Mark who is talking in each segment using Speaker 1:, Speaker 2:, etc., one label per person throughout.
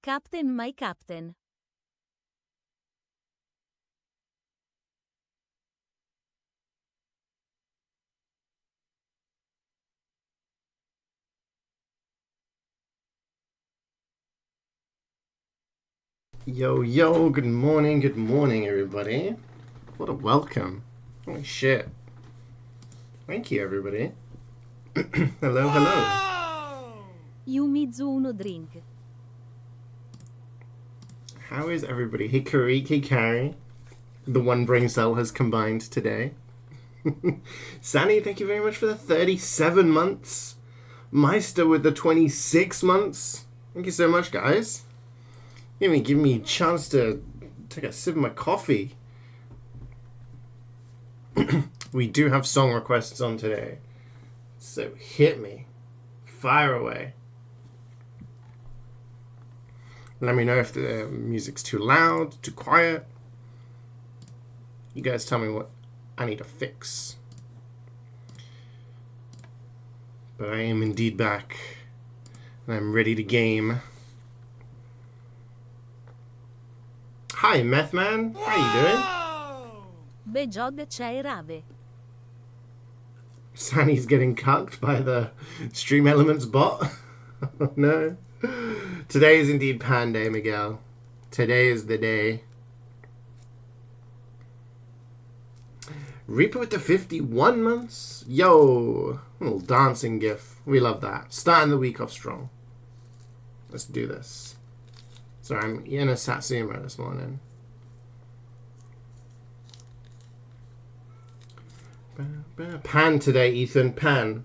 Speaker 1: Captain, my captain.
Speaker 2: Yo, good morning, everybody. What a welcome. Holy shit. Thank you, everybody. Hello.
Speaker 1: Yumizu uno drink.
Speaker 2: How is everybody? Hey, Karik, hey, Carrie. The one brain cell has combined today. Sani, thank you very much for the 37 months. Meister with the 26 months. Thank you so much, guys. You didn't even give me a chance to take a sip of my coffee. We do have song requests on today. So hit me. Fire away. Let me know if the music's too loud, too quiet. You guys tell me what I need to fix. But I am indeed back. And I'm ready to game. Hi, Meth Man. How you doing?
Speaker 1: Bejog c'è rave.
Speaker 2: Sani's getting cucked by the Stream Elements bot. Oh, no. Today is indeed Pan Day, Miguel. Today is the day. Reaper with the 51 months. Yo. A little dancing gif. We love that. Starting the week off strong. Let's do this. Sorry, I'm in a Satsuma this morning. Pan today, Ethan. Pan.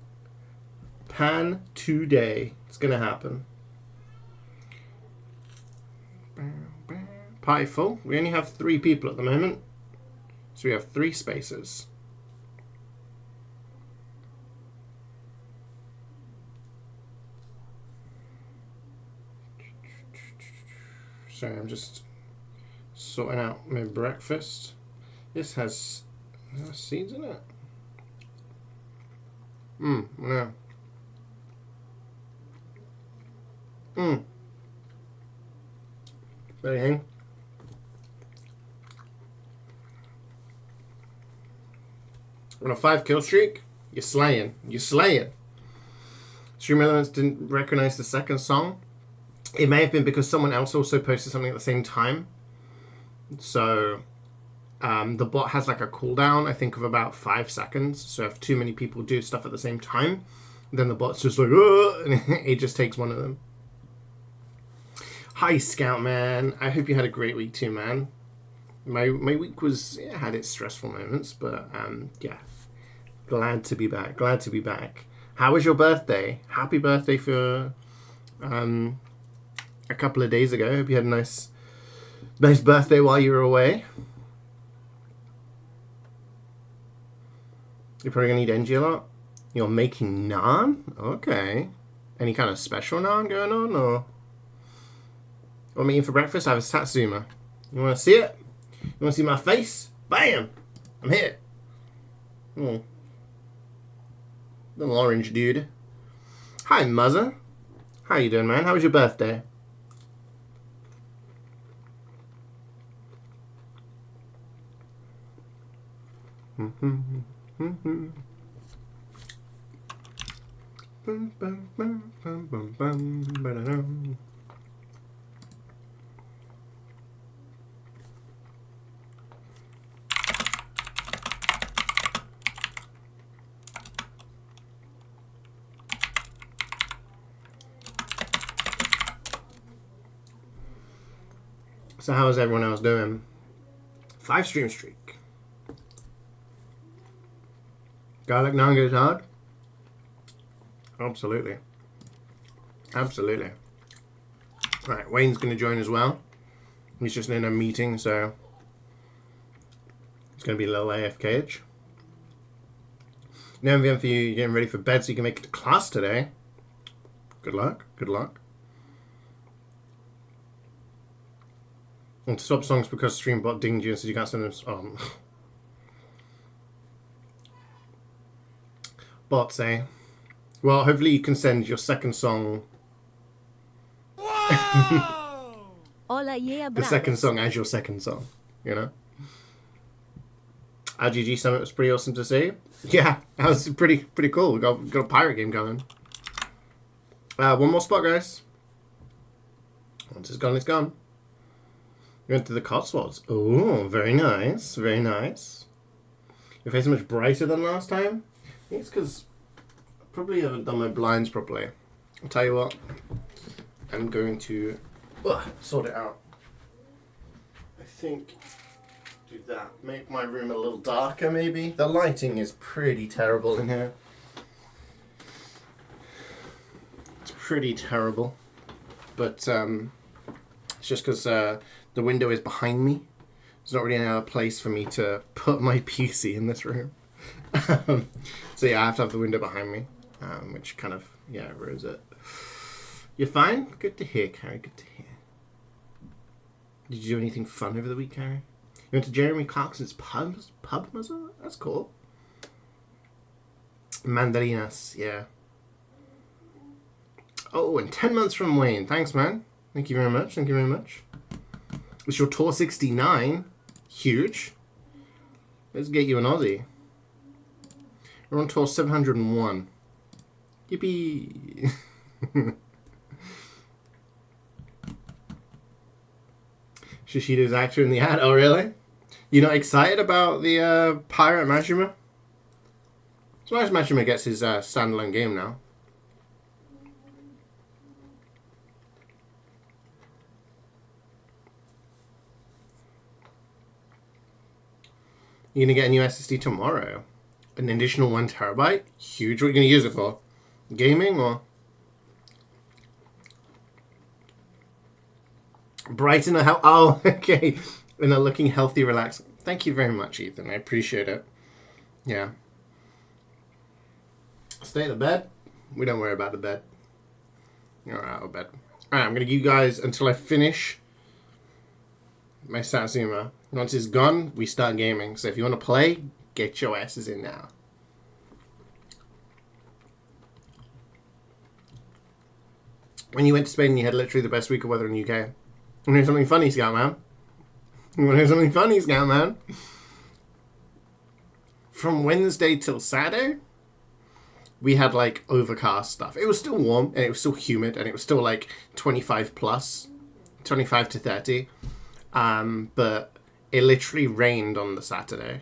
Speaker 2: Pan today. It's gonna happen. Pie full. We only have 3 people at the moment. So we have 3 spaces. Sorry, I'm just sorting out my breakfast. This has seeds in it. No. Anything? On a 5 kill streak, you're slaying. Stream Elements didn't recognize the second song. It may have been because someone else also posted something at the same time. So the bot has like a cooldown, I think, of about 5 seconds. So if too many people do stuff at the same time, then the bot's just like, and it just takes one of them. Hi, Scout Man. I hope you had a great week too, man. My week was, had its stressful moments, but yeah. Glad to be back. How was your birthday? Happy birthday for a couple of days ago. Hope you had a nice birthday while you were away. You're probably gonna eat NG a lot. You're making naan? Okay. Any kind of special naan going on, or what I'm eating for breakfast? I have a Satsuma. You wanna see it? You wanna see my face? Bam! I'm here. Little orange dude. Hi, Muzzer. How you doing, man? How was your birthday? So how is everyone else doing? 5 stream streak. Garlic naan goes hard? Absolutely. Right, Wayne's going to join as well. He's just in a meeting, so it's going to be a little AFK-ish. No MvM for you. You're getting ready for bed so you can make it to class today. Good luck. And to swap songs because Streambot dinged you and said you can't send them. Bots, eh? Well, hopefully you can send your second song
Speaker 1: Hola, yeah,
Speaker 2: the second
Speaker 1: braves.
Speaker 2: song as your second song, you know? Our GG Summit was pretty awesome to see. Yeah, that was pretty cool. We got a pirate game going. One more spot, guys. Once it's gone, it's gone. We went to the Cotswolds. Oh, very nice. Very nice. Your face is much brighter than last time. I think it's because I probably haven't done my blinds properly. I'll tell you what. I'm going to sort it out. I think do that. Make my room a little darker, maybe. The lighting is pretty terrible in here. It's pretty terrible. But it's just because the window is behind me. There's not really any other place for me to put my PC in this room. So yeah, I have to have the window behind me. Which kind of, yeah, ruins it. You're fine? Good to hear, Carrie. Good to hear. Did you do anything fun over the week, Carrie? You went to Jeremy Clarkson's pub, was it? That's cool. Mandarinas, yeah. Oh, and 10 months from Wayne. Thanks, man. Thank you very much. Thank you very much. It's your tour 69. Huge. Let's get you an Aussie. We're on tour 701. Yippee. Shishido's actor in the ad. Oh, really? You're not excited about the Pirate Majima? It's nice Majima gets his standalone game now. You're going to get a new SSD tomorrow. An additional 1 terabyte? Huge. What are you going to use it for? Gaming or? Bright in a health. Oh, okay. In a looking healthy, relaxed. Thank you very much, Ethan. I appreciate it. Yeah. Stay at the bed. We don't worry about the bed. You're out of bed. Alright, I'm going to give you guys until I finish my Satsuma. Once it's gone, we start gaming. So if you want to play, get your asses in now. When you went to Spain, you had literally the best week of weather in the UK. Want to hear something funny, Scoutman? You want to hear something funny, Scoutman? From Wednesday till Saturday, we had like overcast stuff. It was still warm and it was still humid and it was still like 25 plus, 25 to 30. But it literally rained on the Saturday.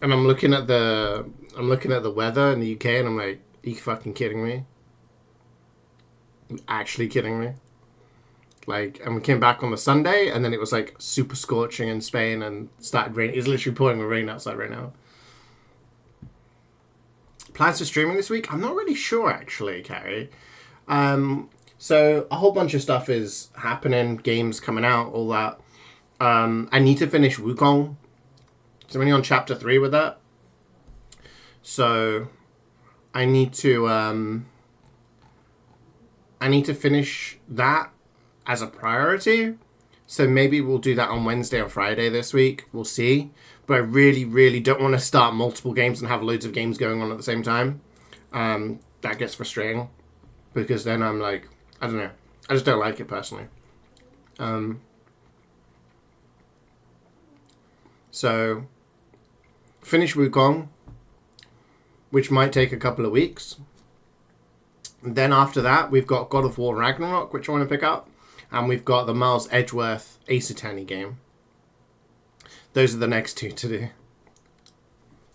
Speaker 2: And I'm looking at the weather in the UK and I'm like, are you fucking kidding me? Are you actually kidding me? Like, and we came back on the Sunday, and then it was like super scorching in Spain and started raining. It's literally pouring with rain outside right now. Plans for streaming this week? I'm not really sure, actually, Carrie. So a whole bunch of stuff is happening, games coming out, all that. I need to finish Wukong. So I'm only on chapter 3 with that. So I need to finish that as a priority. So maybe we'll do that on Wednesday or Friday this week. We'll see. But I really, really don't want to start multiple games and have loads of games going on at the same time. That gets frustrating. Because then I'm like, I don't know. I just don't like it personally. So, finish Wukong, which might take a couple of weeks. And then after that, we've got God of War Ragnarok, which I want to pick up. And we've got the Miles Edgeworth Ace Attorney game. Those are the next two to do.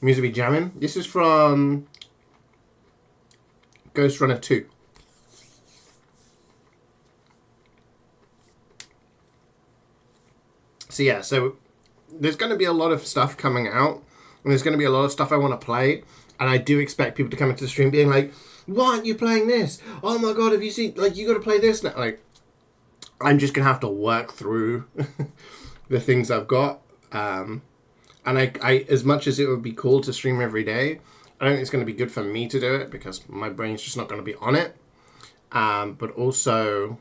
Speaker 2: Music be jamming. This is from Ghost Runner 2. So yeah, so there's going to be a lot of stuff coming out. And there's going to be a lot of stuff I want to play. And I do expect people to come into the stream being like, why aren't you playing this? Oh my god, have you seen, like, you got to play this now. Like, I'm just going to have to work through the things I've got. And I, as much as it would be cool to stream every day, I don't think it's going to be good for me to do it because my brain's just not going to be on it. But also,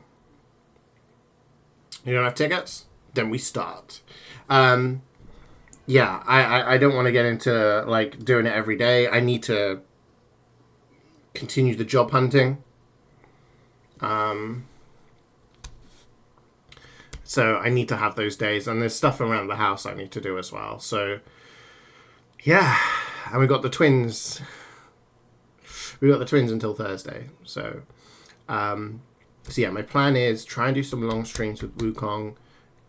Speaker 2: you don't have tickets? Then we start. Yeah, I don't want to get into, like, doing it every day. I need to continue the job hunting. So I need to have those days, and there's stuff around the house I need to do as well. So yeah, and we got the twins. We got the twins until Thursday. So yeah, my plan is try and do some long streams with Wukong,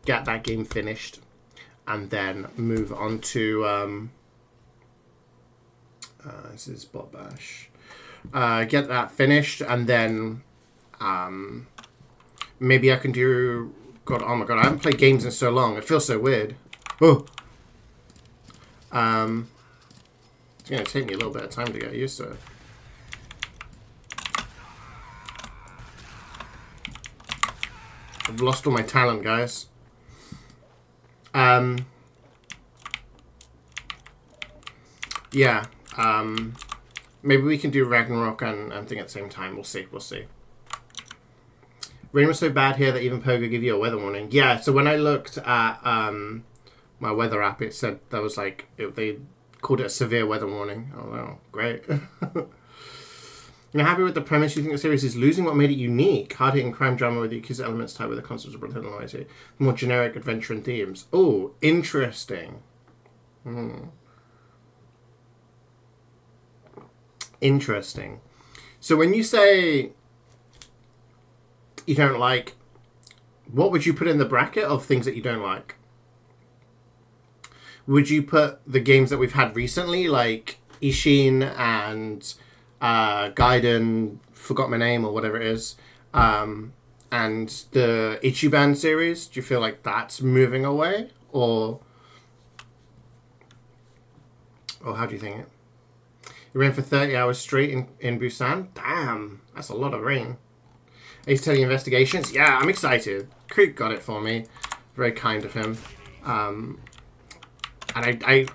Speaker 2: get that game finished, and then move on to this is Bot Bash. Get that finished, and then maybe I can do. God, oh my god, I haven't played games in so long. It feels so weird. Oh. It's gonna take me a little bit of time to get used to it. I've lost all my talent, guys. Yeah. Maybe we can do Ragnarok and Thing at the same time. We'll see. We'll see. Rain was so bad here that even Pogo gave you a weather warning. Yeah, so when I looked at my weather app, it said that was like, they called it a severe weather warning. Oh, wow. Great. You're happy with the premise? You think the series is losing what made it unique? Hard-hitting crime drama with the Yakuza elements tied with the concepts of brutality and loyalty. More generic adventure and themes. Oh, interesting. Interesting. So when you say you don't like, what would you put in the bracket of things that you don't like? Would you put the games that we've had recently, like Ishin and Gaiden, Forgot My Name or whatever it is, and the Ichiban series? Do you feel like that's moving away, or how do you think it? You ran for 30 hours straight in Busan? Damn, that's a lot of rain. Ace Telly Investigations? Yeah, I'm excited. Creek got it for me. Very kind of him. And I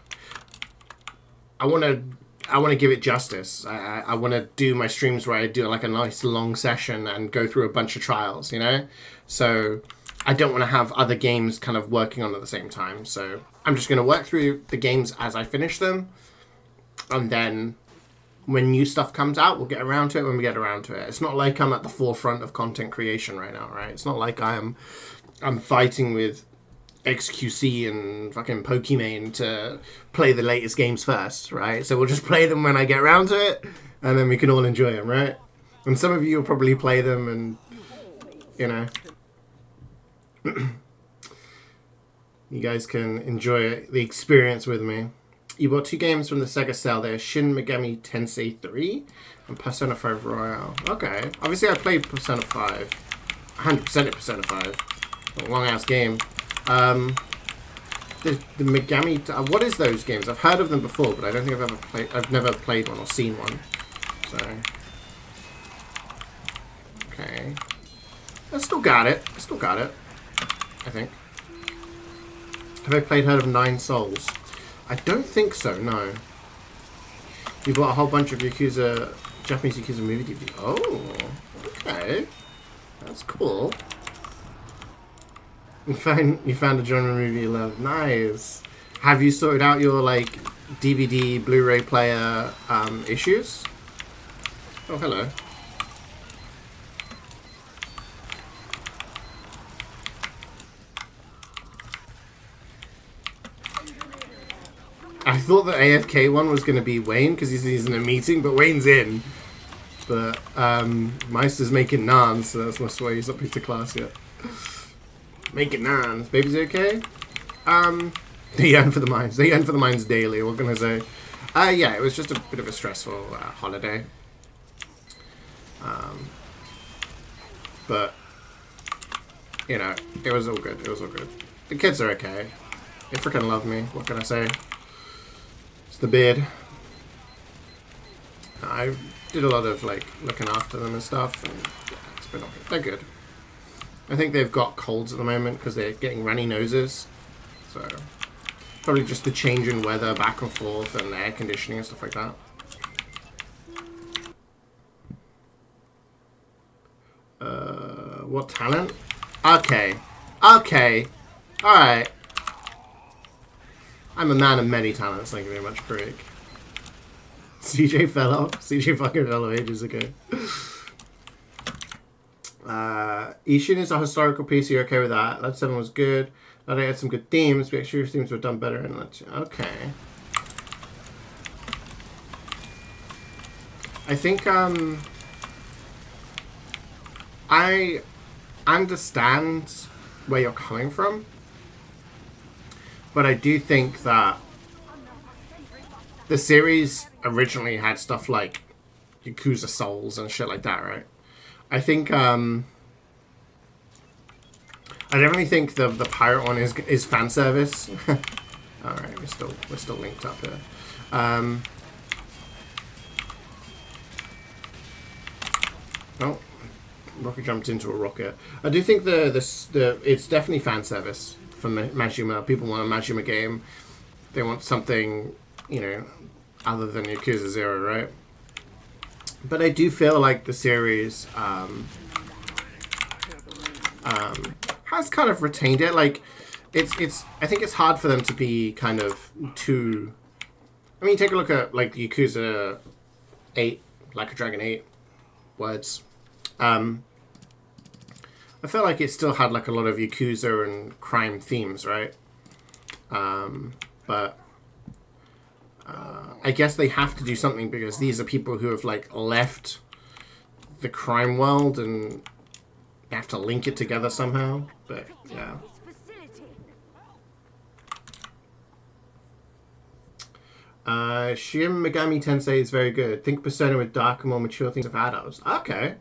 Speaker 2: want to give it justice. I want to do my streams where I do like a nice long session and go through a bunch of trials, you know? So I don't want to have other games kind of working on at the same time. So I'm just going to work through the games as I finish them. And then when new stuff comes out, we'll get around to it when we get around to it. It's not like I'm at the forefront of content creation right now, right? It's not like I'm fighting with XQC and fucking Pokimane to play the latest games first, right? So we'll just play them when I get around to it, and then we can all enjoy them, right? And some of you will probably play them and, you know, you guys can enjoy the experience with me. You bought 2 games from the Sega sale there, Shin Megami Tensei 3 and Persona 5 Royale. Okay. Obviously I played Persona 5. 100% of Persona 5. A long-ass game. The Megami... what is those games? I've heard of them before, but I don't think I've never played one or seen one. So... okay. I still got it. I think. Have I heard of Nine Souls? I don't think so, no. You bought a whole bunch of Japanese Yakuza movie DVD. Oh, okay. That's cool. You found a genre movie you love. Nice. Have you sorted out your, like, DVD, Blu-ray player issues? Oh, hello. I thought the AFK one was going to be Wayne because he's in a meeting, but Wayne's in. But Meister's making naans, so that's why he's not picked a class yet. Making naans. Baby's okay? They yearn for the mines. They yearn for the mines daily, what can I say? Yeah, it was just a bit of a stressful holiday. But, you know, it was all good. It was all good. The kids are okay. They freaking love me. What can I say? It's the beard. I did a lot of, like, looking after them and stuff, and yeah, it's been okay. They're good. I think they've got colds at the moment because they're getting runny noses. So, probably just the change in weather back and forth and air conditioning and stuff like that. What talent? Okay. Okay. Alright. I'm a man of many talents, thank you very much, Craig. CeeJaey fell off. CeeJaey fucking fell off ages ago. Ishin is a historical piece. You're okay with that? Led 7 was good. Led 8 had some good themes. The exterior themes were done better. And okay. I think I understand where you're coming from, but I do think that the series originally had stuff like Yakuza Souls and shit like that, right? I think I definitely think the pirate one is fan service. All right, we're still linked up here. Oh, rocket jumped into a rocket. I do think it's definitely fan service for Majima. People want a Majima game. They want something, you know, other than Yakuza 0, right? But I do feel like the series has kind of retained it. Like, it's. I think it's hard for them to be kind of too. I mean, take a look at like Yakuza 8, Like a Dragon 8 words. I felt like it still had like a lot of Yakuza and crime themes, right? But I guess they have to do something because these are people who have like left the crime world and they have to link it together somehow. But yeah. Shin Megami Tensei is very good. Think Persona with darker, more mature things of adults. Okay.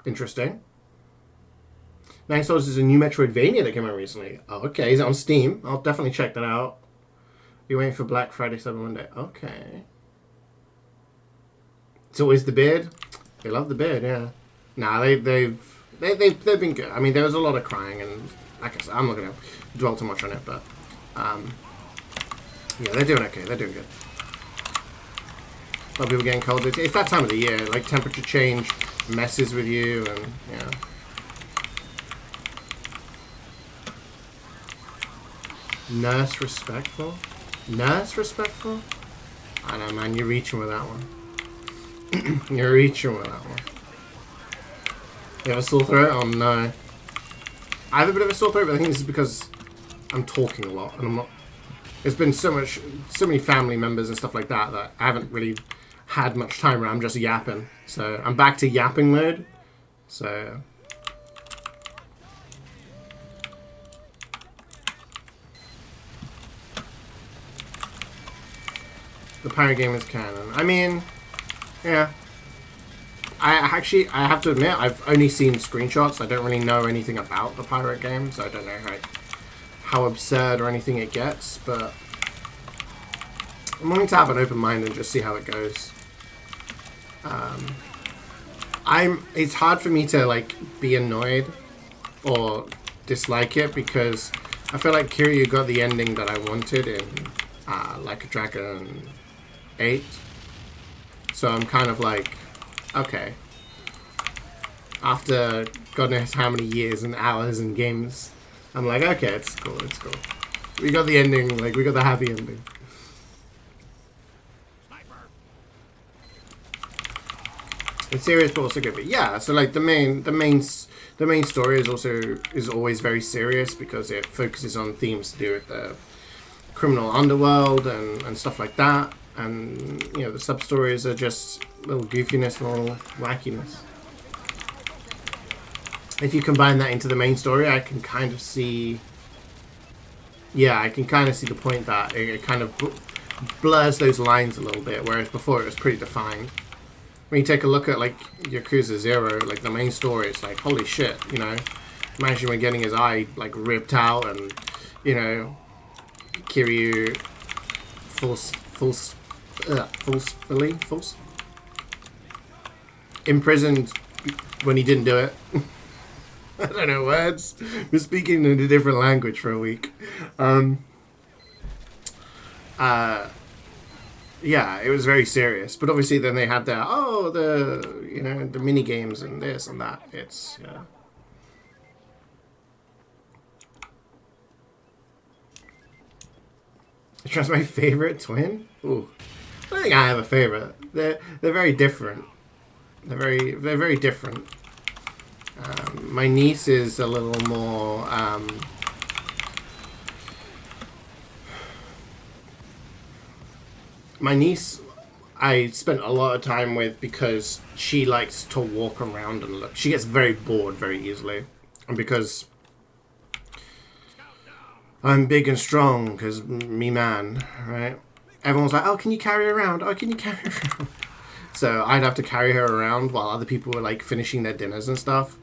Speaker 2: Interesting. Nine Souls is a new Metroidvania that came out recently. Oh, okay. Is it on Steam? I'll definitely check that out. You're waiting for Black Friday, Cyber Monday. Okay. It's always the beard. They love the beard, yeah. Nah, they've been good. I mean, there was a lot of crying, and like I said, I'm not gonna dwell too much on it, but yeah, they're doing okay. They're doing good. A lot of people getting cold. It's that time of the year. Like temperature change messes with you, and yeah. Nurse respectful? Nurse respectful? I don't know, man. You're reaching with that one. You're reaching with that one. You have a sore throat? Oh no. I have a bit of a sore throat, but I think this is because I'm talking a lot, and I'm not. There's been so many family members and stuff like that that I haven't really had much time where I'm just yapping. So I'm back to yapping mode. So the pirate game is canon. I mean, yeah. I have to admit, I've only seen screenshots. I don't really know anything about the pirate game, so I don't know how absurd or anything it gets, but I'm willing to have an open mind and just see how it goes. It's hard for me to like be annoyed or dislike it because I feel like Kiryu got the ending that I wanted in Like a Dragon 8. So I'm kind of like, okay. After God knows how many years and hours and games, I'm like, okay, it's cool, it's cool. We got the ending, like, we got the happy ending. It's serious but also good, but yeah, so like the main story is always very serious because it focuses on themes to do with the criminal underworld and stuff like that. And, you know, the sub-stories are just a little goofiness, a little wackiness. If you combine that into the main story, I can kind of see... Yeah, I can kind of see the point that it kind of blurs those lines a little bit, whereas before it was pretty defined. When you take a look at, like, Yakuza 0, like, the main story, it's like, holy shit, you know? Imagine when getting his eye, like, ripped out and, you know, Kiryu forcefully imprisoned when he didn't do it. I don't know words. We're speaking in a different language for a week. Yeah, it was very serious. But obviously then they had the mini games and this and that. It's Which my favorite twin? Ooh. I don't think I have a favorite. They're very different. They're very different. My niece is a little more my niece I spent a lot of time with because she likes to walk around and look. She gets very bored very easily. And because I'm big and strong, because me man, right? Everyone's like, oh, can you carry her around? Oh, can you carry her around? So I'd have to carry her around while other people were like finishing their dinners and stuff.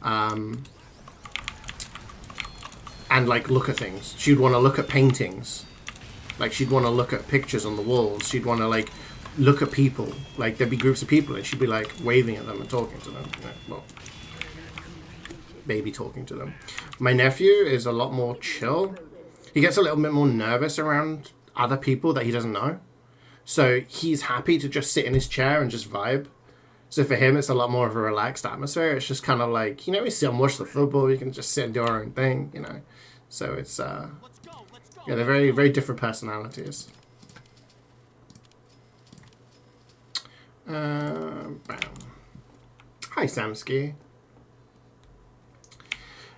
Speaker 2: And like look at things. She'd want to look at paintings. Like she'd want to look at pictures on the walls. She'd want to like look at people. Like there'd be groups of people and she'd be like waving at them and talking to them. Well, baby talking to them. My nephew is a lot more chill. He gets a little bit more nervous around other people that he doesn't know. So he's happy to just sit in his chair and just vibe. So for him, it's a lot more of a relaxed atmosphere. It's just kind of like, you know, we sit and watch the football. You can just sit and do our own thing, you know. So it's, yeah, they're very, very different personalities. Bam. Hi, Samsky.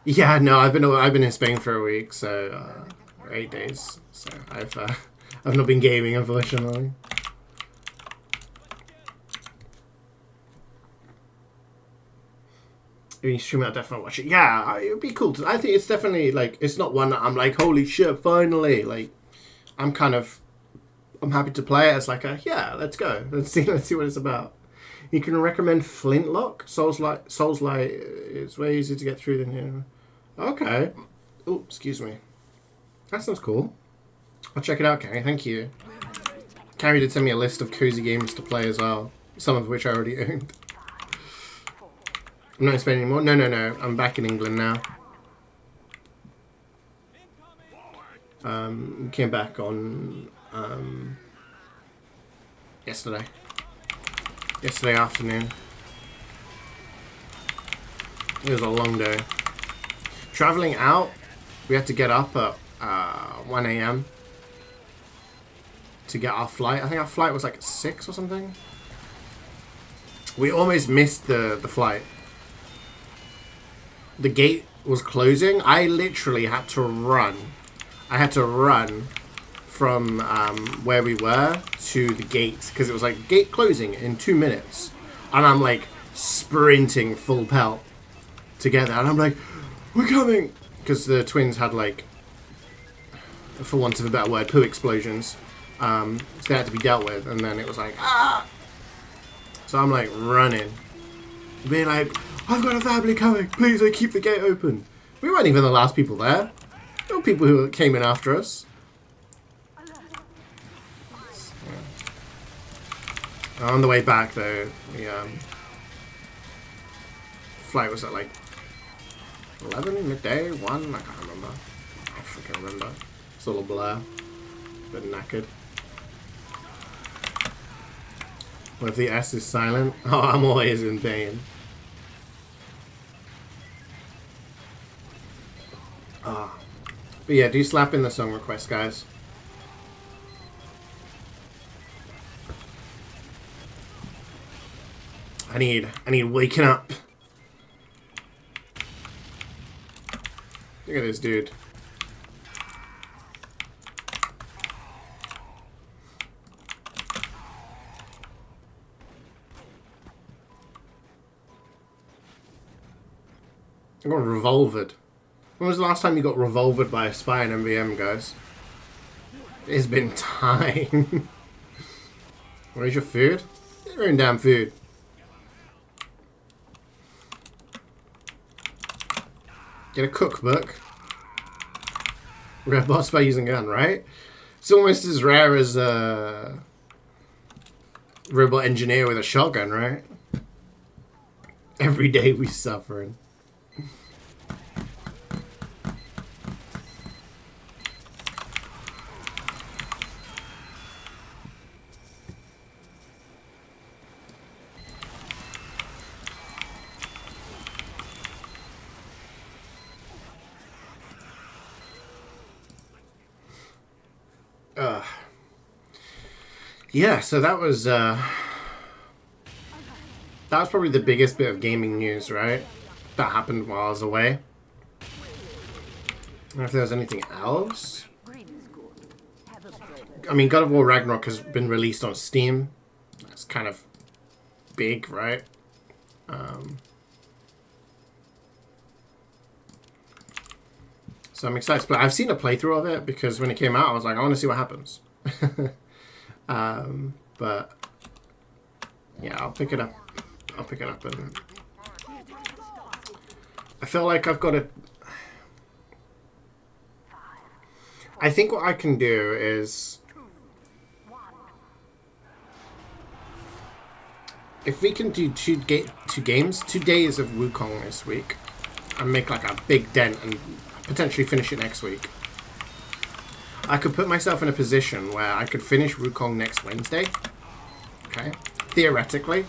Speaker 2: Yeah, no, I've been in Spain for a week, so 8 days. So I've not been gaming, unfortunately. If you stream it, I'll definitely watch it. Yeah, it would be cool. I think it's definitely like it's not one that I'm like, holy shit, finally. Like, I'm happy to play it. It's like yeah, let's go. Let's see what it's about. You can recommend Flintlock. Souls Light is way easier to get through than here. Okay. Oh, excuse me. That sounds cool. I'll check it out, Carrie. Thank you. Carrie did send me a list of cozy games to play as well. Some of which I already owned. I'm not in Spain anymore. No. I'm back in England now. Came back on yesterday. Yesterday afternoon. It was a long day. Traveling out, we had to get up at 1 a.m. to get our flight. I think our flight was like at 6 or something. We almost missed the flight. The gate was closing. I literally had to run. I had to run from where we were to the gate because it was like gate closing in 2 minutes. And I'm like sprinting full pelt together. And I'm like, we're coming! Because the twins had like, for want of a better word, poo explosions. So they had to be dealt with. And then it was like, ah! So I'm like running. Being like, I've got a family coming. Please, keep the gate open. We weren't even the last people there. There were people who came in after us. Yeah. On the way back, though, the flight was at like 11 midday, 1. I can't remember. I freaking remember. It's all a blur. A bit knackered. What if the S is silent? Oh, I'm always in pain. Oh. But yeah, do slap in the song request, guys. I need waking up. Look at this dude. I got revolvered. When was the last time you got revolvered by a spy in MvM, guys? It's been time. Where's your food? Get your own damn food. Get a cookbook. Red boss by using gun, right? It's almost as rare as a robot engineer with a shotgun, right? Every day we suffering. Yeah, so that was probably the biggest bit of gaming news, right? that happened while I was away. I don't know if there was anything else. I mean, God of War Ragnarok has been released on Steam. That's kind of big, right? So I'm excited to play. I've seen a playthrough of it because when it came out, I was like, I want to see what happens. But yeah, I'll pick it up. I'll pick it up, and I feel like I've got to. I think what I can do is, if we can do two games, 2 days of Wukong this week, and make like a big dent and potentially finish it next week, I could put myself in a position where I could finish Wukong next Wednesday. Okay, theoretically.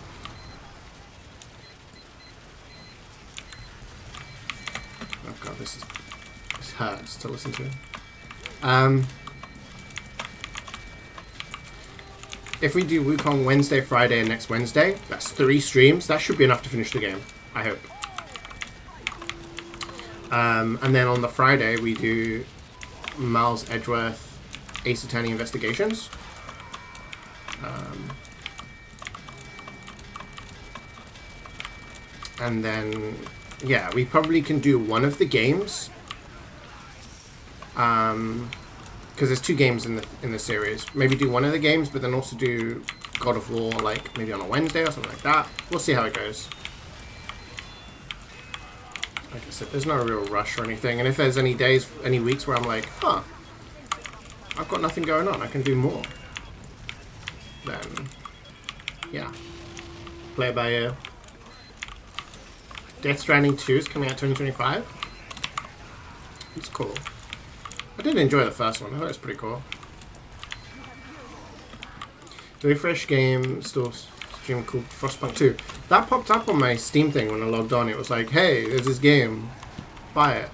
Speaker 2: Oh god, this hurts to listen to. If we do Wukong Wednesday, Friday, and next Wednesday, that's 3 streams. That should be enough to finish the game, I hope. And then on the Friday, we do Miles Edgeworth Ace Attorney Investigations. And then, yeah, we probably can do one of the games. Because there's 2 games in the series. Maybe do one of the games, but then also do God of War, like maybe on a Wednesday or something like that. We'll see how it goes. Like I said, there's no real rush or anything. And if there's any days, any weeks where I'm like, huh, I've got nothing going on, I can do more, then yeah, play it by ear. Death Stranding 2 is coming out 2025. It's cool. I did enjoy the first one. I thought it was pretty cool. Very fresh game. Still stream called Frostpunk 2. That popped up on my Steam thing when I logged on. It was like, hey, there's this game. Buy it.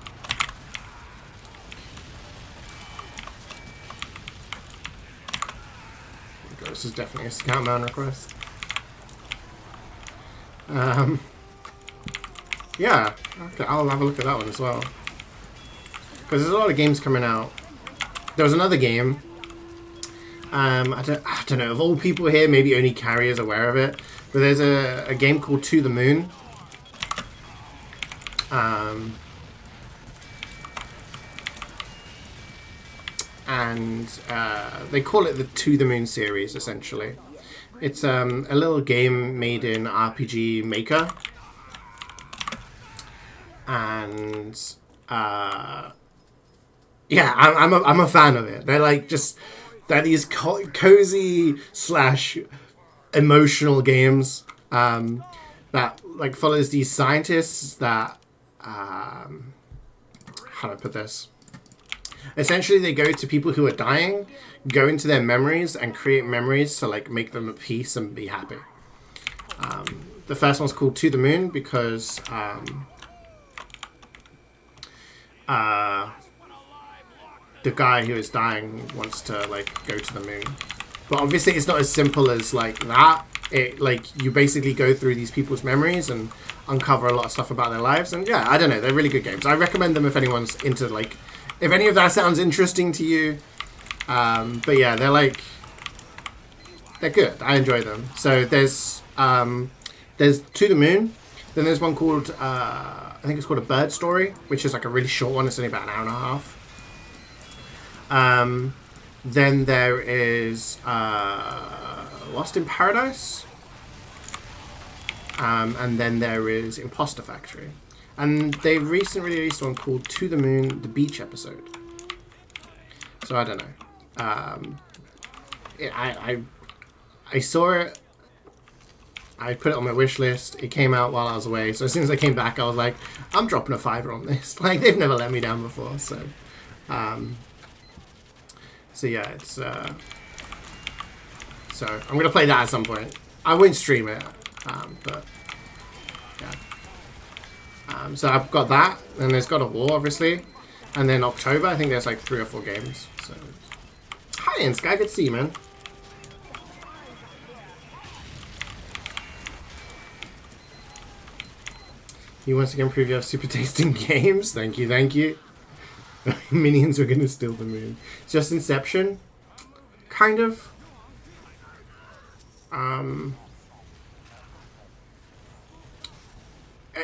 Speaker 2: Oh God, this is definitely a Scoutman request. Yeah. Okay, I'll have a look at that one as well. Because there's a lot of games coming out. There was another game. I don't know. Of all people here, maybe only Carrie is aware of it. But there's a game called To the Moon. And they call it the To the Moon series, essentially. It's a little game made in RPG Maker. And yeah, I'm a fan of it. They're like they're these cozy / emotional games that like follows these scientists that how do I put this? Essentially, they go to people who are dying, go into their memories, and create memories to like make them at peace and be happy. The first one's called To the Moon because the guy who is dying wants to like go to the moon, but obviously it's not as simple as like that. It like you basically go through these people's memories and uncover a lot of stuff about their lives, and yeah, I don't know, they're really good games. I recommend them if anyone's into like, if any of that sounds interesting to you. But yeah, they're good. I enjoy them. So there's To the Moon. Then there's one called I think it's called A Bird Story, which is like a really short one. It's only about an hour and a half. Then there is Lost in Paradise. And then there is Imposter Factory. And they recently released one called To the Moon, the Beach Episode. So I don't know. I saw it. I put it on my wish list. It came out while I was away. So as soon as I came back, I was like, I'm dropping a $5 on this. Like, they've never let me down before. So, so yeah, it's... so I'm going to play that at some point. I won't stream it. But, yeah. So I've got that. And there's God of War, obviously. And then October, I think there's like 3 or 4 games. So, hi, and Sky, good to see you, man. You once again prove you have super tasting games. Thank you, thank you. Minions are gonna steal the moon. It's just Inception. Kind of.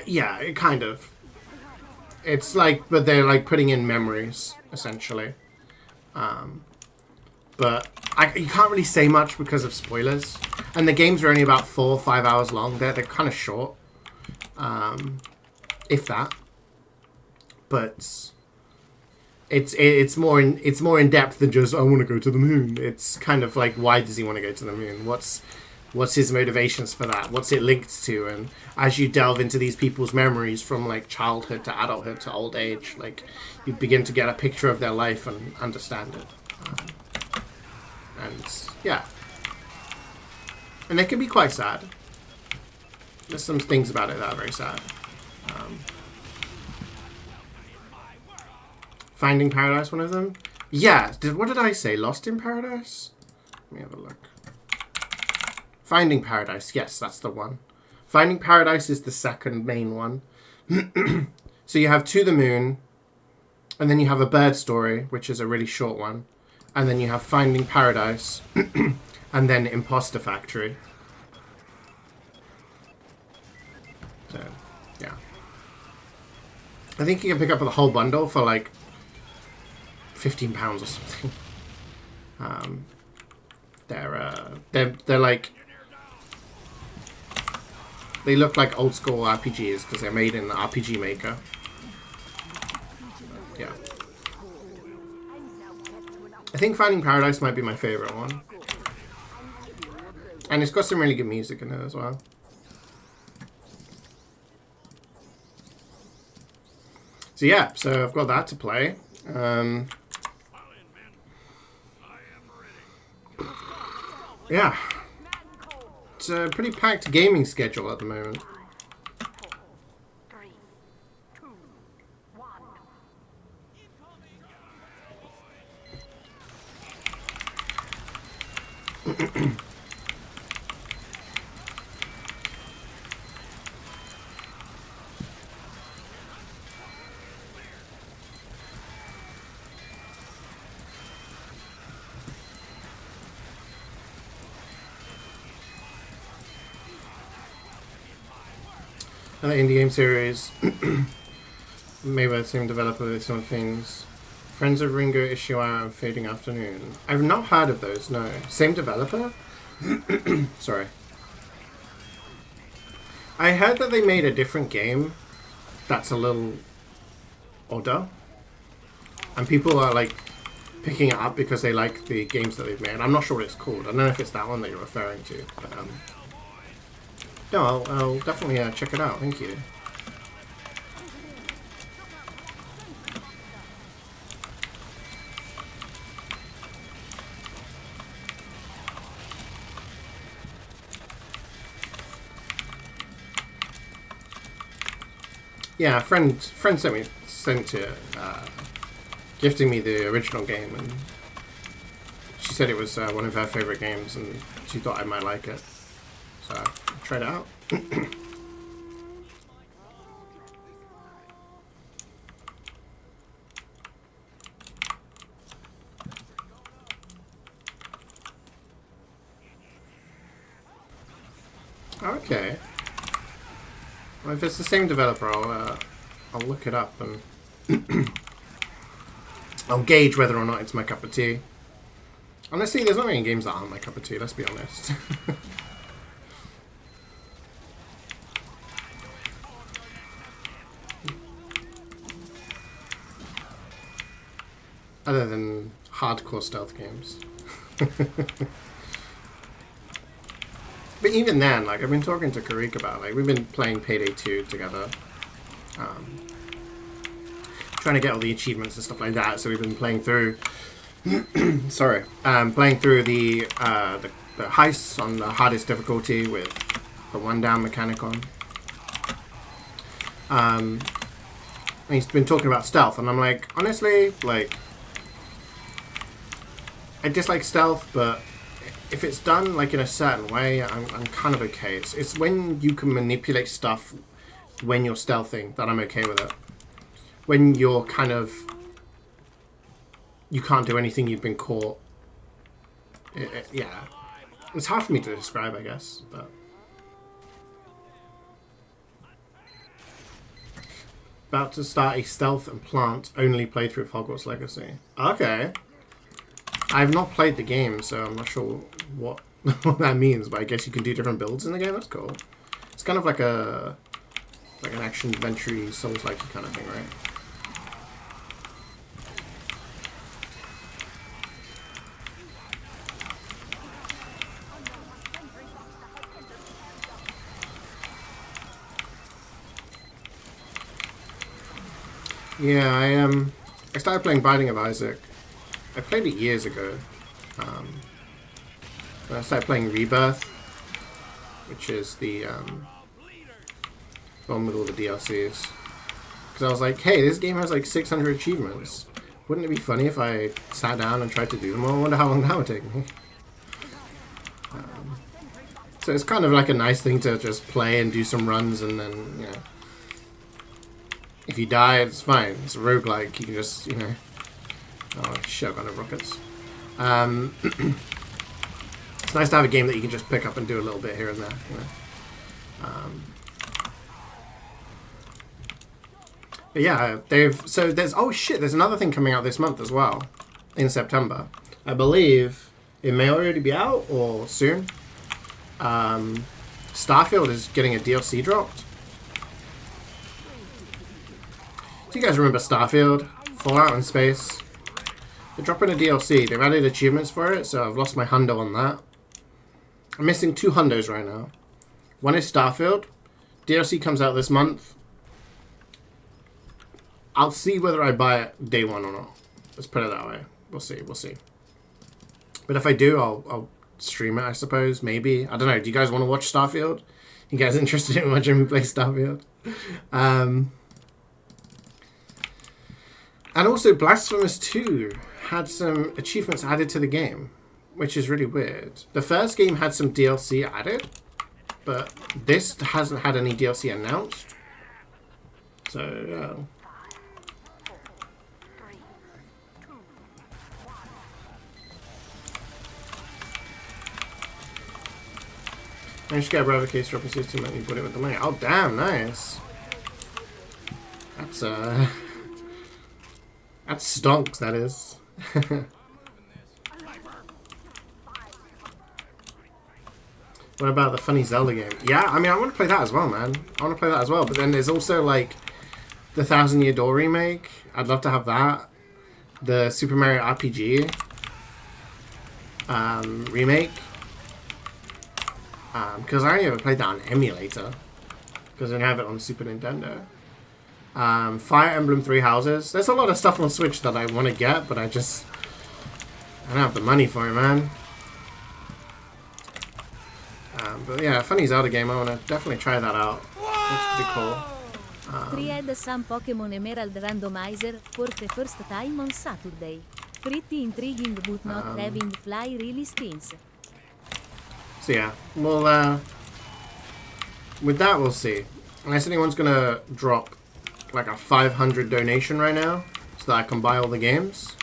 Speaker 2: Yeah, it kind of. It's like, but they're like putting in memories, essentially. But you can't really say much because of spoilers. And the games are only about 4 or 5 hours long. They're kind of short. If that. But it's more in depth than just I want to go to the moon. It's kind of like, why does he want to go to the moon? What's his motivations for that? What's it linked to? And as you delve into these people's memories from like childhood to adulthood to old age, like you begin to get a picture of their life and understand it. And yeah, and it can be quite sad. There's some things about it that are very sad. Finding Paradise, one of them? Yeah, what did I say? Lost in Paradise? Let me have a look. Finding Paradise, yes, that's the one. Finding Paradise is the second main one. So you have To the Moon, and then you have A Bird Story, which is a really short one. And then you have Finding Paradise, and then Imposter Factory. So, yeah. I think you can pick up the whole bundle for like £15 or something. They're like, they look like old school RPGs because they're made in the RPG Maker. Yeah. I think Finding Paradise might be my favorite one. And it's got some really good music in it as well. So yeah, so I've got that to play. Yeah. It's a pretty packed gaming schedule at the moment.
Speaker 3: 3, 2, 1.
Speaker 2: Another indie game series made by the same developer with some things. Friends of Ringo Ishiwara and Fading Afternoon. I've not heard of those, no. Same developer? Sorry. I heard that they made a different game that's a little odder. And people are like picking it up because they like the games that they've made. I'm not sure what it's called. I don't know if it's that one that you're referring to. But, no, I'll definitely check it out. Thank you. Yeah, a friend sent it, gifting me the original game, and she said it was one of her favorite games, and she thought I might like it. So I tried it out. Okay. Well, if it's the same developer, I'll look it up and I'll gauge whether or not it's my cup of tea. Honestly, there's not many games that aren't my cup of tea. Let's be honest. Other than hardcore stealth games. But even then, like, I've been talking to Karik about, like, we've been playing Payday 2 together. Trying to get all the achievements and stuff like that, so we've been playing through... sorry. Playing through the heists on the hardest difficulty with the one-down mechanic on. And he's been talking about stealth, and I'm like, honestly, like... I dislike stealth, but if it's done like in a certain way, I'm kind of okay. It's when you can manipulate stuff when you're stealthing that I'm okay with it. When you're kind of... You can't do anything, you've been caught. Yeah. It's hard for me to describe, I guess, but... About to start a stealth and plant only playthrough of Hogwarts Legacy. Okay. I've not played the game, so I'm not sure what, what that means, but I guess you can do different builds in the game. That's cool. It's kind of like an action adventure Souls-like kind of thing, right? Yeah, I started playing Binding of Isaac. I played it years ago. I started playing Rebirth, which is the one with all the DLCs. Because I was like, hey, this game has like 600 achievements. Wouldn't it be funny if I sat down and tried to do them all? I wonder how long that would take me. So it's kind of like a nice thing to just play and do some runs and then, you know. If you die, it's fine. It's a roguelike. You can just, you know... Oh, shit, I've got no rockets. It's nice to have a game that you can just pick up and do a little bit here and there, you know. But yeah, so there's... Oh, shit, there's another thing coming out this month as well. In September. I believe it may already be out or soon. Starfield is getting a DLC dropped. Do you guys remember Starfield? Fallout in space? They're dropping a DLC. They've added achievements for it, so I've lost my hundo on that. I'm missing 2 hundos right now. One is Starfield. DLC comes out this month. I'll see whether I buy it day one or not. Let's put it that way. We'll see. We'll see. But if I do, I'll stream it, I suppose. Maybe. I don't know. Do you guys want to watch Starfield? You guys interested in watching me play Starfield? And also, Blasphemous 2 had some achievements added to the game, which is really weird. The first game had some DLC added, but this hasn't had any DLC announced. So, yeah. I just get a brother case drop and system and you put it with the money. Oh, damn, nice. That's, that stonks, that is. What about the funny Zelda game? Yeah, I mean, I want to play that as well, man. I want to play that as well. But then there's also, like, the 1,000 Year Door remake. I'd love to have that. The Super Mario RPG remake. Because I only ever played that on emulator. Because I didn't have it on Super Nintendo. Fire Emblem 3 Houses. There's a lot of stuff on Switch that I want to get, but I don't have the money for it, man. But yeah, funny Zelda game. I want to definitely try that out. Looks pretty cool.
Speaker 1: Create some Pokemon Emerald Randomizer for the first time on Saturday. Pretty intriguing, but not having fly really stings.
Speaker 2: So yeah, well, with that we'll see. Unless anyone's gonna drop like a 500 donation right now, so that I can buy all the games.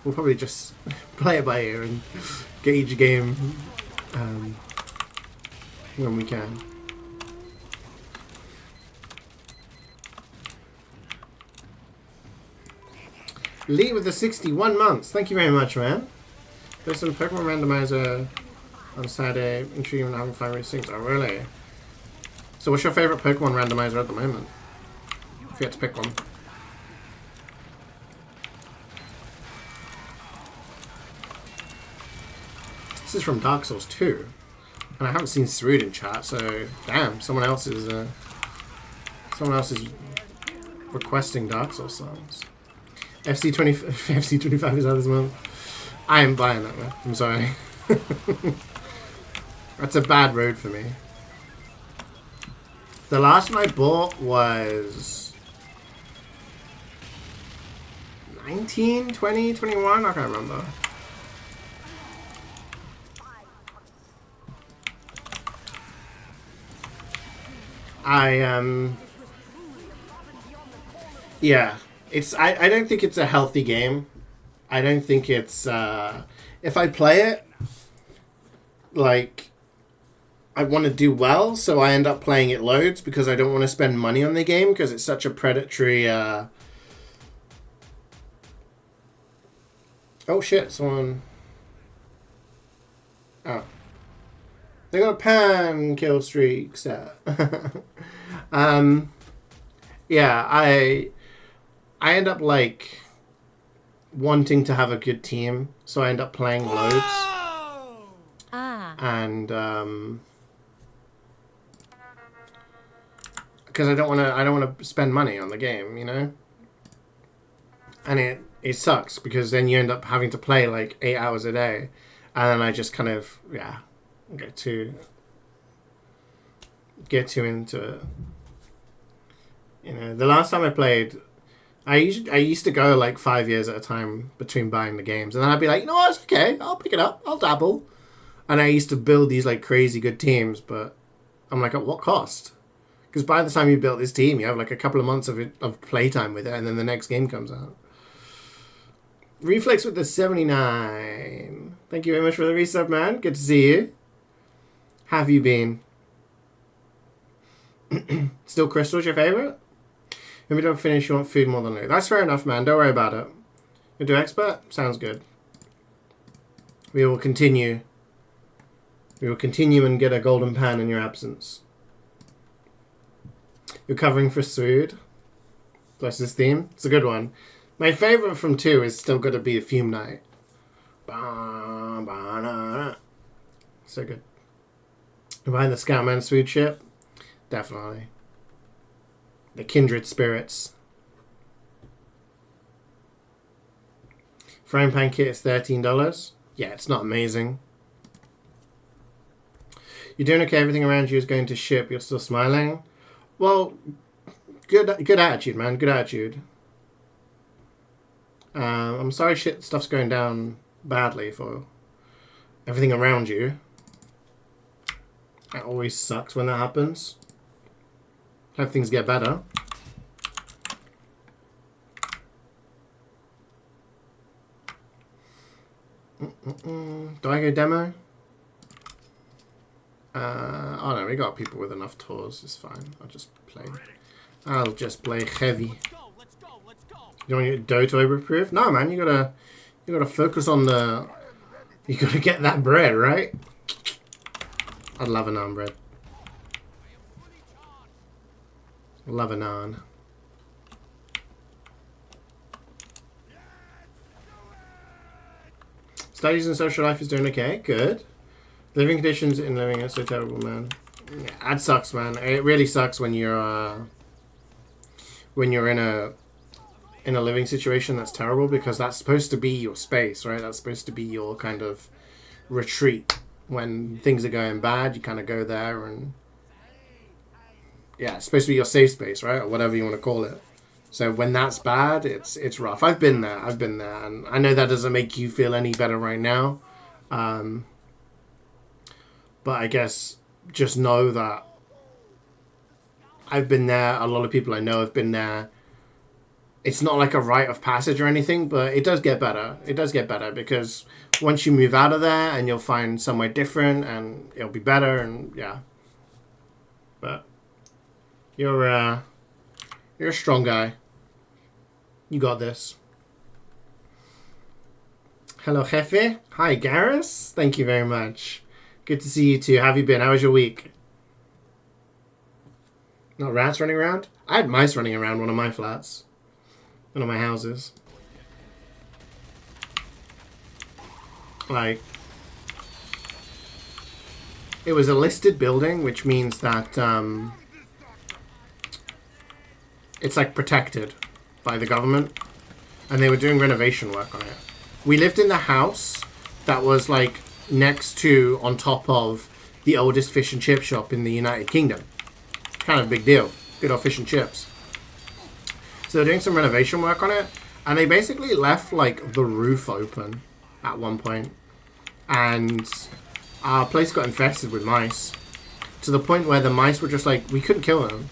Speaker 2: We'll probably just play it by ear and get each game when we can. Lee with the 61 months. Thank you very much, man. There's some Pokemon randomizer on Saturday. Intriguing and having fun with things. Oh, really? So what's your favorite Pokemon randomizer at the moment? If you had to pick one. This is from Dark Souls 2. And I haven't seen Srood in chat, so damn, someone else is requesting Dark Souls songs. FC25 is out this month. I am buying that, man. I'm sorry. That's a bad road for me. The last one I bought was 19, 20, 21? I can't remember. Yeah, I don't think it's a healthy game. I don't think it's if I play it, like, I want to do well, so I end up playing it loads because I don't want to spend money on the game because it's such a predatory oh shit, someone. Oh, they got a pan kill streak set. Yeah, I end up like wanting to have a good team, so I end up playing loads. And because I don't want to spend money on the game, you know. And it sucks because then you end up having to play like 8 hours a day, and then I just kind of get too into it. You know, the last time I played, I used to go like 5 years at a time between buying the games, and then I'd be like, you know what, it's okay, I'll pick it up, I'll dabble. And I used to build these like crazy good teams, but I'm like, at what cost? Because by the time you built this team, you have like a couple of months of playtime with it, and then the next game comes out. Reflex with the 79. Thank you very much for the resub, man. Good to see you. Have you been? Still Crystal's your favorite? If we don't finish, you want food more than loot. That's fair enough, man. Don't worry about it. You do expert? Sounds good. We will continue. We will continue and get a golden pan in your absence. You're covering for food. Bless this theme. It's a good one. My favorite from 2 is still going to be Fume Night. So good. Behind the Scoutman's food ship? Definitely. The kindred spirits. Frying pan kit is $13. Yeah, it's not amazing. You're doing okay, everything around you is going to ship, you're still smiling? Well, good attitude, man, good attitude. I'm sorry stuff's going down badly for everything around you. That always sucks when that happens. Hope things get better. Do I go demo? Oh no, we got people with enough tours. It's fine. I'll just play heavy. You want your dough to overproof? No, man. You gotta focus on the. You gotta get that bread, right? I'd love a naan bread. Love a naan. Studies and social life is doing okay. Good. Living conditions in living are so terrible, man. Yeah, that sucks, man. It really sucks when you're in a living situation that's terrible, because that's supposed to be your space, right? That's supposed to be your kind of retreat. When things are going bad, you kind of go there, and yeah, it's supposed to be your safe space, right? Or whatever you want to call it. So when that's bad, it's rough. I've been there, and I know that doesn't make you feel any better right now. But I guess just know that I've been there. A lot of people I know have been there. It's not like a rite of passage or anything, but it does get better. It does get better because once you move out of there, and you'll find somewhere different, and it'll be better, and yeah. But you're a strong guy. You got this. Hello, Jefe. Hi, Garrus. Thank you very much. Good to see you too. How have you been? How was your week? Not rats running around? I had mice running around one of my flats. One of my houses. Like, it was a listed building, which means that it's like protected by the government, and they were doing renovation work on it. We lived in the house that was like next to, on top of, the oldest fish and chip shop in the United Kingdom. Kind of a big deal. Good old fish and chips. So they're doing some renovation work on it, and they basically left like the roof open at one point, and our place got infested with mice. to the point where the mice were just like, we couldn't kill them.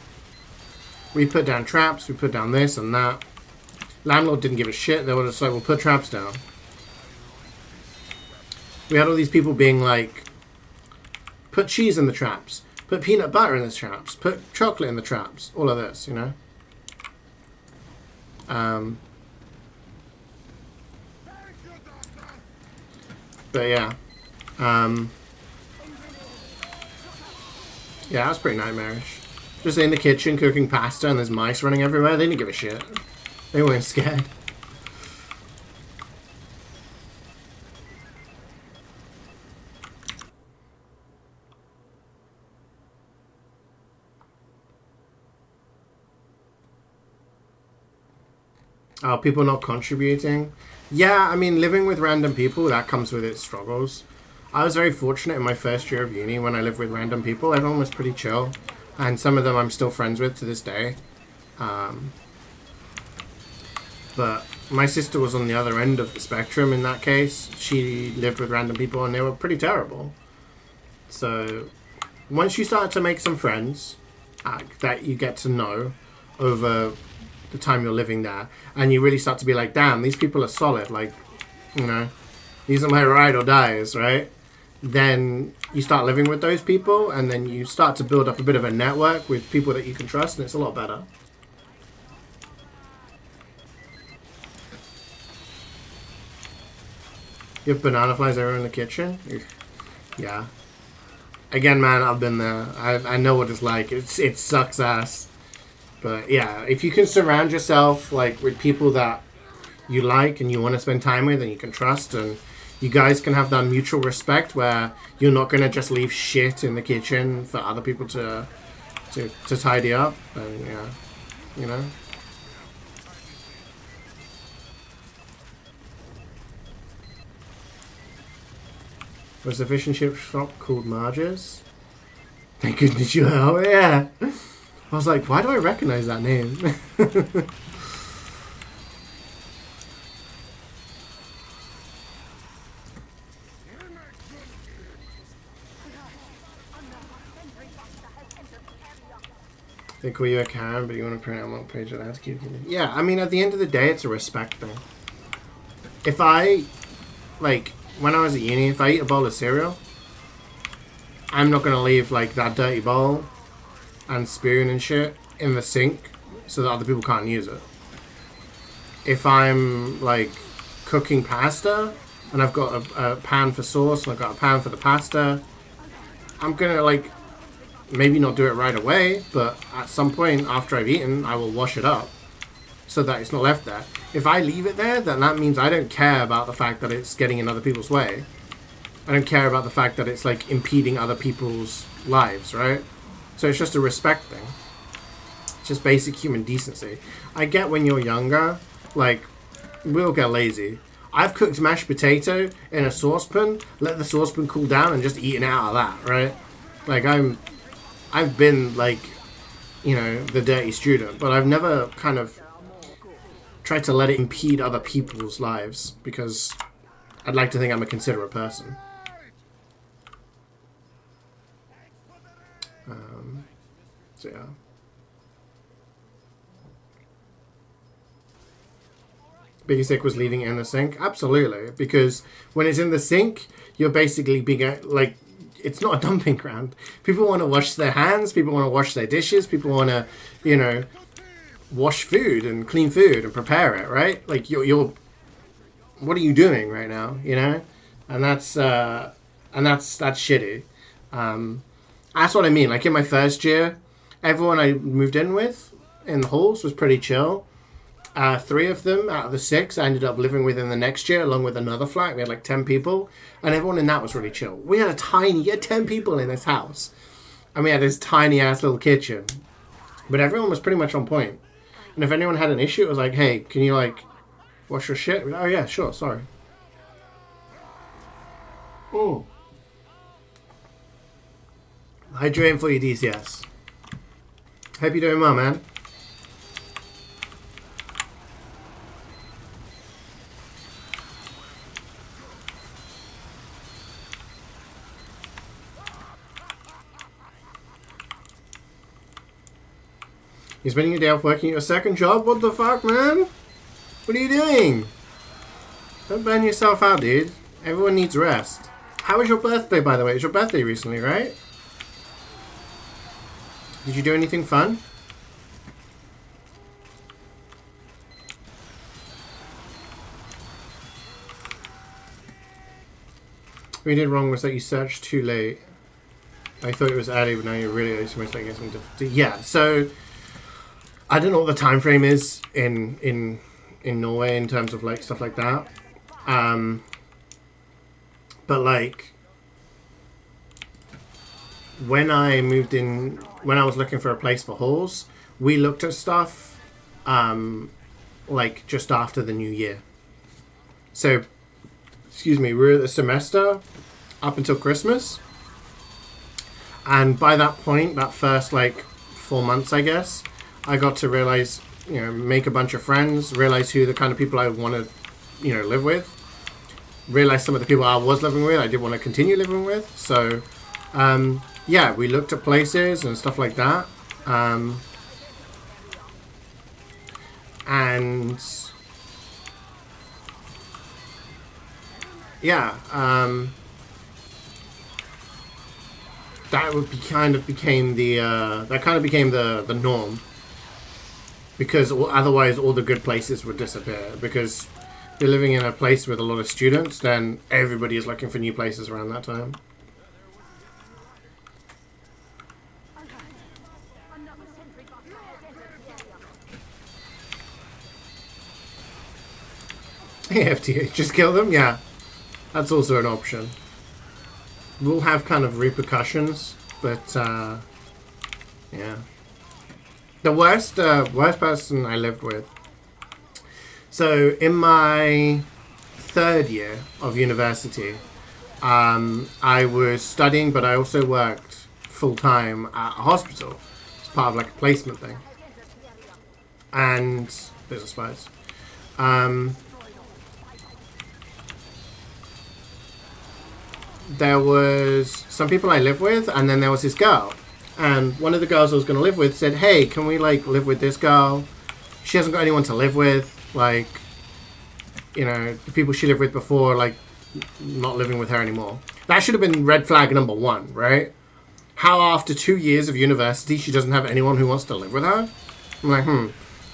Speaker 2: We put down traps, we put down this and that. Landlord didn't give a shit. They were just like, we'll put traps down. We had all these people being like, put cheese in the traps, put peanut butter in the traps, put chocolate in the traps, all of this, you know? But yeah. Yeah, that's pretty nightmarish. Just in the kitchen cooking pasta and there's mice running everywhere. They didn't give a shit. They weren't scared. Oh, people not contributing? Yeah, I mean, living with random people, that comes with its struggles. I was very fortunate in my first year of uni when I lived with random people. Everyone was pretty chill. And some of them I'm still friends with to this day. But my sister was on the other end of the spectrum in that case. She lived with random people and they were pretty terrible. So once you start to make some friends that you get to know over the time you're living there, and you really start to be like, damn, these people are solid, like, you know, these are my ride or dies, right? Then you start living with those people, and then you start to build up a bit of a network with people that you can trust, and it's a lot better. You have banana flies everywhere in the kitchen? Yeah. Again, man, I've been there. I know what it's like. It sucks ass. But yeah, if you can surround yourself like with people that you like and you want to spend time with and you can trust, and you guys can have that mutual respect where you're not going to just leave shit in the kitchen for other people to tidy up, and yeah, you know. Was the fish and chip shop called Marge's? Thank goodness you are. Yeah. I was like, why do I recognize that name? They call you a Karen, but you want to print out one page of that to keep you. Yeah, I mean, at the end of the day, it's a respect thing. If I, like, when I was at uni, if I eat a bowl of cereal, I'm not going to leave, like, that dirty bowl and spoon and shit in the sink so that other people can't use it. If I'm, like, cooking pasta and I've got a pan for sauce and I've got a pan for the pasta, I'm going to, like, maybe not do it right away, but at some point after I've eaten, I will wash it up so that it's not left there. If I leave it there, then that means I don't care about the fact that it's getting in other people's way. I don't care about the fact that it's like impeding other people's lives, right? So it's just a respect thing. It's just basic human decency. I get when you're younger, like, we'll get lazy. I've cooked mashed potato in a saucepan, let the saucepan cool down and just eaten out of that, right? Like, I've been, like, you know, the dirty student, but I've never kind of tried to let it impede other people's lives, because I'd like to think I'm a considerate person. So, yeah. Biggie Sick was leaving it in the sink? Absolutely, because when it's in the sink, you're basically being, like, it's not a dumping ground. People want to wash their hands, people want to wash their dishes, people want to, you know, wash food and clean food and prepare it, right? Like, you're what are you doing right now, you know? And that's shitty. That's what I mean. Like, in my first year, everyone I moved in with in the halls was pretty chill. 3 of them out of the 6 I ended up living with in the next year, along with another flat. We had like 10 people, and everyone in that was really chill. We had 10 people in this house, and we had this tiny ass little kitchen, but everyone was pretty much on point. And if anyone had an issue, it was like, hey, can you, like, wash your shit? Oh yeah, sure, sorry. Oh. Hydrating for your DCS. Hope you're doing well, man. You're spending your day off working at your second job? What the fuck, man? What are you doing? Don't burn yourself out, dude. Everyone needs rest. How was your birthday, by the way? It was your birthday recently, right? Did you do anything fun? What you did wrong was that you searched too late. I thought it was early, but now you're really early, so much like something different. Yeah, so I don't know what the time frame is in Norway in terms of like stuff like that. But like when I moved in, when I was looking for a place for halls, we looked at stuff like just after the new year. So, excuse me, we were at the semester up until Christmas. And by that point, that first like 4 months, I guess, I got to realize, you know, make a bunch of friends, realize who the kind of people I want to, you know, live with. Realize some of the people I was living with, I did want to continue living with. So, yeah, we looked at places and stuff like that. And yeah, that would be became the norm, because otherwise all the good places would disappear. Because you're living in a place with a lot of students, then everybody is looking for new places around that time. FTA, just kill them? Yeah, that's also an option. Will have kind of repercussions, but yeah. The worst person I lived with. So in my third year of university, I was studying, but I also worked full time at a hospital. It's part of like a placement thing. And there's a spice. There was some people I lived with, and then there was this girl. And one of the girls I was going to live with said, hey, can we, like, live with this girl? She hasn't got anyone to live with. Like, you know, the people she lived with before, like, not living with her anymore. That should have been red flag number one, right? How after 2 years of university, she doesn't have anyone who wants to live with her? I'm like,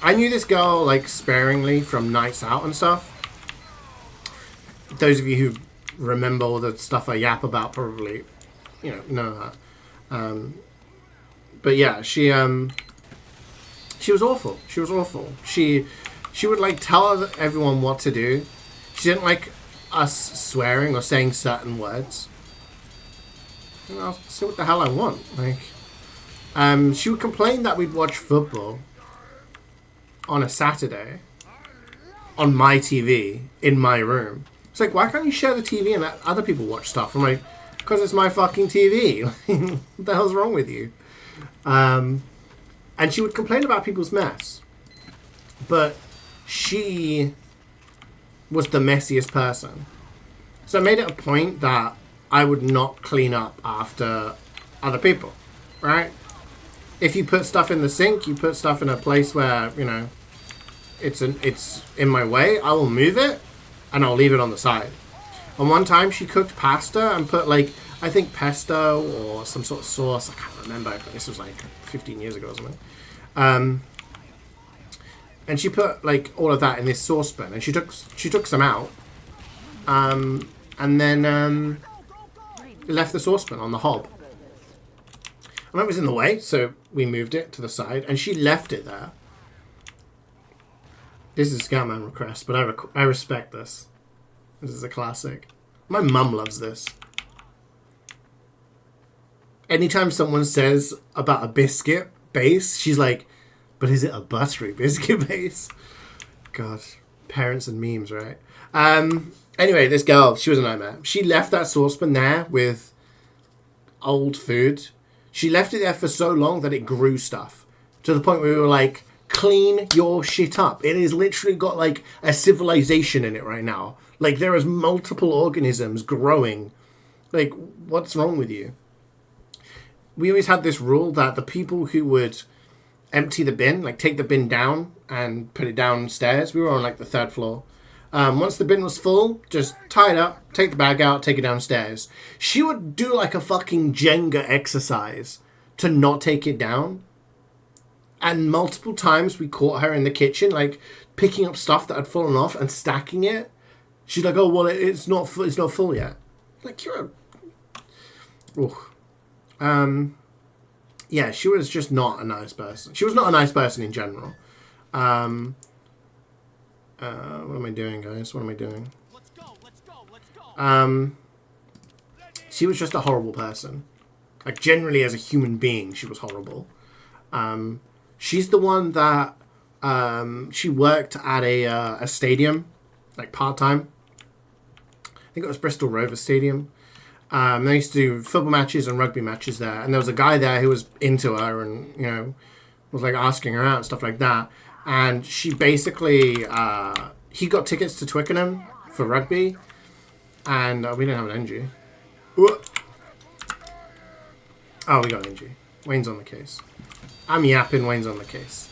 Speaker 2: I knew this girl, like, sparingly from nights out and stuff. Those of you who remember all the stuff I yap about probably, you know her. But yeah, she was awful. She was awful. She would like tell everyone what to do. She didn't like us swearing or saying certain words. And I'll say what the hell I want. Like, she would complain that we'd watch football on a Saturday on my TV in my room. It's like, why can't you share the TV and let other people watch stuff? I'm like, because it's my fucking TV. What the hell's wrong with you? And she would complain about people's mess. But she was the messiest person. So I made it a point that I would not clean up after other people, right? If you put stuff in the sink, you put stuff in a place where, you know, it's in my way, I will move it. And I'll leave it on the side. And one time she cooked pasta and put like, I think pesto or some sort of sauce. I can't remember. But this was like 15 years ago or something. And she put like all of that in this saucepan. And she took some out. And then left the saucepan on the hob. And that was in the way. So we moved it to the side. And she left it there. This is a Scatman request, but I respect this. This is a classic. My mum loves this. Anytime someone says about a biscuit base, she's like, but is it a buttery biscuit base? God, parents and memes, right? Anyway, this girl, she was a nightmare. She left that saucepan there with old food. She left it there for so long that it grew stuff. To the point where we were like, clean your shit up. It has literally got like a civilization in it right now. Like there is multiple organisms growing. Like, what's wrong with you? We always had this rule that the people who would empty the bin, like take the bin down and put it downstairs. We were on like the 3rd floor. Once the bin was full, just tie it up, take the bag out, take it downstairs. She would do like a fucking Jenga exercise to not take it down. And multiple times we caught her in the kitchen, like picking up stuff that had fallen off and stacking it. She's like, "Oh well, it's not full yet." Like, you're yeah, she was just not a nice person. She was not a nice person in general. What am I doing, guys? What am I doing? She was just a horrible person. Like, generally as a human being, she was horrible. She's the one that she worked at a stadium, like part-time. I think it was Bristol Rovers Stadium. They used to do football matches and rugby matches there. And there was a guy there who was into her and, you know, was like asking her out and stuff like that. And she basically, he got tickets to Twickenham for rugby. And we didn't have an NG. Oh, we got an NG. Wayne's on the case. I'm yapping, Wayne's on the case.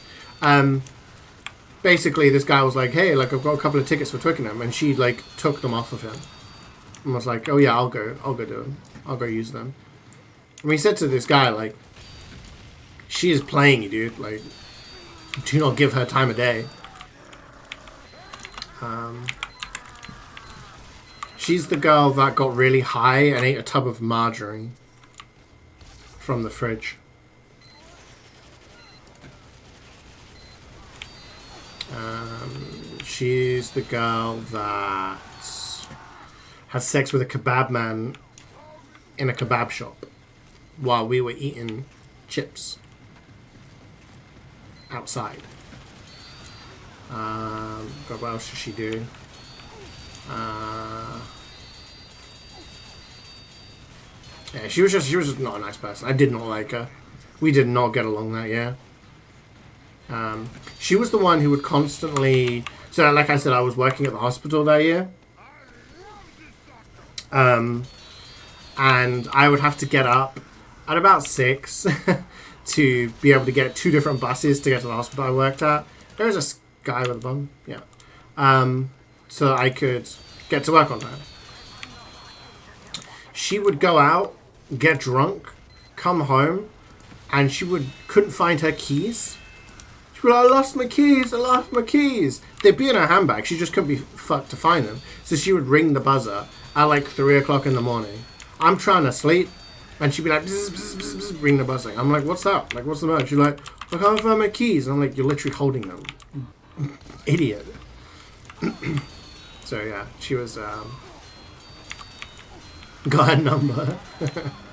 Speaker 2: Basically, this guy was like, "Hey, like, I've got a couple of tickets for Twickenham." And she, like, took them off of him. And was like, "Oh, yeah, I'll go do them. I'll go use them." And we said to this guy, like, "She is playing you, dude. Like, do not give her time of day." She's the girl that got really high and ate a tub of margarine from the fridge. She's the girl that had sex with a kebab man in a kebab shop while we were eating chips outside. God, what else did she do? Yeah, she was just not a nice person. I did not like her. We did not get along that year. She was the one who would constantly... So, like I said, I was working at the hospital that year. And I would have to get up at about 6 to be able to get 2 different buses to get to the hospital I worked at. There was a guy with a bum. Yeah. So I could get to work on time. She would go out, get drunk, come home, and she couldn't find her keys. She'd be like, "I lost my keys, I lost my keys." They'd be in her handbag. She just couldn't be fucked to find them. So she would ring the buzzer at like 3 o'clock in the morning. I'm trying to sleep, and she'd be like, bzz, bzz, bzz, bzz, ring the buzzer. I'm like, "What's up? Like, what's the matter?" She's like, "I can't find my keys." And I'm like, "You're literally holding them. Idiot." So yeah, she was, got her number.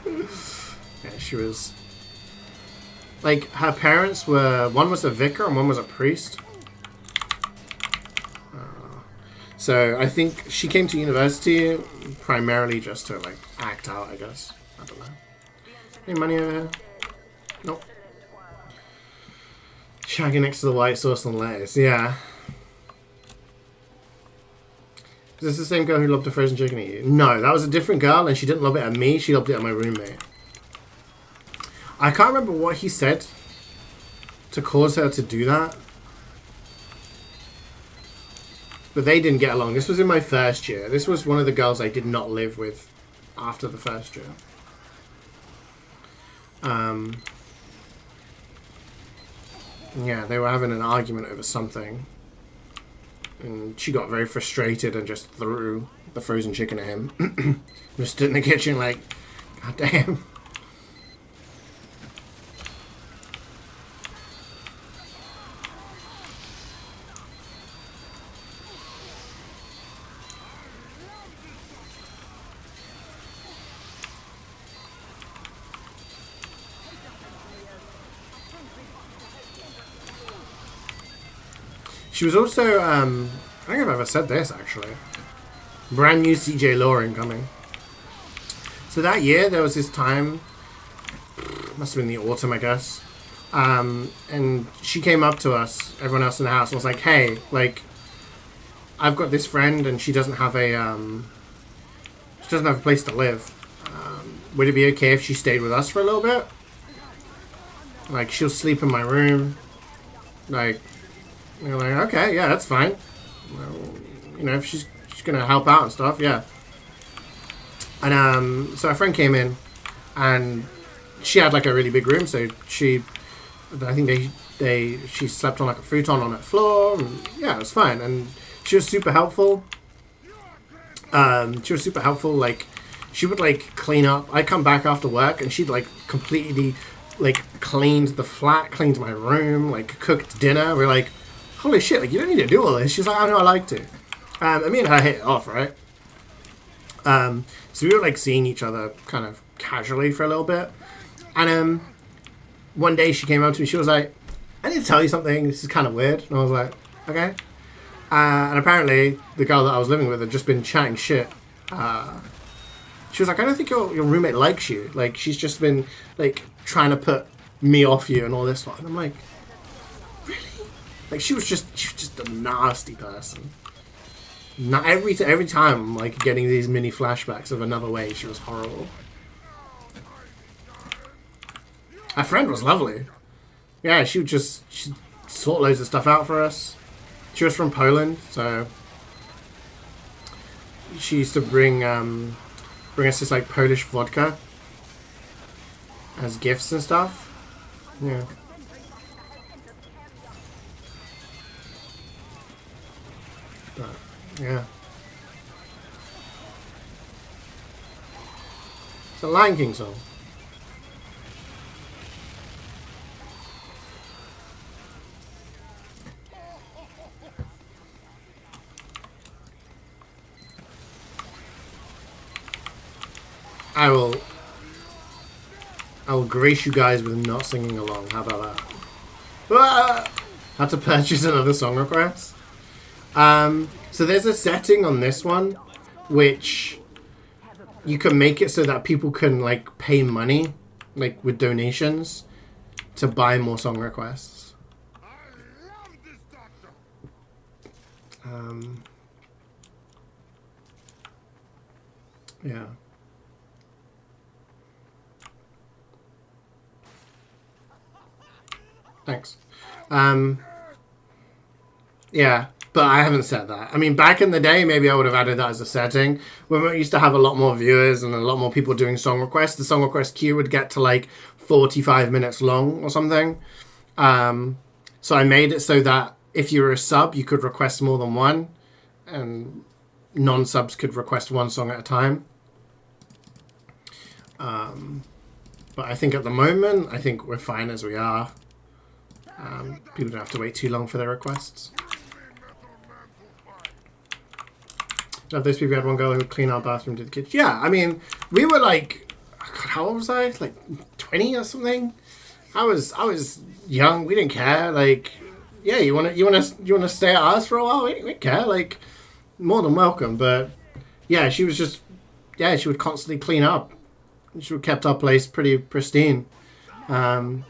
Speaker 2: Yeah, she was... Like, her parents were... One was a vicar and one was a priest. So, I think she came to university primarily just to, like, act out, I guess. I don't know. Any money over here? Nope. Shagging next to the white sauce and lettuce. Yeah. Is this the same girl who loved the frozen chicken at you? No, that was a different girl, and she didn't love it at me. She loved it at my roommate. I can't remember what he said to cause her to do that. But they didn't get along. This was in my first year. This was one of the girls I did not live with after the first year. Yeah, they were having an argument over something. And she got very frustrated and just threw the frozen chicken at him. Just stood in the kitchen like, God damn. She was also, I don't think I've ever said this, actually. Brand new CeeJaey law incoming. So that year, there was this time, must have been the autumn, I guess. And she came up to us, everyone else in the house, and was like, "Hey, like, I've got this friend, and she doesn't have a place to live. Would it be okay if she stayed with us for a little bit?" Like, she'll sleep in my room. Like, you're like, okay, yeah, that's fine. Well, you know, if she's gonna help out and stuff, yeah. And so a friend came in, and she had like a really big room, so I think she slept on like a futon on that floor, and yeah, it was fine. And she was super helpful. Like, she would like clean up. I come back after work, and she'd like completely like cleaned the flat, cleaned my room, like cooked dinner. We're like, holy shit! Like, you don't need to do all this. She's like, I know, I like to. And me and her hit it off, right? So we were like seeing each other kind of casually for a little bit, and one day she came up to me. She was like, I need to tell you something. This is kind of weird. And I was like, okay. And apparently the girl that I was living with had just been chatting shit. She was like, I don't think your roommate likes you. Like, she's just been like trying to put me off you and all this lot. And I'm like, really? Like, she was just a nasty person. Not every time I'm like getting these mini flashbacks of another way she was horrible. Her friend was lovely. Yeah, she'd sort loads of stuff out for us. She was from Poland, so she used to bring us this like Polish vodka as gifts and stuff. Yeah. But, yeah. It's a Lion King song. I will grace you guys with not singing along. How about that? Ah! Had to purchase another song request. So there's a setting on this one which you can make it so that people can like pay money, like with donations, to buy more song requests. Yeah. Thanks. Yeah, but I haven't set that. I mean, back in the day, maybe I would have added that as a setting. When we used to have a lot more viewers and a lot more people doing song requests, the song request queue would get to like 45 minutes long or something. So I made it so that if you were a sub, you could request more than one, and non-subs could request one song at a time. But I think at the moment, I think we're fine as we are. People don't have to wait too long for their requests. Of those people, we had one girl who would clean our bathroom, did the kitchen. Yeah, I mean, we were like, God, how old was I? Like 20 or something. I was young. We didn't care. Like, yeah, you wanna stay at ours for a while? We didn't care. Like, more than welcome. But yeah, she was just, yeah, she would constantly clean up. She would kept our place pretty pristine. And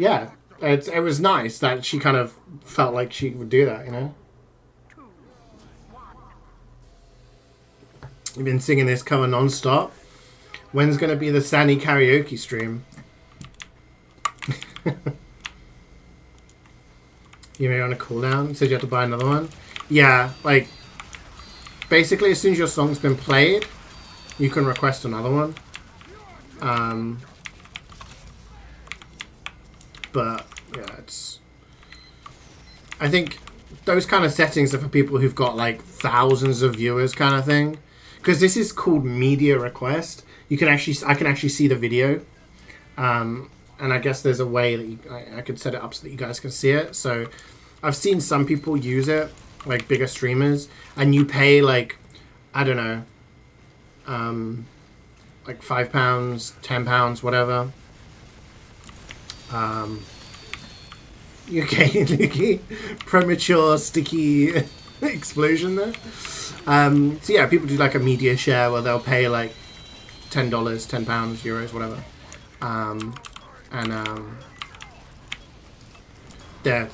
Speaker 2: yeah, it was nice that she kind of felt like she would do that, you know? You've been singing this cover non-stop. When's going to be the Sunny karaoke stream? You may on a cooldown. You said you have to buy another one. Yeah, like, basically as soon as your song's been played, you can request another one. But yeah, I think those kind of settings are for people who've got like thousands of viewers, kind of thing. Because this is called media request. I can actually see the video, and I guess there's a way that I could set it up so that you guys can see it. So I've seen some people use it, like bigger streamers, and you pay like, I don't know, like £5, £10, whatever. Okay, Premature sticky explosion there. So yeah, people do like a media share where they'll pay like $10, £10, euros, whatever, and their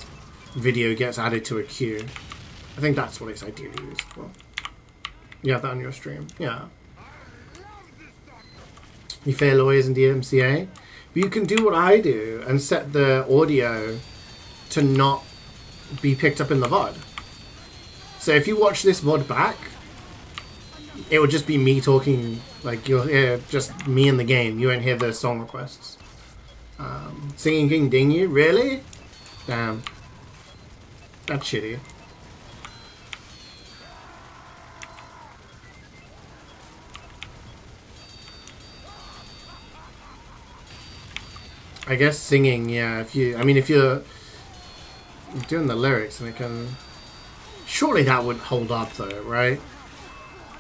Speaker 2: video gets added to a queue. I think that's what it's ideally used for. You have that on your stream, yeah. You fear lawyers in DMCA? But you can do what I do and set the audio to not be picked up in the VOD. So if you watch this VOD back, it will just be me talking, like you'll hear just me in the game. You won't hear the song requests. Singing King Ding You? Really? Damn. That's shitty. I guess singing, yeah, if you're doing the lyrics and it can... Surely that would hold up though, right?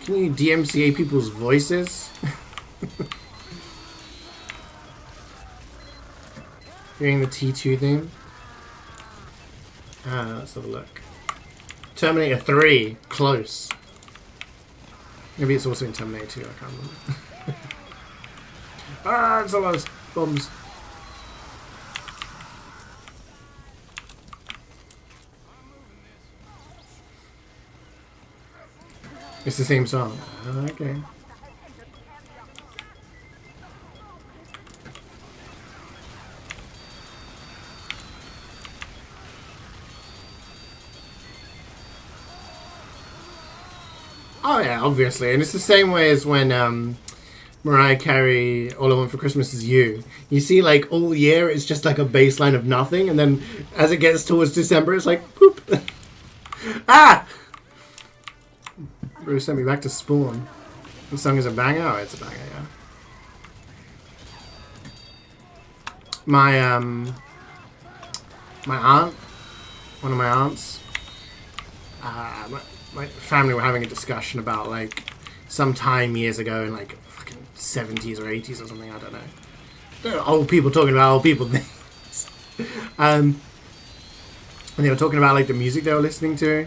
Speaker 2: Can you DMCA people's voices? Hearing the T2 theme? Let's have a look. Terminator 3, close. Maybe it's also in Terminator 2, I can't remember. It's a lot of bombs. It's the same song. Okay. Oh yeah, obviously. And it's the same way as when Mariah Carey, All I Want for Christmas Is You. You see, like, all year it's just like a baseline of nothing, and then as it gets towards December, it's like, poop. Ah! Bruce sent me back to Spawn. The song is a banger? Oh, it's a banger, yeah. My aunt, one of my aunts, my family were having a discussion about, like, some time years ago in, like, fucking 70s or 80s or something, I don't know. Old people talking about old people things. And they were talking about, like, the music they were listening to.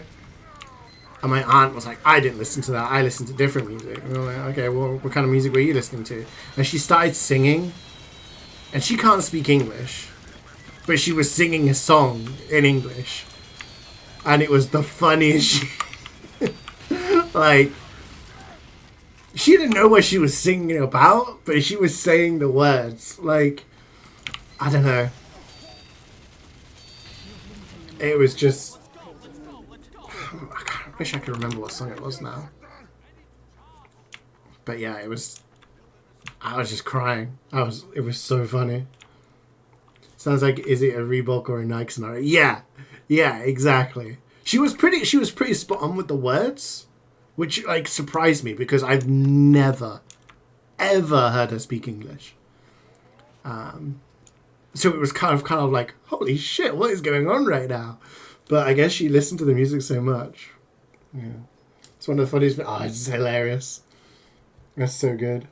Speaker 2: And my aunt was like, I didn't listen to that. I listened to different music. And we were like, okay, well, what kind of music were you listening to? And she started singing. And she can't speak English. But she was singing a song in English. And it was the funniest shit. Like, she didn't know what she was singing about, but she was saying the words. Like, I don't know. It was just... I wish I could remember what song it was now. But yeah, it was... I was just crying. It was so funny. Sounds like, is it a Reebok or a Nike scenario? Yeah. Yeah, exactly. She was pretty spot on with the words, which, like, surprised me because I've never, ever heard her speak English. So it was kind of like, holy shit, what is going on right now? But I guess she listened to the music so much. Yeah. It's one of the funniest... Oh, it's hilarious. That's so good.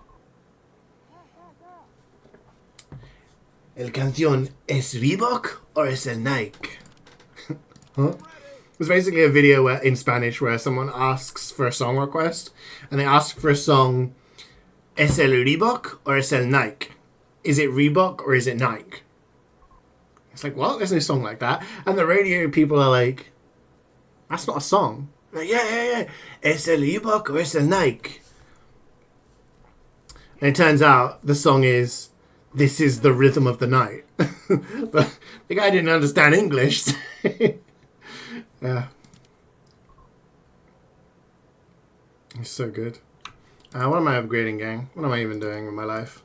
Speaker 2: ¿El canción es Reebok or es el Nike? Huh? It's basically a video in Spanish where someone asks for a song request and they ask for a song, ¿Es el Reebok or es el Nike? Is it Reebok or is it Nike? It's like, what? There's no song like that. And the radio people are like, that's not a song. Like, yeah. ¿Es el Reebok or es el Nike? And it turns out the song is This Is the Rhythm of the Night. But the guy didn't understand English. Yeah. It's so good. What am I upgrading, gang? What am I even doing with my life?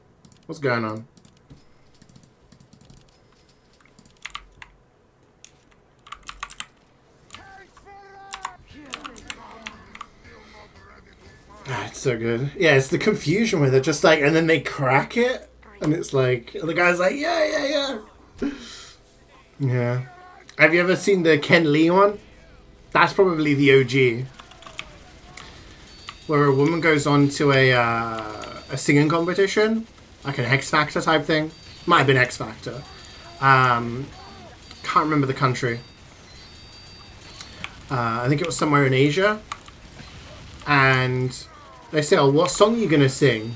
Speaker 2: What's going on? It's so good. Yeah, it's the confusion with it. Just like, and then they crack it. And it's like, the guy's like, yeah. Yeah. Have you ever seen the Ken Lee one? That's probably the OG. Where a woman goes on to a singing competition. Like an X Factor type thing. Might have been X Factor. Can't remember the country. I think it was somewhere in Asia. And they say, oh, what song are you going to sing?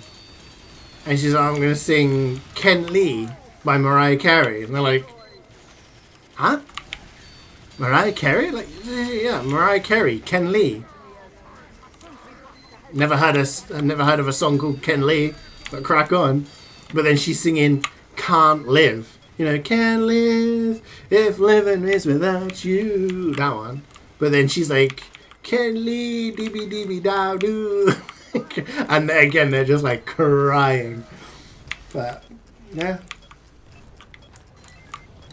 Speaker 2: And she's like, I'm going to sing Ken Lee by Mariah Carey. And they're like, huh? Mariah Carey? Like, yeah, Mariah Carey, Ken Lee. Never heard of a song called Ken Lee, but crack on. But then she's singing can't live. You know, can't live if living is without you. That one. But then she's like, can't live, dee dee dow doo. And again, they're just like crying. But, yeah.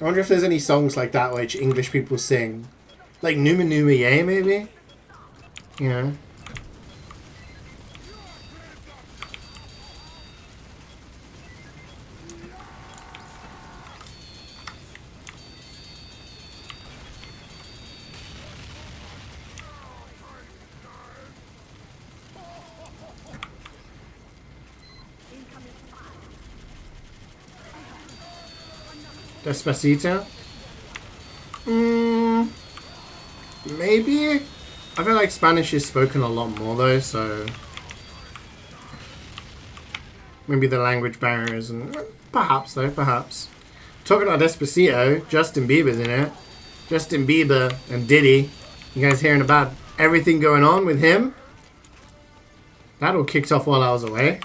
Speaker 2: I wonder if there's any songs like that which English people sing. Like Numa Numa Yay, maybe? You know? Despacito? Maybe? I feel like Spanish is spoken a lot more though, so maybe the language barrier isn't. Perhaps though, perhaps. Talking about Despacito, Justin Bieber's in it. Justin Bieber and Diddy. You guys hearing about everything going on with him? That all kicked off while I was away.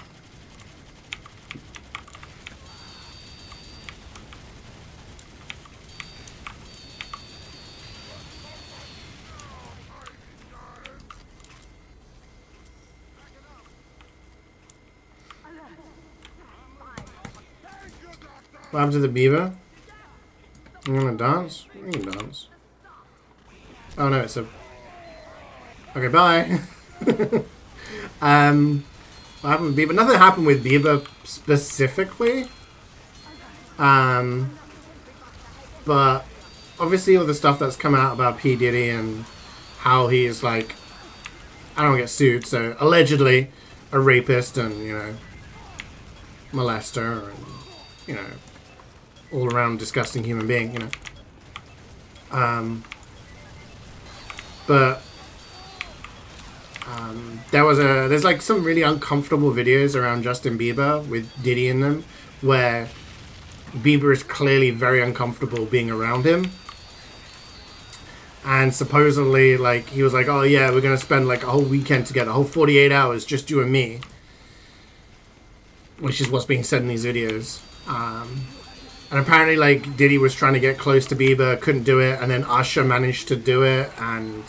Speaker 2: What happened to the beaver? You wanna dance? You can dance. Oh no, it's a... Okay, bye! What happened with Bieber? Nothing happened with Bieber specifically. But obviously all the stuff that's come out about P. Diddy and how he's like... I don't get sued, so allegedly a rapist and, you know, molester and, you know, all around disgusting human being, you know. There's like some really uncomfortable videos around Justin Bieber with Diddy in them, where Bieber is clearly very uncomfortable being around him. And supposedly, like, he was like, oh yeah, we're gonna spend like a whole weekend together, a whole 48 hours, just you and me. Which is what's being said in these videos. And apparently, like, Diddy was trying to get close to Bieber, couldn't do it, and then Usher managed to do it, and,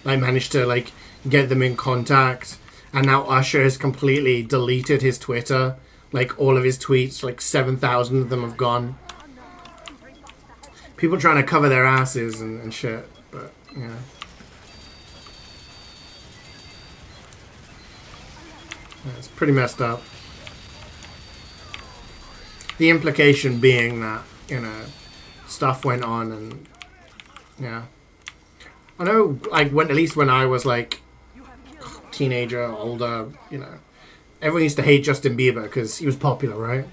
Speaker 2: like, managed to, like, get them in contact. And now Usher has completely deleted his Twitter. Like, all of his tweets, like, 7,000 of them have gone. People trying to cover their asses and shit, but, yeah. It's pretty messed up. The implication being that, you know, stuff went on and, yeah. I know, like, at least when I was, like, teenager, older, you know, everyone used to hate Justin Bieber because he was popular, right?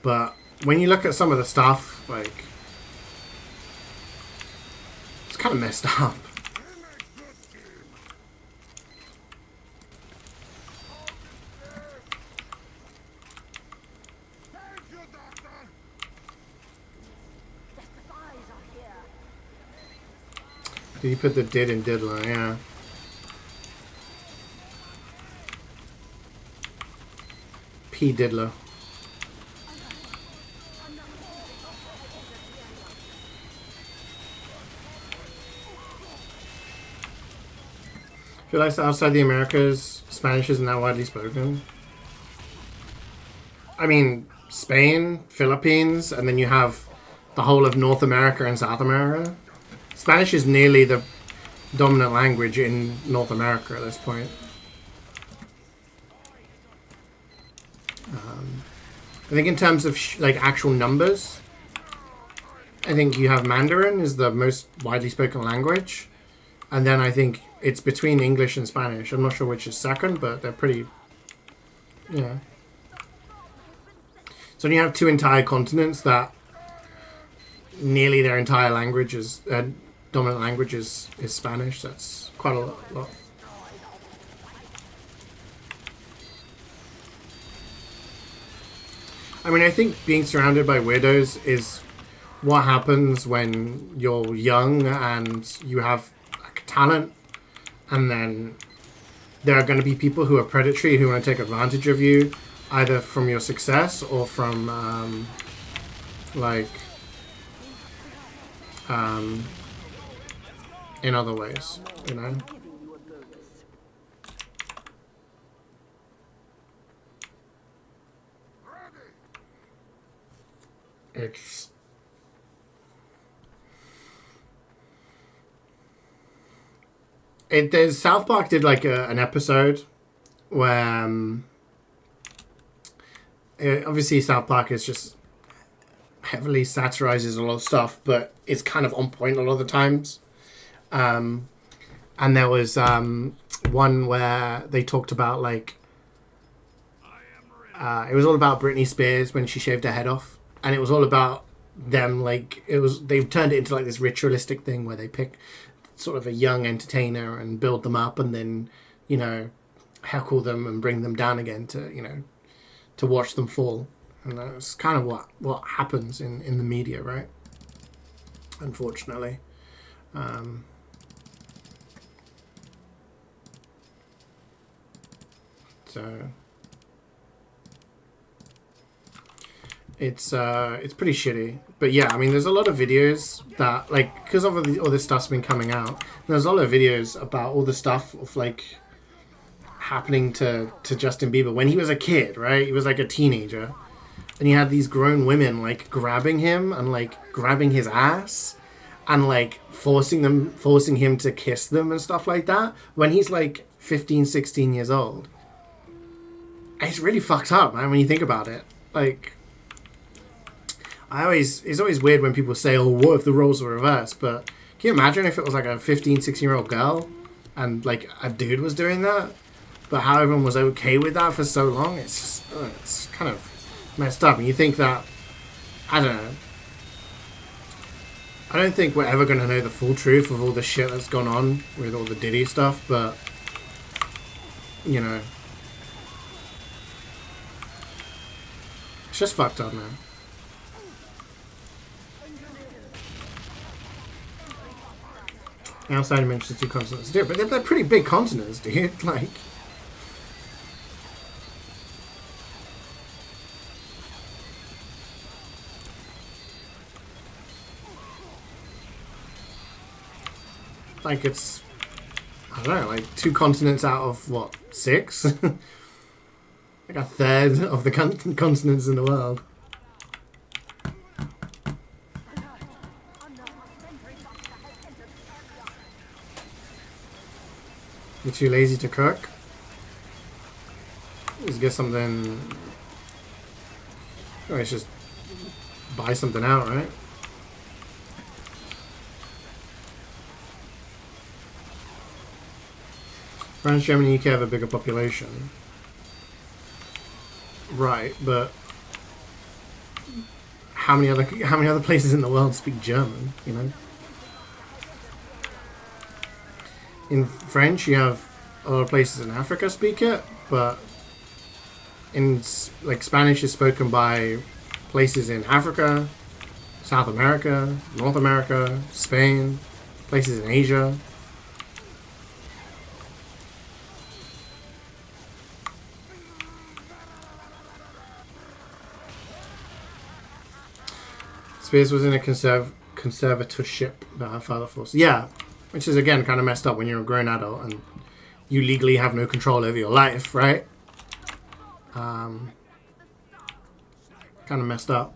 Speaker 2: But when you look at some of the stuff, like, it's kind of messed up. Did you put the did in diddler? Yeah. P diddler. I feel like outside the Americas, Spanish isn't that widely spoken. I mean, Spain, Philippines, and then you have the whole of North America and South America. Spanish is nearly the dominant language in North America at this point. I think in terms of like actual numbers, I think you have Mandarin is the most widely spoken language, and then I think it's between English and Spanish. I'm not sure which is second, but they're pretty, yeah. So you have two entire continents that nearly their entire language is dominant language is Spanish. That's quite a lot. I mean, I think being surrounded by weirdos is what happens when you're young and you have like, talent, and then there are going to be people who are predatory who want to take advantage of you, either from your success or from like in other ways, you know. It's there's South Park did like an episode where obviously South Park is just heavily satirizes a lot of stuff, but it's kind of on point a lot of the times. And there was one where they talked about like it was all about Britney Spears when she shaved her head off, and it was all about them, like they've turned it into like this ritualistic thing where they pick sort of a young entertainer and build them up and then, you know, heckle them and bring them down again to, you know, to watch them fall. And that's kind of what happens in the media, right? Unfortunately. So it's pretty shitty. But yeah, I mean, there's a lot of videos that, like, because of all this stuff's been coming out, there's a lot of videos about all the stuff of, like, happening to Justin Bieber when he was a kid, right? He was, like, a teenager. And you had these grown women, like, grabbing him and, like, grabbing his ass and, like, forcing him to kiss them and stuff like that when he's, like, 15, 16 years old. It's really fucked up, man, when you think about it. Like, it's always weird when people say, oh, what if the roles were reversed? But can you imagine if it was like a 15, 16-year-old girl and like a dude was doing that? But how everyone was okay with that for so long? It's just, it's kind of messed up. And you think that, I don't know. I don't think we're ever going to know the full truth of all the shit that's gone on with all the Diddy stuff, but, you know. It's just fucked up, man. Outside of mentions 2 continents, dude, but they're pretty big continents, dude. Like, it's, I don't know, like 2 continents out of what, 6? Like a third of the continents in the world. You're too lazy to cook? Just get something. Oh, it's just buy something out, right? France, Germany, UK have a bigger population. Right, but how many other places in the world speak German, you know? In French, you have a lot of places in Africa speak it, but in like Spanish is spoken by places in Africa, South America, North America, Spain, places in Asia. Spears was in a conservatorship that her father forced. Yeah. Which is, again, kind of messed up when you're a grown adult and you legally have no control over your life, right? Kind of messed up.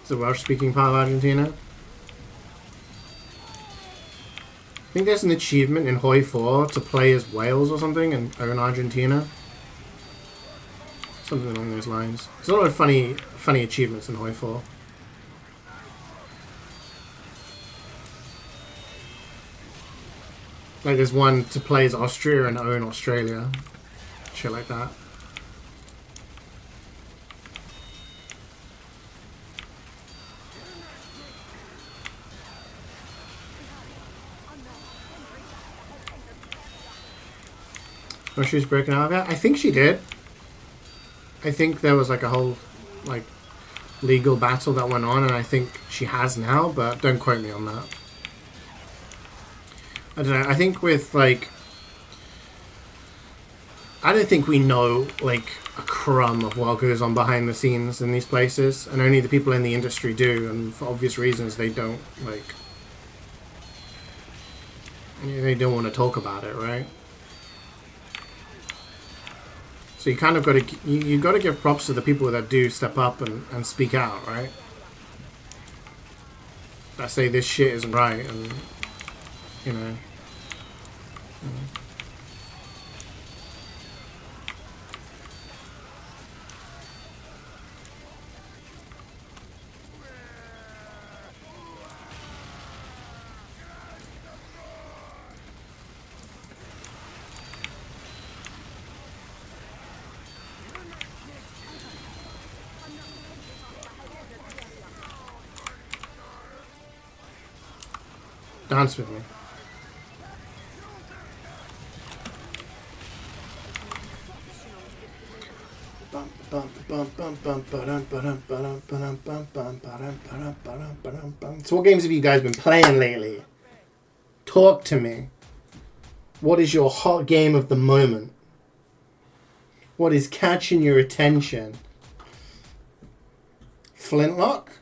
Speaker 2: It's a Welsh-speaking part of Argentina. I think there's an achievement in Hoi 4 to play as Wales or something and own Argentina. Something along those lines. There's a lot of funny achievements in Hoi 4. Like there's one to play as Austria and own Australia. Shit like that. Oh, she was broken out of it? I think she did. I think there was like a whole like legal battle that went on, and I think she has now, but don't quote me on that. I don't know. I think with like, I don't think we know like a crumb of what goes on behind the scenes in these places, and only the people in the industry do, and for obvious reasons they don't like. They don't want to talk about it, right? So you kind of got to you got to give props to the people that do step up and speak out, right? That say this shit isn't right, and you know. Dance with me. So what games have you guys been playing lately? Talk to me. What is your hot game of the moment? What is catching your attention? Flintlock?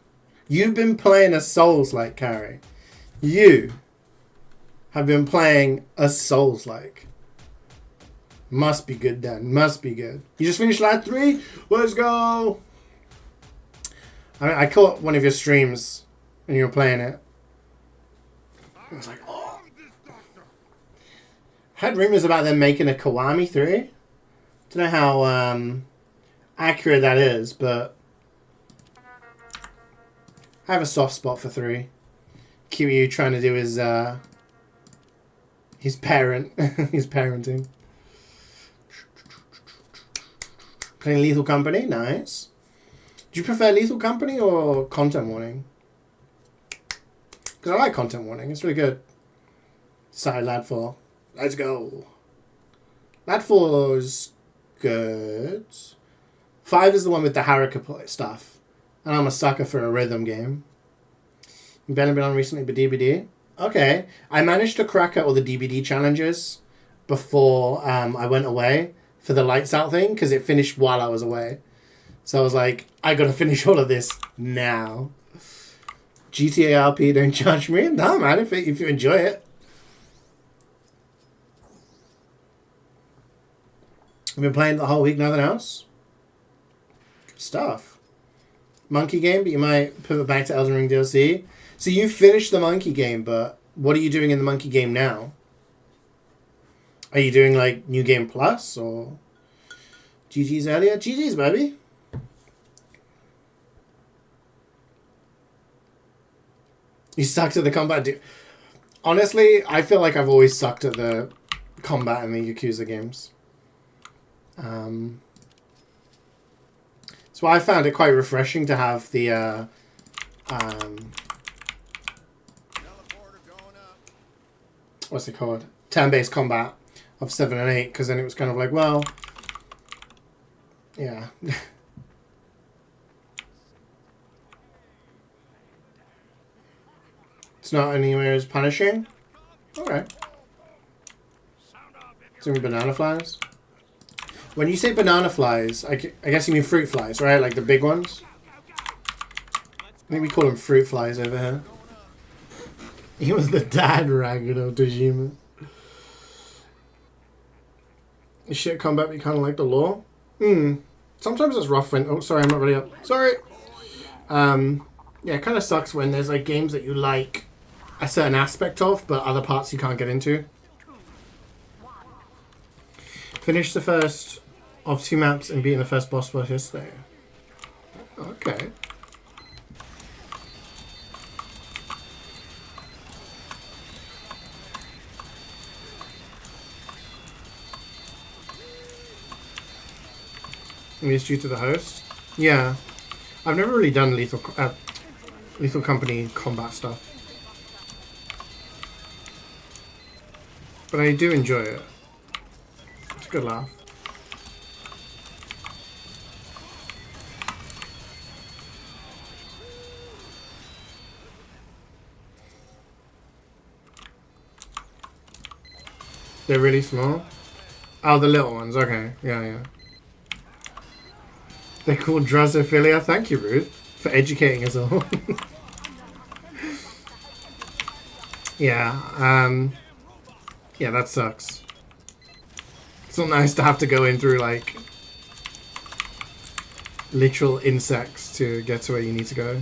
Speaker 2: You've been playing a Souls-like, Carrie. You have been playing a Souls-like. Must be good then. Must be good. You just finished Lad 3? Let's go! I caught one of your streams when you were playing it. I was like, oh. I heard rumors about them making a Kiwami 3. Don't know how accurate that is, but I have a soft spot for 3. Kiryu trying to do his parent, his parenting. Playing Lethal Company, nice. Do you prefer Lethal Company or Content Warning? Because I like Content Warning, it's really good. Sorry, Lad 4. Let's go. Lad 4 is good. 5 is the one with the Haruka stuff. And I'm a sucker for a rhythm game. You've been on recently with DBD? Okay. I managed to crack out all the DBD challenges before I went away for the lights out thing, because it finished while I was away. So I was like, I gotta finish all of this now. GTA RP, don't judge me. No, man, if you enjoy it. I've been playing the whole week, nothing else. Good stuff. Monkey game, but you might pivot back to Elden Ring DLC. So you finished the monkey game, but what are you doing in the monkey game now? Are you doing like New Game Plus or GG's earlier? GG's, baby. You sucked at the combat. Honestly, I feel like I've always sucked at the combat in the Yakuza games. So I found it quite refreshing to have the what's it called? Turn-based combat of 7 and 8, because then it was kind of like, well, yeah. It's not anywhere as punishing? Okay. Doing banana flies? When you say banana flies, I guess you mean fruit flies, right? Like the big ones? I think we call them fruit flies over here. He was the dad ragged of Dojima. Is shit combat be kind of like the law? Sometimes it's rough when... Oh, sorry, I'm not ready up. Sorry! Yeah, it kind of sucks when there's like games that you like a certain aspect of, but other parts you can't get into. Finished the first of 2 maps and beating the first boss fight yesterday. Okay. Maybe it's due to the host? Yeah. I've never really done Lethal Company combat stuff. But I do enjoy it. It's a good laugh. They're really small? Oh, the little ones. Okay. Yeah, yeah. They're called Drosophila. Thank you, Ruth, for educating us all. Yeah, yeah, that sucks. It's not nice to have to go in through, like, literal insects to get to where you need to go.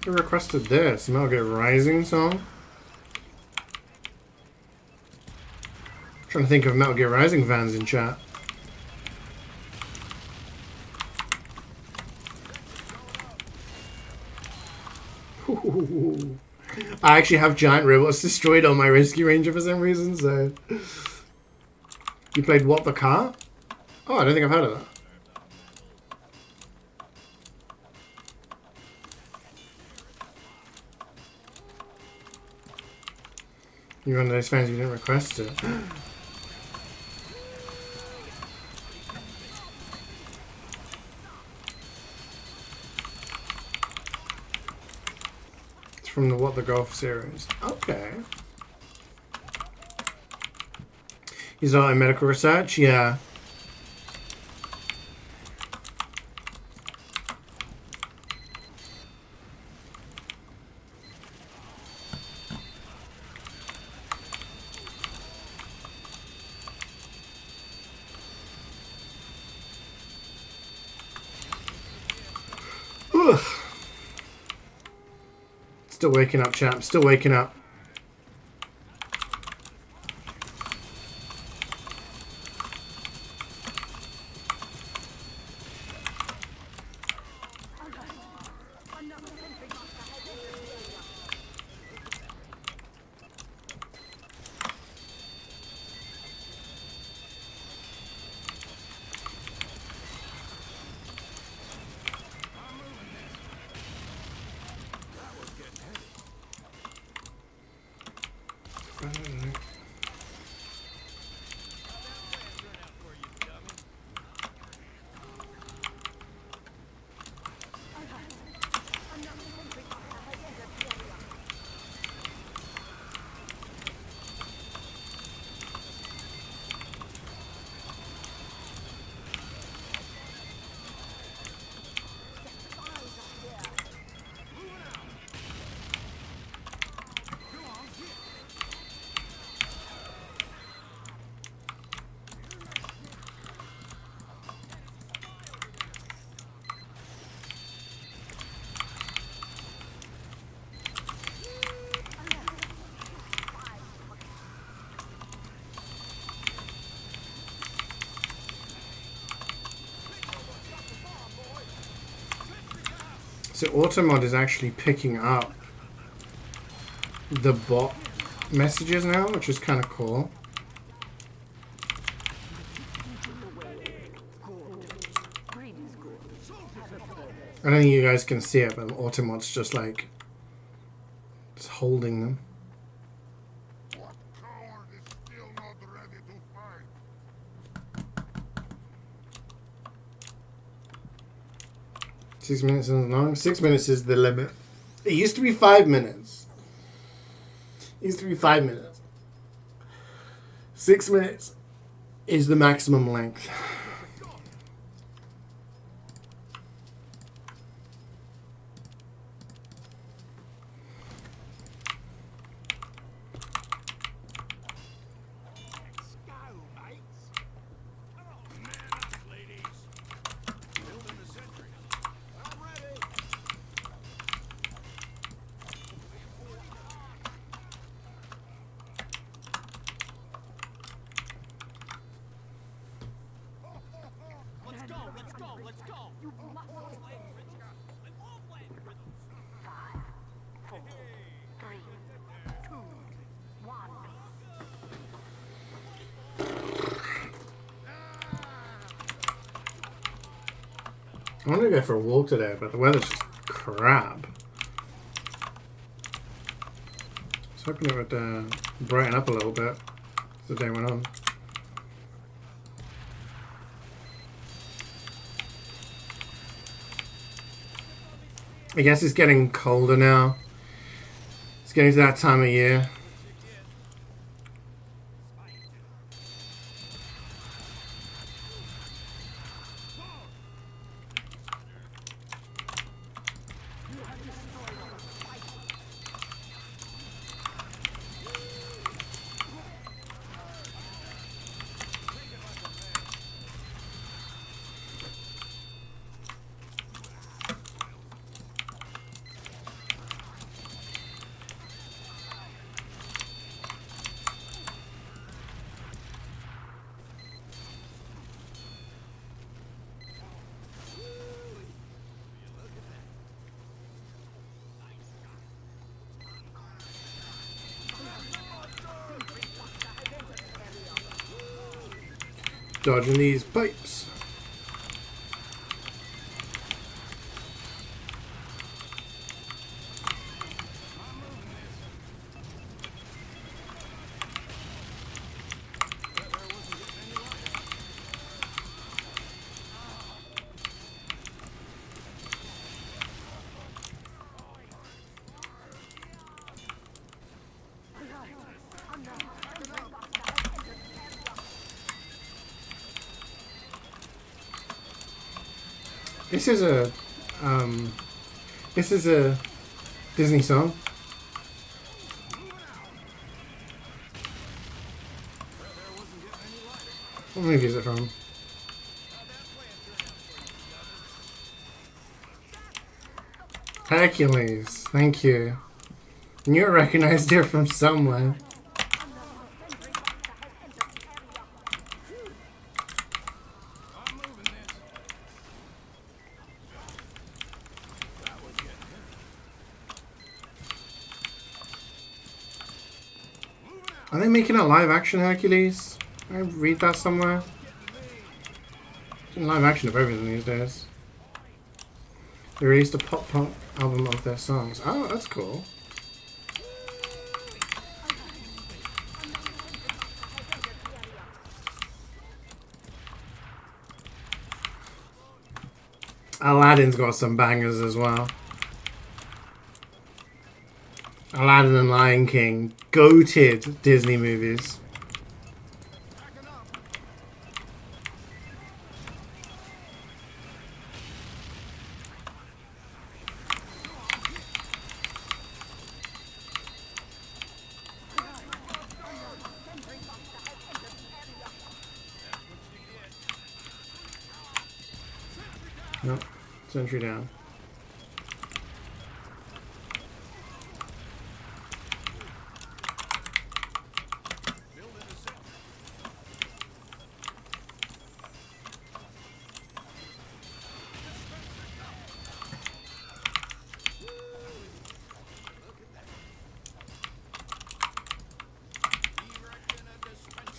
Speaker 2: Who requested this? Metal Gear Rising song? Trying to think of Metal Gear Rising fans in chat. Ooh. I actually have giant robots destroyed on my Rescue Ranger for some reason, so... You played What the Car? Oh, I don't think I've heard of that. You're one of those fans who didn't request it. It's from the What the Golf series. Okay. He's all in medical research? Yeah. Ugh. Still waking up, champ. Still waking up. So Automod is actually picking up the bot messages now, which is kind of cool. I don't think you guys can see it, but Automod's just like just holding them. 6 minutes isn't long. 6 minutes is the limit. It used to be 5 minutes. It used to be 5 minutes. 6 minutes is the maximum length. I want to go for a walk today, but the weather's just crap. I was hoping it would brighten up a little bit as the day went on. I guess it's getting colder now. It's getting to that time of year. Dodging these pipes. This is a Disney song. What movie is it from? Hercules. Thank you. I knew I recognized it from somewhere. Are they making a live action Hercules? I read that somewhere. Live action of everything these days. They released a pop album of their songs. Oh, that's cool. Aladdin's got some bangers as well. Aladdin and Lion King, goated Disney movies. Nope, sentry down.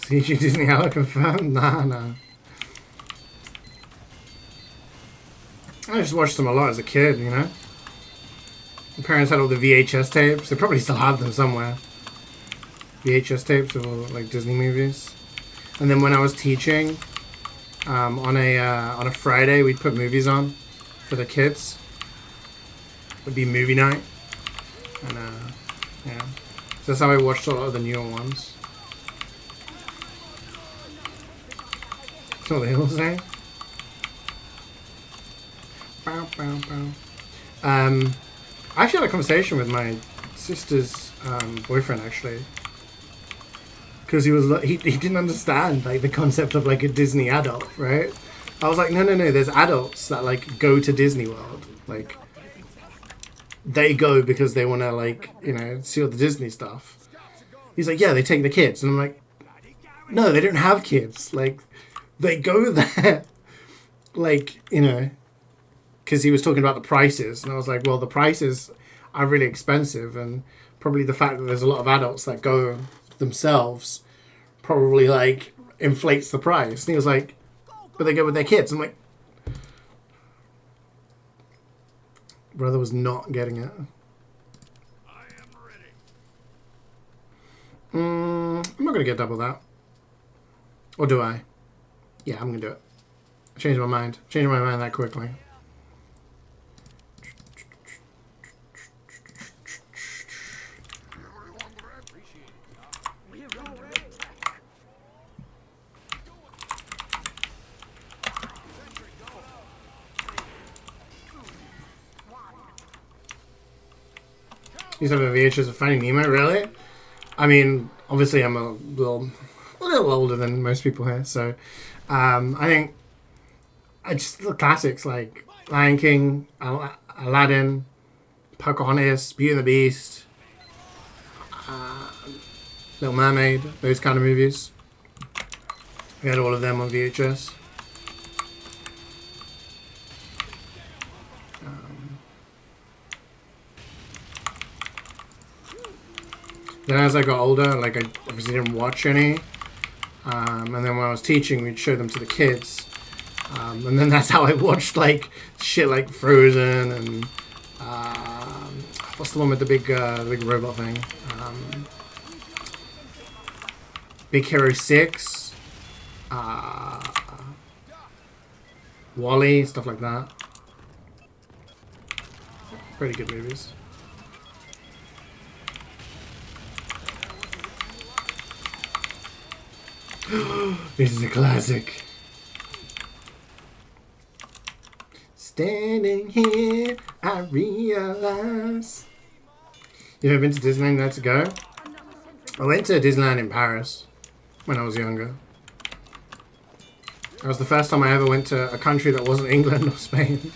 Speaker 2: CeeJaey Disney Hella confirmed? Nah. I just watched them a lot as a kid, you know? My parents had all the VHS tapes. They probably still have them somewhere. VHS tapes of all, like, Disney movies. And then when I was teaching, on a Friday, we'd put movies on for the kids. It would be movie night. And, yeah. So that's how I watched a lot of the newer ones. That's what they all say. I actually had a conversation with my sister's boyfriend, actually, because he didn't understand like the concept of like a Disney adult, right? I was like, no, there's adults that like go to Disney World, like they go because they want to like, you know, see all the Disney stuff. He's like, yeah, they take the kids, and I'm like, no, they don't have kids, like they go there, like, you know. Because he was talking about the prices, and I was like, well, the prices are really expensive, and probably the fact that there's a lot of adults that go themselves probably like inflates the price. And he was like, but they go with their kids. I'm like, Brother was not getting it. I'm not gonna get double that. Or do I? Yeah, I'm gonna do it. Changed my mind. Changed my mind that quickly. These have a VHS of Finding Nemo, really? I mean, obviously I'm a little older than most people here, so I think I just the classics like Lion King, Aladdin, Pocahontas, Beauty and the Beast, Little Mermaid, those kind of movies. We had all of them on VHS. Then as I got older, like I obviously didn't watch any. And then when I was teaching, we'd show them to the kids. And then that's how I watched like shit like Frozen and what's the one with the big robot thing? Big Hero 6, Wall-E, stuff like that. Pretty good movies. This is a classic. Standing here, I realize. You ever been to Disneyland? Let's go. I went to Disneyland in Paris when I was younger. That was the first time I ever went to a country that wasn't England or Spain.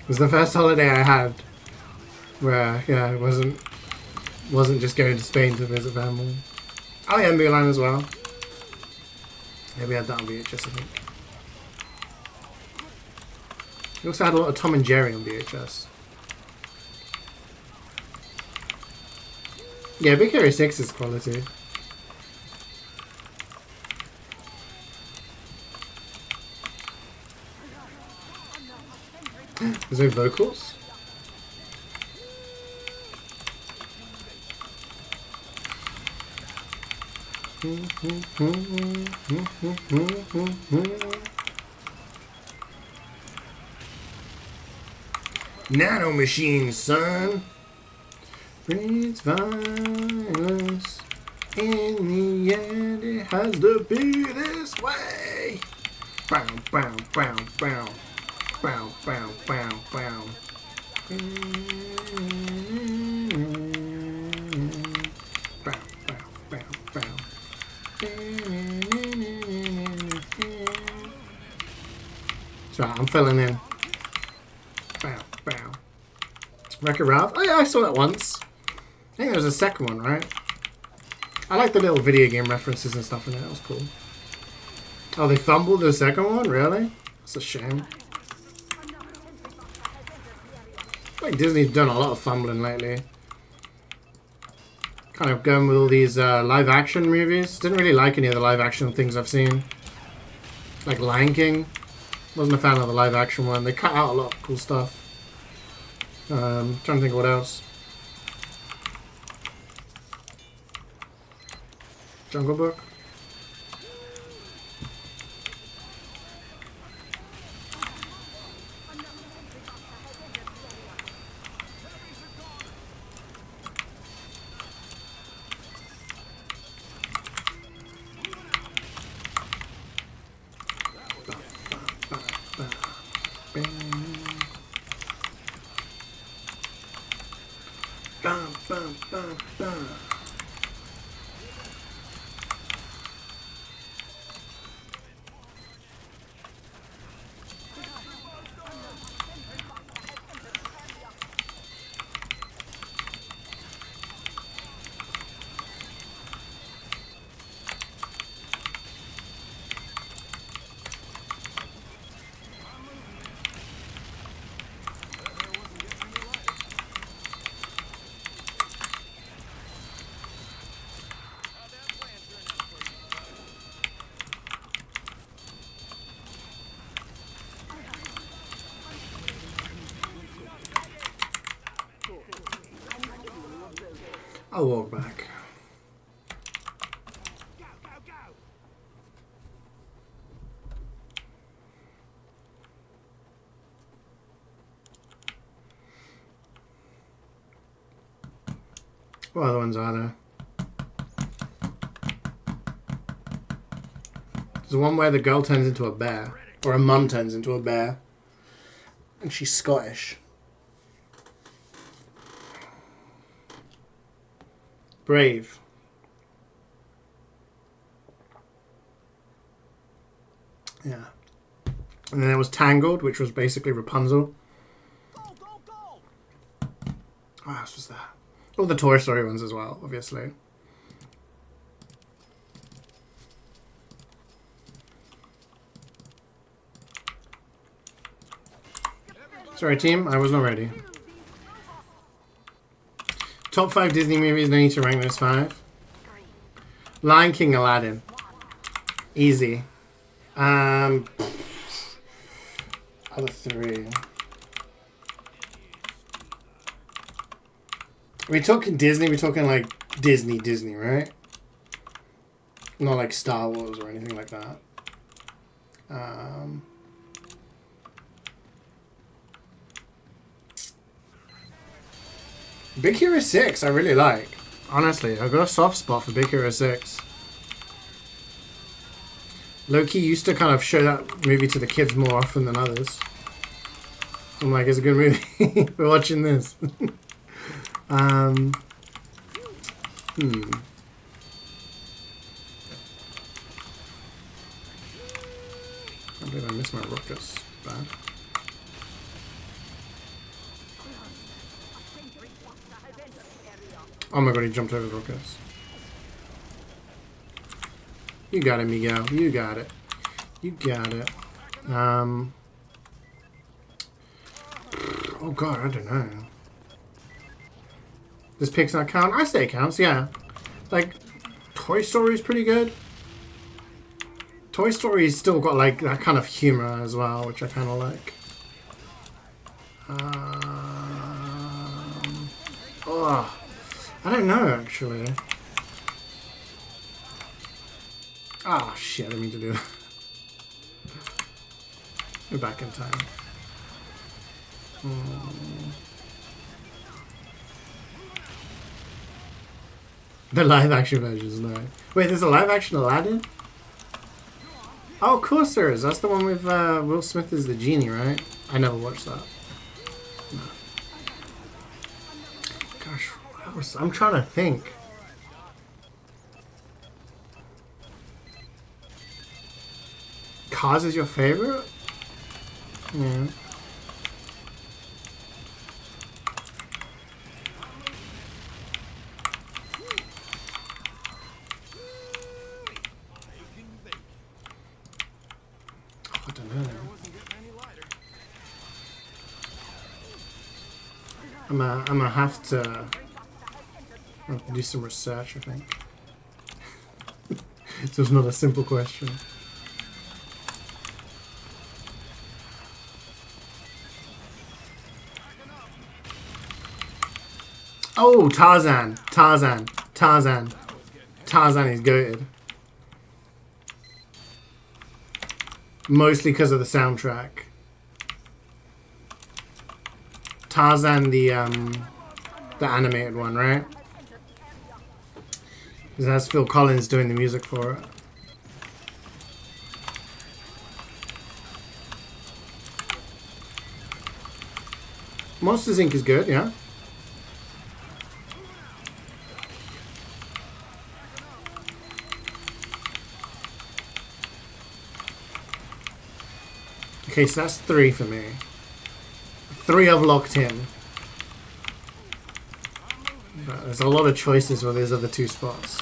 Speaker 2: It was the first holiday I had where, yeah, it wasn't just going to Spain to visit family. Oh yeah, MvM as well. Yeah, we had that on VHS, I think. We also had a lot of Tom and Jerry on VHS. Yeah, Big Hero 6 is quality. There's no vocals? Nano machine, son. Breeds violence. In the end, it has to be this way. Bow, bow, bow, bow. Bow, bow, bow, bow. Bow, bow, bow, bow. So I'm filling in. Bow, bow. Wreck-It Ralph? Oh yeah, I saw that once. I think there was a second one, right? I like the little video game references and stuff in it. That was cool. Oh, they fumbled the second one? Really? That's a shame. I think Disney's done a lot of fumbling lately. Kind of going with all these live action movies. Didn't really like any of the live action things I've seen. Like Lion King. Wasn't a fan of the live action one. They cut out a lot of cool stuff. Trying to think of what else. Jungle Book. Bum, bum, bum, bum. I'll walk back. What other ones are there? There's one where the girl turns into a bear. Or a mum turns into a bear. And she's Scottish. Brave. Yeah. And then there was Tangled, which was basically Rapunzel. What else was there? All the Toy Story ones as well, obviously. Sorry, team. I was not ready. Top 5 Disney movies. No need to rank those 5. Lion King, Aladdin. Easy. Other 3. Are we talking Disney? We're talking like Disney, right? Not like Star Wars or anything like that. Big Hero 6, I really like. Honestly, I've got a soft spot for Big Hero 6. Low-key used to kind of show that movie to the kids more often than others. I'm like, it's a good movie. We're watching this. I believe I missed my rockets. Bad. Oh my god, he jumped over the rockets. You got it, Miguel. You got it. You got it. Oh god, I don't know. Does Pixar count? I say it counts, yeah. Like, Toy Story is pretty good. Toy Story's still got like that kind of humor as well, which I kind of like. Oh, I don't know actually. Ah, shit! I didn't mean to do that. We're back in time. The live action version is nice. Wait, there's a live action Aladdin? Oh, of course there is. That's the one with Will Smith as the genie, right? I never watched that. No. Gosh, what else? I'm trying to think. Cars is your favorite? Yeah. I don't know. I'm gonna have to do some research, I think. So it's not a simple question. Oh, Tarzan. Tarzan is goated. Mostly because of the soundtrack. Tarzan, the animated one, right? Because that's Phil Collins doing the music for it. Monsters Inc. is good, yeah. Okay, so that's 3 for me. 3 I've locked in. But there's a lot of choices for these other 2 spots.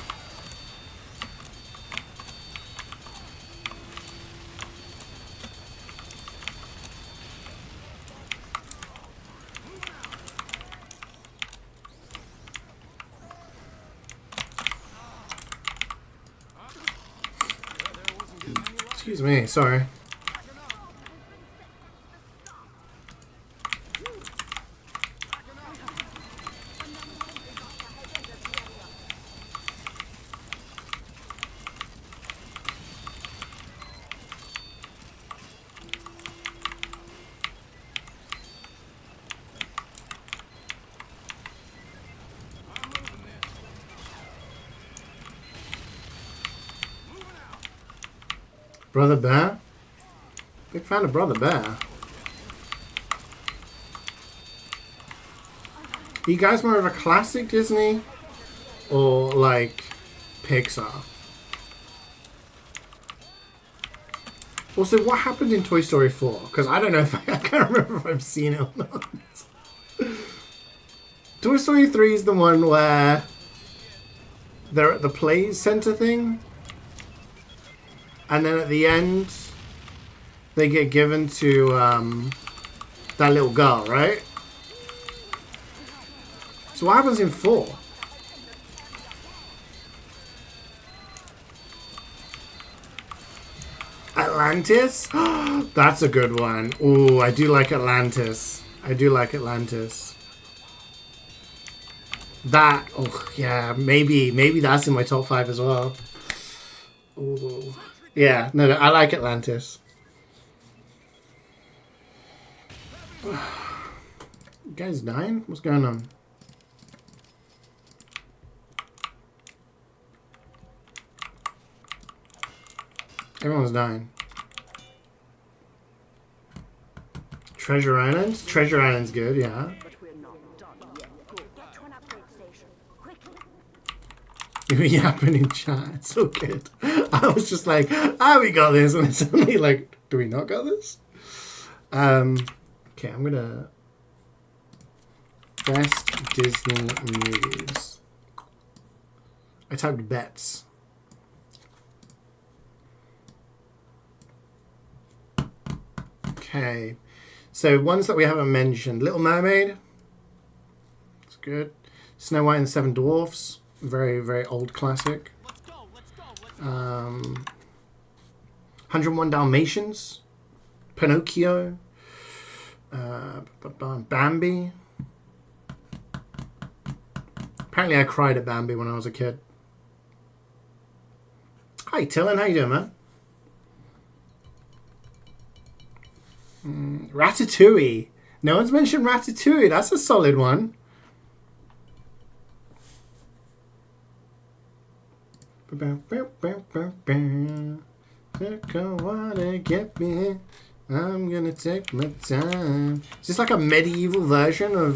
Speaker 2: Excuse me, sorry. Brother Bear? Big fan of Brother Bear. Are you guys more of a classic Disney or like Pixar? Also, what happened in Toy Story 4? Because I don't know if I can't remember if I've seen it or not. Toy Story 3 is the one where they're at the play center thing, and then at the end they get given to that little girl, right? So what happens in 4? Atlantis? That's a good one. Ooh, I do like Atlantis. I do like Atlantis. That, oh yeah, maybe that's in my top 5 as well. Ooh. Yeah, no, I like Atlantis. You guys dying? What's going on? Everyone's dying. Treasure Island? Treasure Island's good, yeah.
Speaker 3: But we're not done yet. Go get to an upgrade station. Quickly.
Speaker 2: You were yapping in chat. It's so good. I was just like, we got this. And it's suddenly like, do we not got this? Okay, I'm gonna... Best Disney movies. I typed bets. Okay. So ones that we haven't mentioned. Little Mermaid. It's good. Snow White and the Seven Dwarfs. Very, very old classic. 101 Dalmatians. Pinocchio. Bambi. Apparently I cried at Bambi when I was a kid. Hi Tillin, how you doing, man? Ratatouille. No one's mentioned Ratatouille. That's a solid one. Wanna get me. I'm gonna take my time. Is this like a medieval version of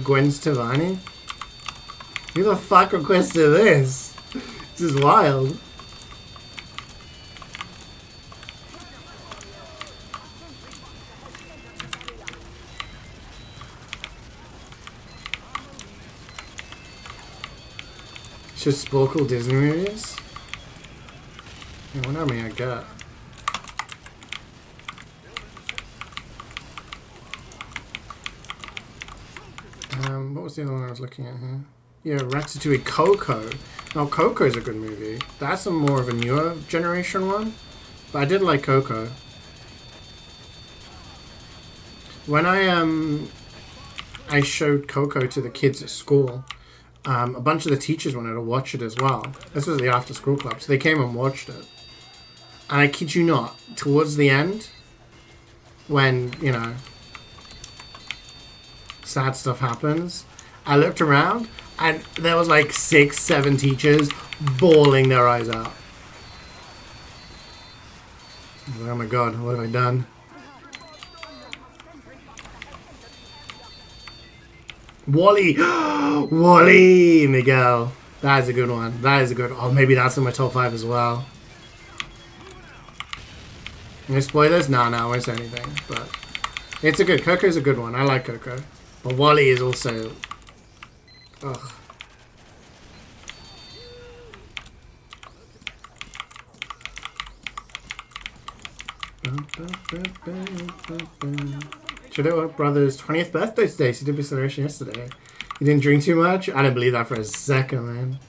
Speaker 2: Gwen Stefani? Who the fuck requested this? This is wild. Just Sporkle Disney movies? I wonder how many I got. What was the other one I was looking at here? Yeah, Ratatouille. Coco. Now, Coco's a good movie. That's a more of a newer generation one. But I did like Coco. When I showed Coco to the kids at school, a bunch of the teachers wanted to watch it as well. This was the after school club, so they came and watched it. And I kid you not, towards the end, when, you know, sad stuff happens, I looked around and there was like 6, 7 teachers bawling their eyes out. I was like, oh my god, what have I done? Wall-E! Wall-E, Miguel. That is a good one. That is a good... Oh, maybe that's in my top 5 as well. Any spoilers? No, I won't say anything. But it's a good... Coco's a good one. I like Coco. But Wall-E is also... Ugh. Shadow Brothers' 20th birthday today. So he did a celebration yesterday. You didn't drink too much? I didn't believe that for a second, man.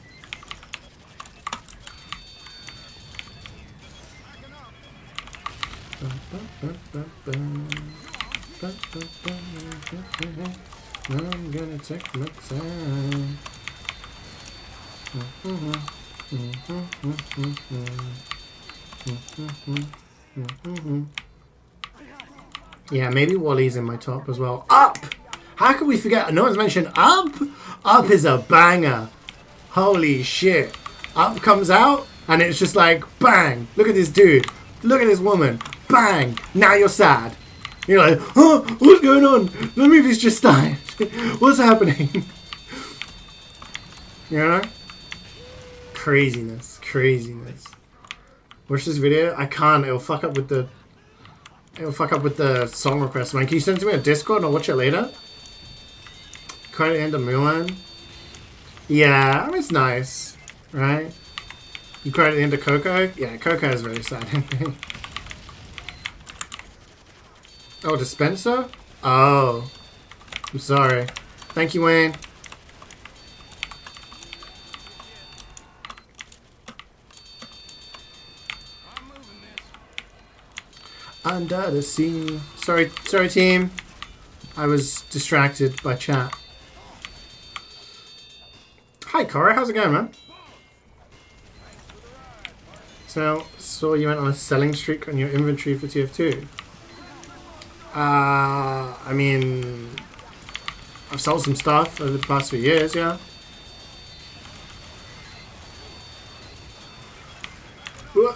Speaker 2: I'm gonna take my time. Yeah, maybe Wall-E's in my top as well. Up! How can we forget? No one's mentioned Up! Up is a banger. Holy shit. Up comes out, And it's just like, bang, look at this dude, look at this woman, bang, now you're sad. You're like, oh, what's going on? The movie's just died. What's happening? You know? Craziness. Craziness. Watch this video? I can't. It'll fuck up with the song request, man. Can you send it to me on Discord and I'll watch it later? Credit end of Mulan. Yeah, I mean, it's nice. Right? You credit into Coco? Yeah, Coco is very sad. Oh, dispenser? Oh. I'm sorry. Thank you, Wayne. Under the sea. Sorry, team. I was distracted by chat. Hi, Cora. How's it going, man? So you went on a selling streak on your inventory for TF2. I mean, I've sold some stuff over the past few years, yeah. You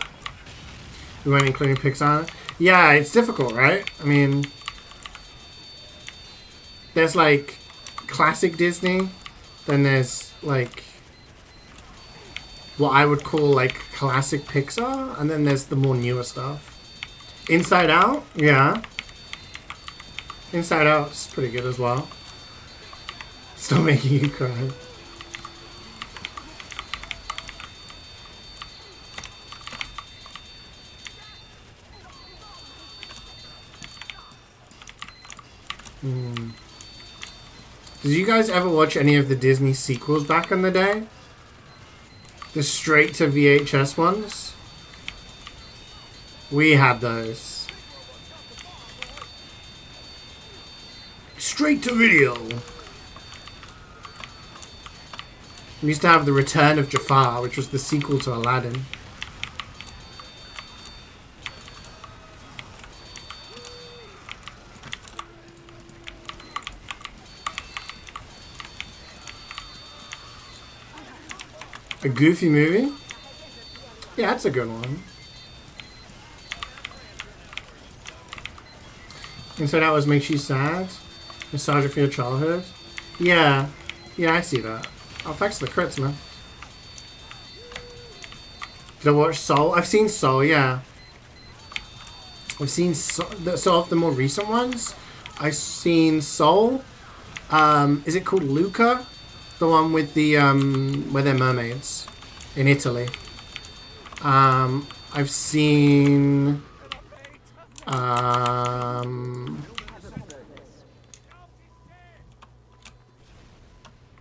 Speaker 2: weren't including Pixar? Yeah, it's difficult, right? I mean, there's like classic Disney, then there's like what I would call like classic Pixar, and then there's the more newer stuff. Inside Out, yeah. Inside Out's pretty good as well. Still making you cry. Did you guys ever watch any of the Disney sequels back in the day? The straight to VHS ones? We had those. Straight to video. We used to have The Return of Jafar, which was the sequel to Aladdin. A Goofy movie? Yeah, that's a good one. Inside Out was makes you sad? Nostalgia for your childhood? Yeah. Yeah, I see that. Oh, thanks for the crits, man. Did I watch Soul? I've seen Soul, yeah. I've seen so of the more recent ones. I've seen Soul. Is it called Luca? The one with the where they're mermaids in Italy. I've seen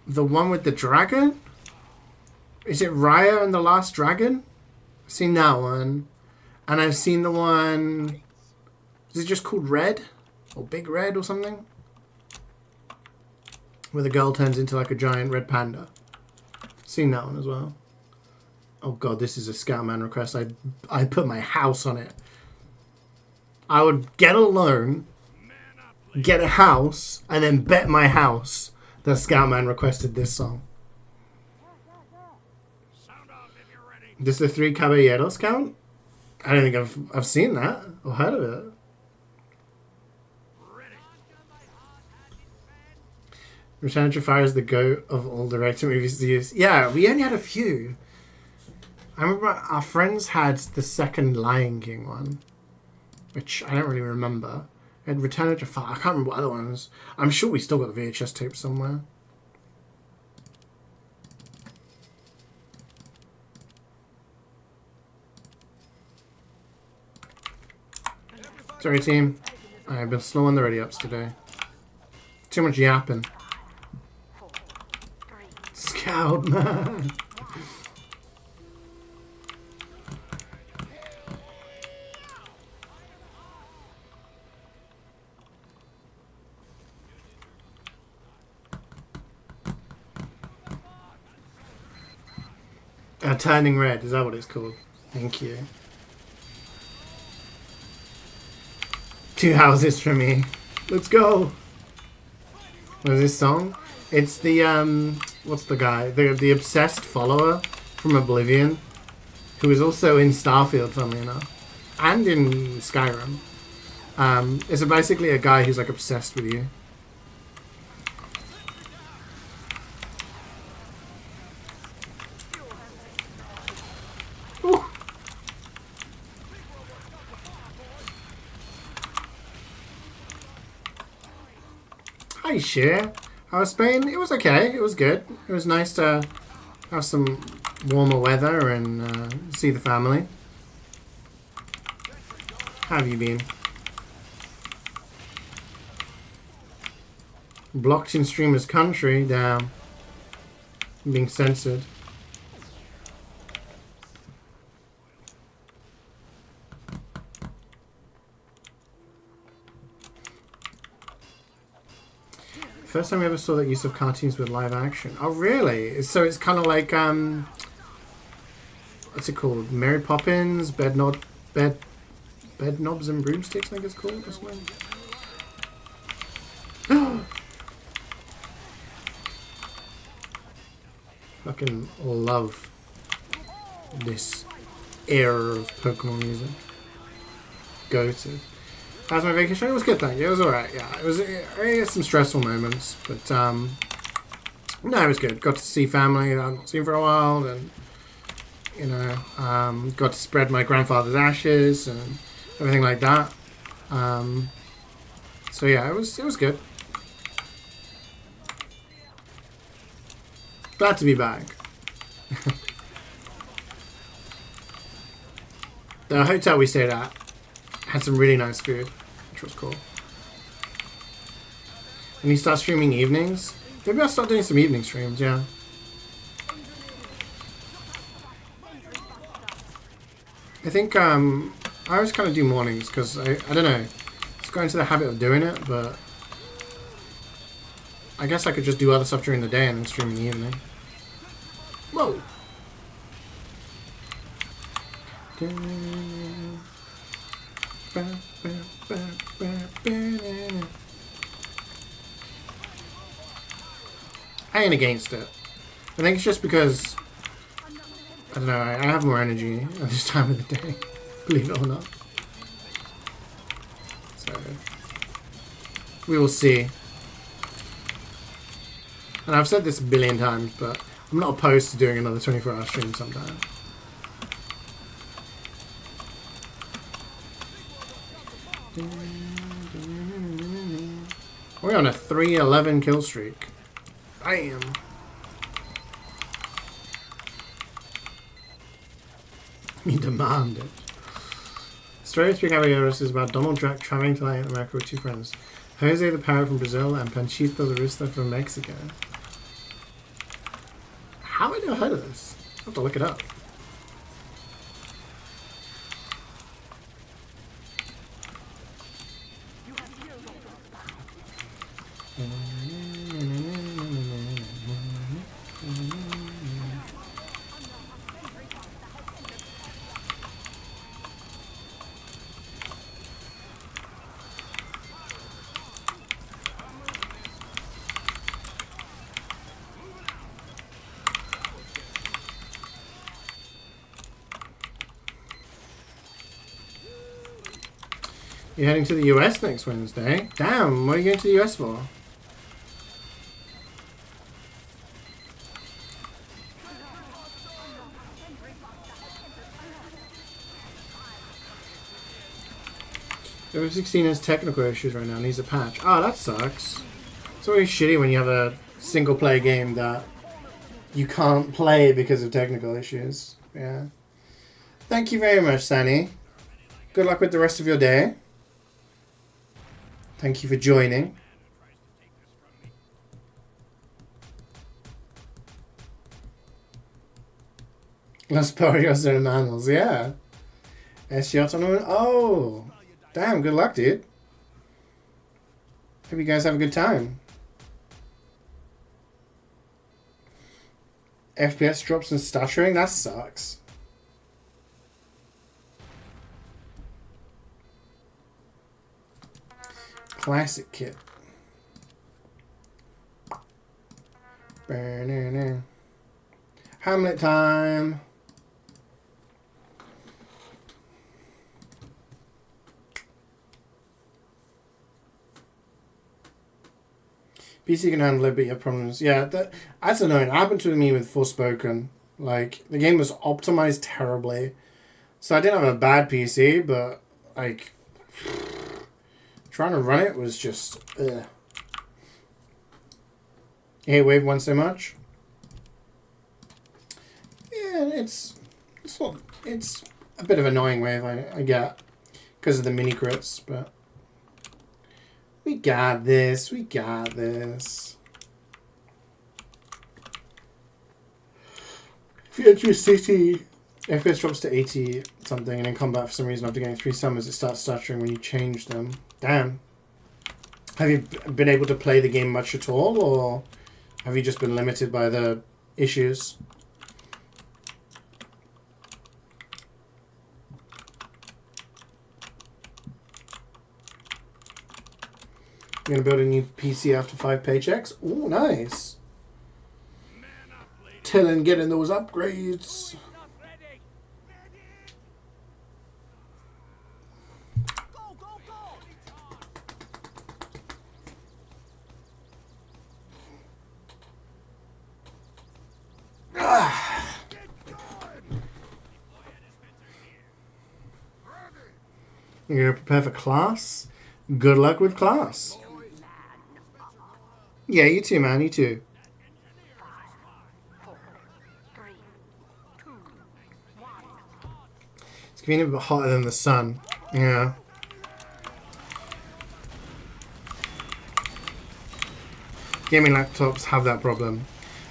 Speaker 2: the one with the dragon. Is it Raya and the Last Dragon? I've seen that one, and I've seen the one. Is it just called Red or Big Red or something? Where the girl turns into like a giant red panda. Seen that one as well. Oh god, this is a Scoutman request. I put my house on it. I would get a loan, get a house, and then bet my house that Scoutman requested this song. This is the Three Caballeros count? I don't think I've seen that or heard of it. Return to Fire is the GOAT of all director movies to use. Yeah, we only had a few. I remember our friends had the second Lion King one, which I don't really remember. And Return to Fire, I can't remember what other ones. I'm sure we still got the VHS tape somewhere. Sorry, team. I've been slow on the ready ups today. Too much yapping. Scout, man. Turning Red, is that what it's called? Thank you. 2 houses for me. Let's go. What is this song? It's the what's the guy? The obsessed follower from Oblivion. who is also in Starfield, funnily enough, and in Skyrim. It's basically a guy who's like obsessed with you. Ooh. Hi, Cher. How was Spain? It was okay. It was good. It was nice to have some warmer weather and see the family. How have you been? Blocked in streamer's country. Damn. I'm being censored. First time I ever saw that use of cartoons with live action. Oh, really? So it's kind of like, what's it called? Mary Poppins, Bed Knobs and Broomsticks, I think it's called, or something. Fucking love this era of Pokemon music. Go to. How's my vacation? It was good, thank you. It was alright, yeah. It had some stressful moments, but no, it was good. Got to see family that I've not seen for a while, and you know, got to spread my grandfather's ashes and everything like that. So yeah, it was good. Glad to be back. The hotel we stayed at had some really nice food, which was cool. And you start streaming evenings? Maybe I'll start doing some evening streams, yeah. I think I always kind of do mornings because I don't know. It's got into the habit of doing it, but I guess I could just do other stuff during the day and then stream in the evening. Whoa! I ain't against it. I think it's just because I don't know, I have more energy at this time of the day, believe it or not. So we will see. And I've said this a billion times, but I'm not opposed to doing another 24-hour stream sometime. We're on a 311 kill streak. Bam! You demand it. Story of Three Caballeros is about Donald Duck traveling to Latin America with two friends. Jose the Parrot from Brazil and Panchito the Rooster from Mexico. How have I never heard of this? I have to look it up. You're heading to the US next Wednesday? Damn, what are you going to the US for? Level 16 has technical issues right now, needs a patch. Oh, that sucks. It's always shitty when you have a single player game that you can't play because of technical issues. Yeah. Thank you very much, Sani. Good luck with the rest of your day. Thank you for joining. Los Pollos Hermanos, yeah. Oh, damn, good luck, dude. Hope you guys have a good time. FPS drops and stuttering? That sucks. Classic kit. Hamlet time.
Speaker 4: PC can handle it, but you have problems. Yeah, that's annoying. It happened to me with Forspoken. Like, the game was optimized terribly. So I didn't have a bad PC, but, like, trying to run it was just, ugh. You hate Wave 1 so much? Yeah, it's a bit of annoying Wave, I get. Because of the mini crits, but... We got this. We got this. If you enter a city, FPS drops to 80 something, and in combat for some reason after getting 3 summons, it starts stuttering when you change them. Damn. Have you been able to play the game much at all, or have you just been limited by the issues? You're gonna build a new PC after 5 paychecks? Ooh, nice. Telling getting those upgrades. You're gonna prepare for class? Good luck with class. Yeah, you too, man. You too.
Speaker 3: 5, 4, 3, 2, 1.
Speaker 4: It's getting a bit hotter than the sun. Yeah. Gaming laptops have that problem.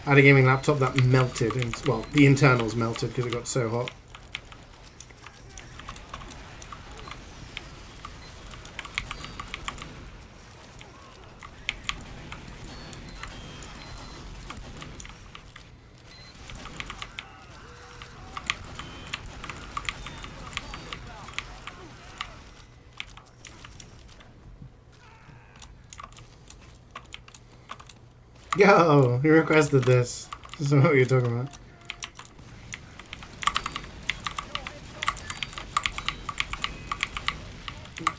Speaker 4: I had a gaming laptop that melted, and well, the internals melted because it got so hot. Yo, you requested this. This is what you're talking about.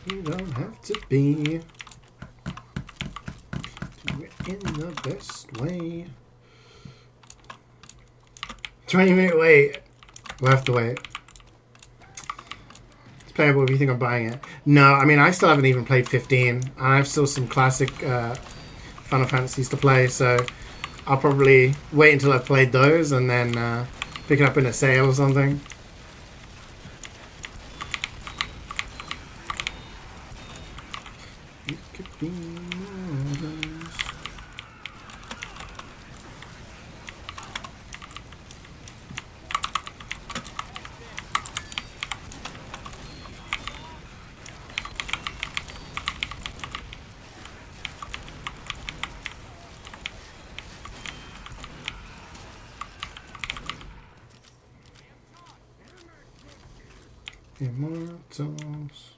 Speaker 4: You don't have to be. Do it in the best way. 20-minute wait. We'll have to wait. It's playable if you think of buying it. No, I mean, I still haven't even played 15. And I have still some classic Final Fantasies to play, so I'll probably wait until I've played those and then pick it up in a sale or something. It could be others. Immortals.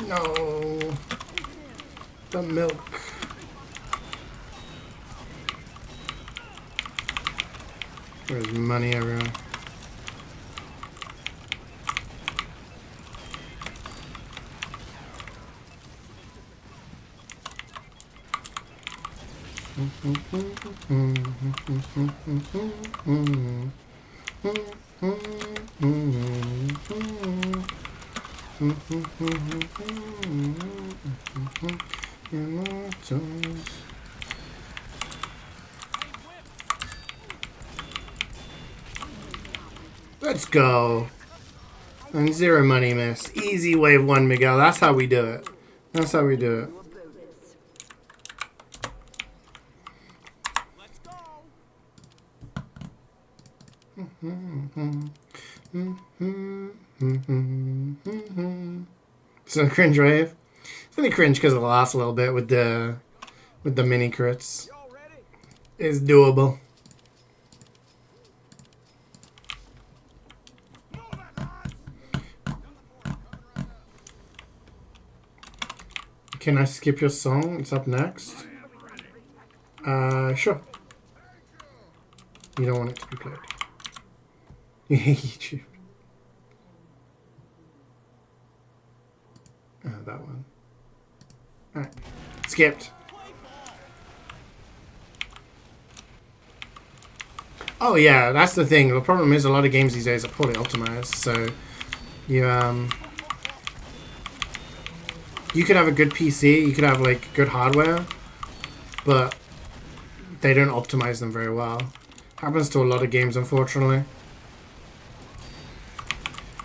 Speaker 4: No, the milk. There's money everywhere. Immortals. Let's go. And 0 money miss. Easy wave 1, Miguel. That's how we do it. That's how we do it.
Speaker 2: So cringe wave. It's gonna cringe because of the last little bit with the mini crits. It's doable. Can I skip your song? It's up next. Sure. You don't want it to be played. YouTube. That one. Alright. Skipped. Oh yeah, that's the thing. The problem is a lot of games these days are poorly optimized, so you could have a good PC, you could have like good hardware, but they don't optimize them very well. Happens to a lot of games, unfortunately.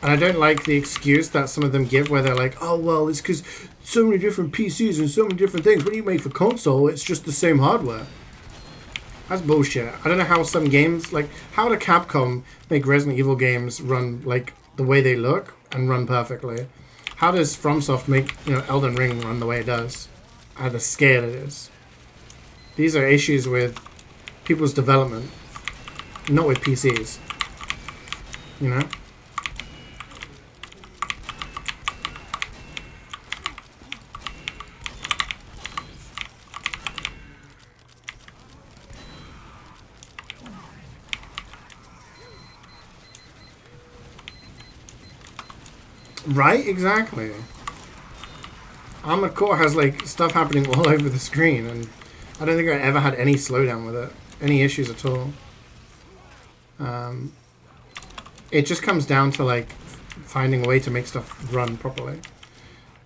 Speaker 2: And I don't like the excuse that some of them give where they're like, oh, well, it's because so many different PCs and so many different things. When you make for console, it's just the same hardware. That's bullshit. I don't know how some games, like, how do Capcom make Resident Evil games run, like, the way they look and run perfectly? How does FromSoft make, you know, Elden Ring run the way it does? At the scale it is. These are issues with people's development, not with PCs. You know? Right? Exactly. Armored Core has like stuff happening all over the screen, and I don't think I ever had any slowdown with it, any issues at all. It just comes down to like finding a way to make stuff run properly.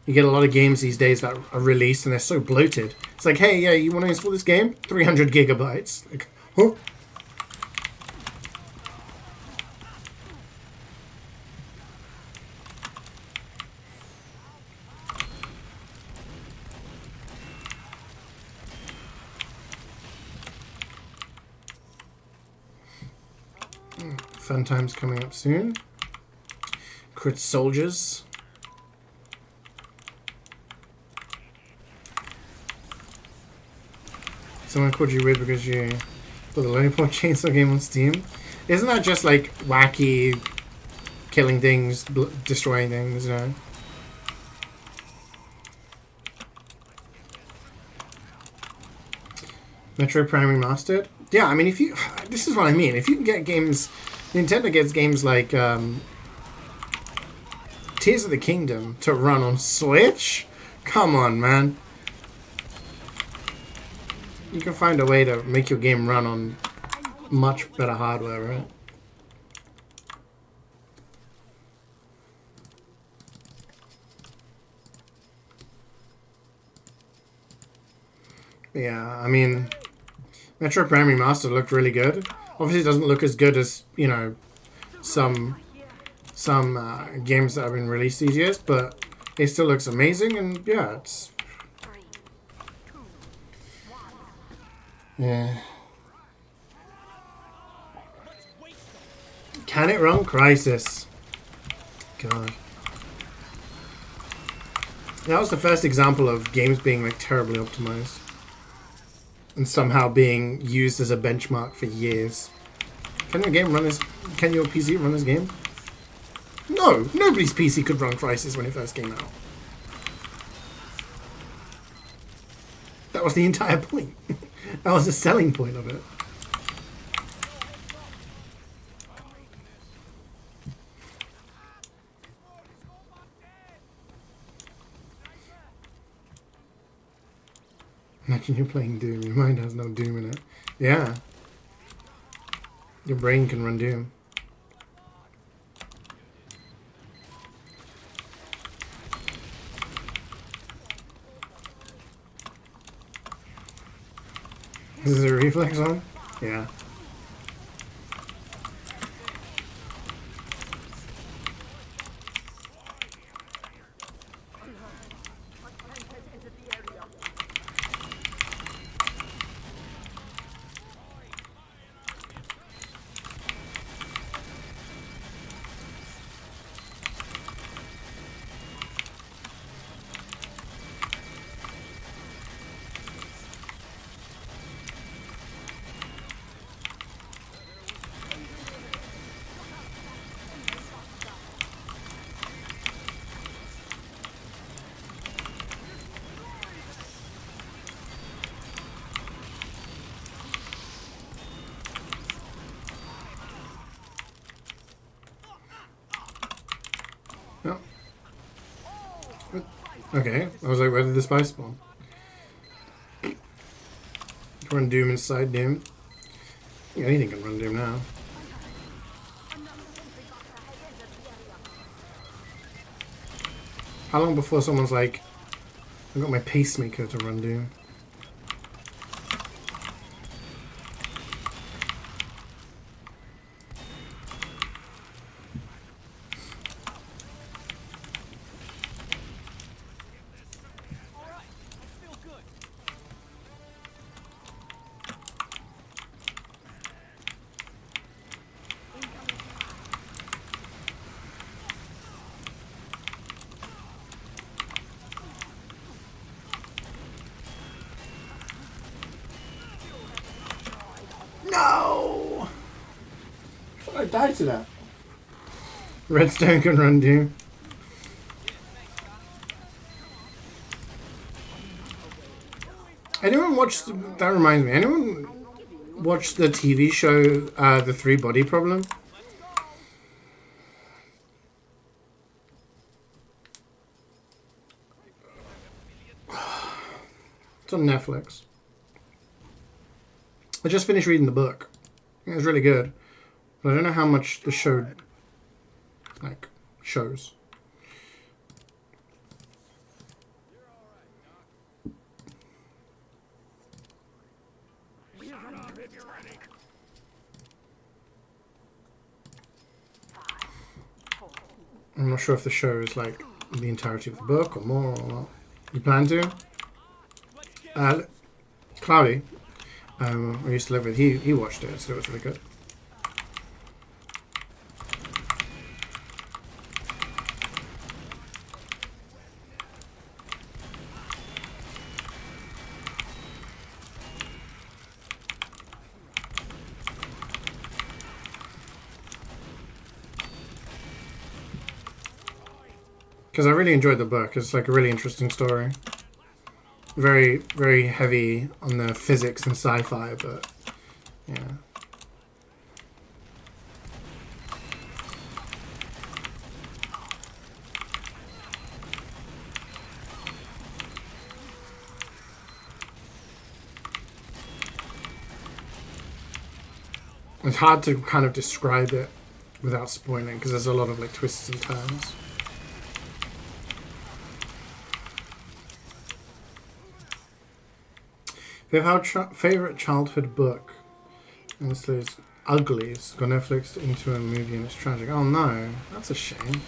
Speaker 2: You get a lot of games these days that are released and they're so bloated. It's like, hey, yeah, you want to install this game? 300 gigabytes. Like, huh? Fun times coming up soon. Crit Soldiers. Someone called you weird because you put the Lollipop Chainsaw game on Steam. Isn't that just like wacky killing things, destroying things, you know? Metro Prime Remastered? Yeah, I mean, if you... This is what I mean. If you can get games... Nintendo gets games like Tears of the Kingdom to run on Switch? Come on, man. You can find a way to make your game run on much better hardware, right? Yeah, I mean... Metro Prime Remastered looked really good. Obviously, it doesn't look as good as, you know, some games that have been released these years, but it still looks amazing, and yeah, it's... Yeah. Can it run Crysis? God. That was the first example of games being, like, terribly optimized. And somehow being used as a benchmark for years. Can your game run this? Can your PC run this game? No, nobody's PC could run Crysis when it first came out. That was the entire point. That was the selling point of it. Imagine you're playing Doom. Your mind has no Doom in it. Yeah. Your brain can run Doom. Is this a reflex on? Yeah.
Speaker 4: No. Okay, I was like, where did the spy spawn? Run Doom inside Doom. Yeah, anything can run Doom now. How long before someone's like, I've got my pacemaker to run Doom? No! I died to that. Redstone can run Doom. Anyone watch? That reminds me. Anyone watch the TV show, The Three Body Problem? It's on Netflix. I just finished reading the book. It was really good, but I don't know how much the show like shows. I'm not sure if the show is like the entirety of the book or more or not. You plan to? Cloudy, I used to live with, he watched it, so it was really good. Because I really enjoyed the book. It's like a really interesting story. Very, very heavy on the physics and sci-fi, but yeah. It's hard to kind of describe it without spoiling because there's a lot of like twists and turns. We have our favorite childhood book. And this is Uglies. Got Netflix into a movie and it's tragic. Oh no, that's a shame.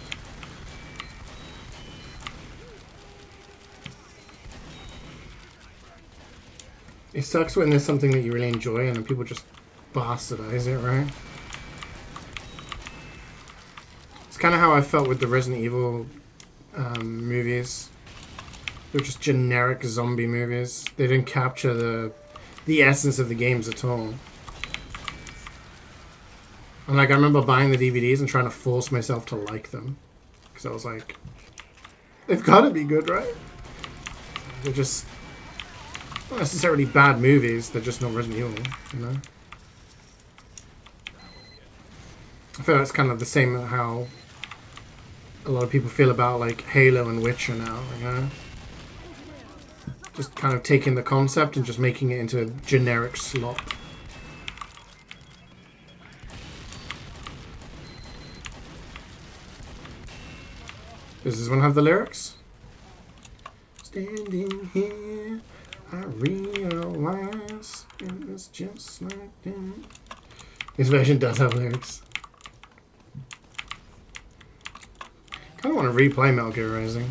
Speaker 4: It sucks when there's something that you really enjoy and then people just bastardize it, right? It's kind of how I felt with the Resident Evil movies. They're just generic zombie movies. They didn't capture the essence of the games at all. And like I remember buying the DVDs and trying to force myself to like them. Because I was like, they've got to be good, right? They're just not necessarily bad movies. They're just not Resident Evil, you know? I feel that's kind of the same as how a lot of people feel about like Halo and Witcher now, you know? Just kind of taking the concept and just making it into a generic slop. Does this one have the lyrics? Standing here, I realize it was just like that. This version does have lyrics. Kind of want to replay Metal Gear Rising.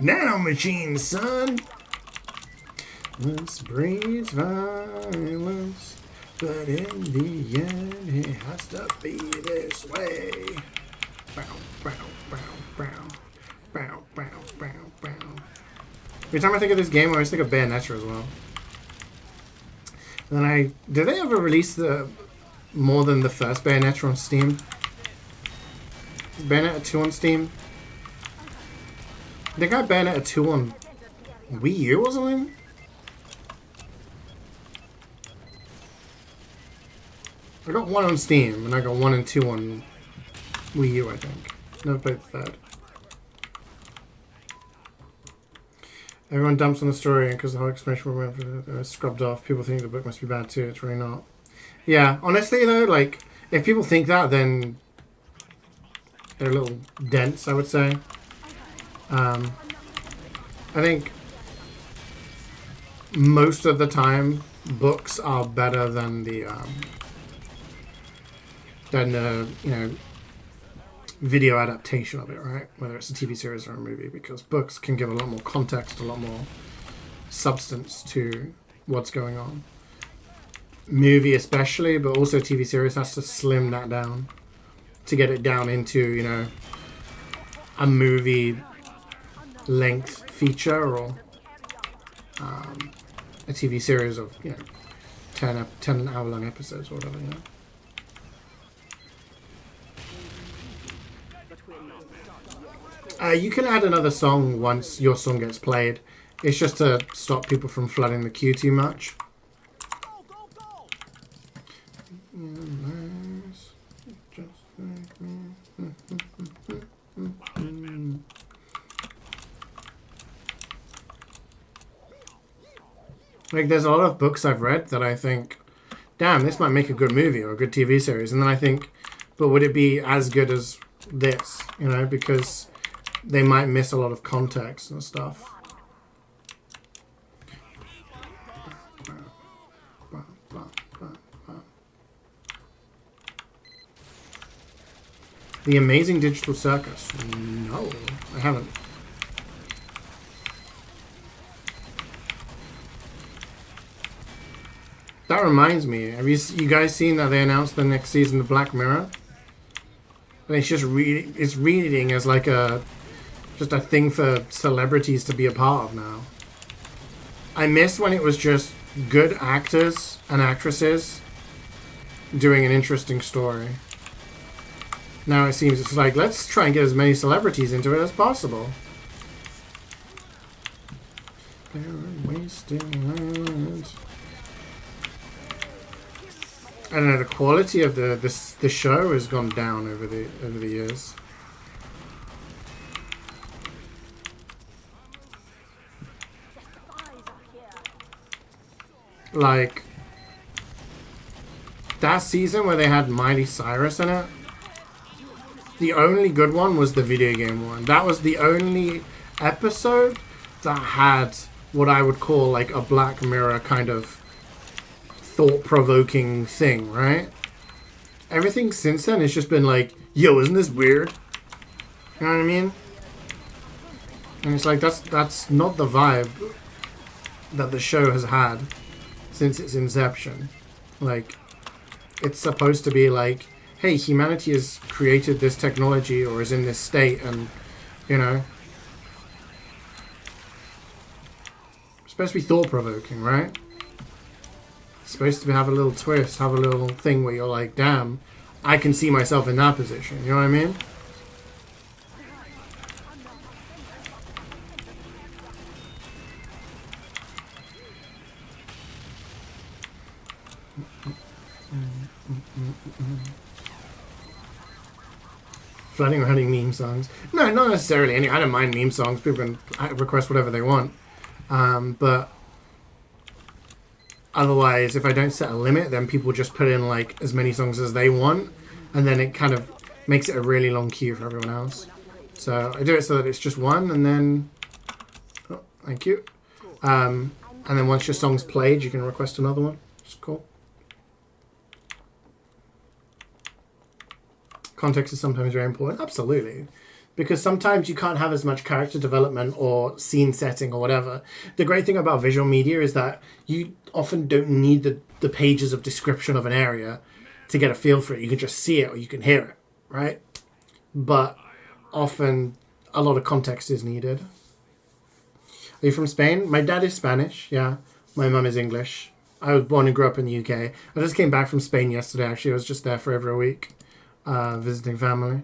Speaker 4: Nano machine, son! This breeds violence, but in the end, it has to be this way. Bow, bow, bow, bow. Bow, bow, bow, bow. Every time I think of this game, I always think of Bayonetta as well. And then did they ever release more than the first Bayonetta on Steam? Bayonetta 2 on Steam? I think I Bayonetta 2 on Wii U or something? I got 1 on Steam, and I got 1 and 2 on Wii U, I think. Never played the third. Everyone dumps on the story because the whole explanation was scrubbed off. People think the book must be bad too. It's really not. Yeah, honestly though, like, if people think that, then they're a little dense, I would say. I think most of the time books are better than the you know, video adaptation of it, right? Whether it's a TV series or a movie, because books can give a lot more context, a lot more substance to what's going on. Movie especially, but also TV series has to slim that down to get it down into, you know, a movie length feature or a TV series of, you know, 10 hour long episodes or whatever, you know. You can add another song once your song gets played. It's just to stop people from flooding the queue too much. Like, there's a lot of books I've read that I think, damn, this might make a good movie or a good TV series. And then I think, but would it be as good as this? You know, because they might miss a lot of context and stuff. The Amazing Digital Circus. No, I haven't. That reminds me, have you guys seen that they announced the next season of Black Mirror? And it's just it's reading as like just a thing for celebrities to be a part of now. I miss when it was just good actors and actresses doing an interesting story. Now it seems it's like, let's try and get as many celebrities into it as possible. They're wasting land. I don't know, the quality of the show has gone down over the years. Like that season where they had Miley Cyrus in it, the only good one was the video game one. That was the only episode that had what I would call like a Black Mirror kind of thought-provoking thing, right? Everything since then has just been like, yo, isn't this weird? You know what I mean? And it's like, that's not the vibe that the show has had since its inception. Like, it's supposed to be like, hey, humanity has created this technology or is in this state, and, you know, it's supposed to be thought-provoking, right? It's supposed to have a little twist, have a little thing where you're like, damn, I can see myself in that position. You know what I mean? Flooding or hunting meme songs. No, not necessarily. I don't mind meme songs. People can request whatever they want. But otherwise, if I don't set a limit, then people just put in like as many songs as they want, and then it kind of makes it a really long queue for everyone else. So I do it so that it's just one, and then oh, thank you. And then once your song's played, you can request another one. It's cool. Context is sometimes very important. Absolutely. Because sometimes you can't have as much character development or scene setting or whatever. The great thing about visual media is that you often don't need the pages of description of an area to get a feel for it. You can just see it or you can hear it, right? But often a lot of context is needed. Are you from Spain? My dad is Spanish, yeah. My mum is English. I was born and grew up in the UK. I just came back from Spain yesterday, actually. I was just there for over a week, visiting family.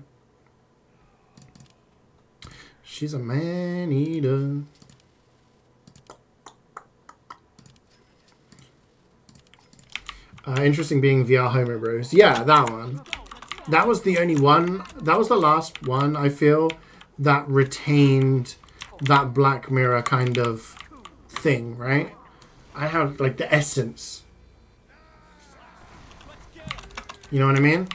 Speaker 4: She's a man-eater. Interesting being VR Homer Bros. Yeah, that one. that was the only one. That was the last one I feel that retained that Black Mirror kind of thing, right? I have like the essence. You know what I mean?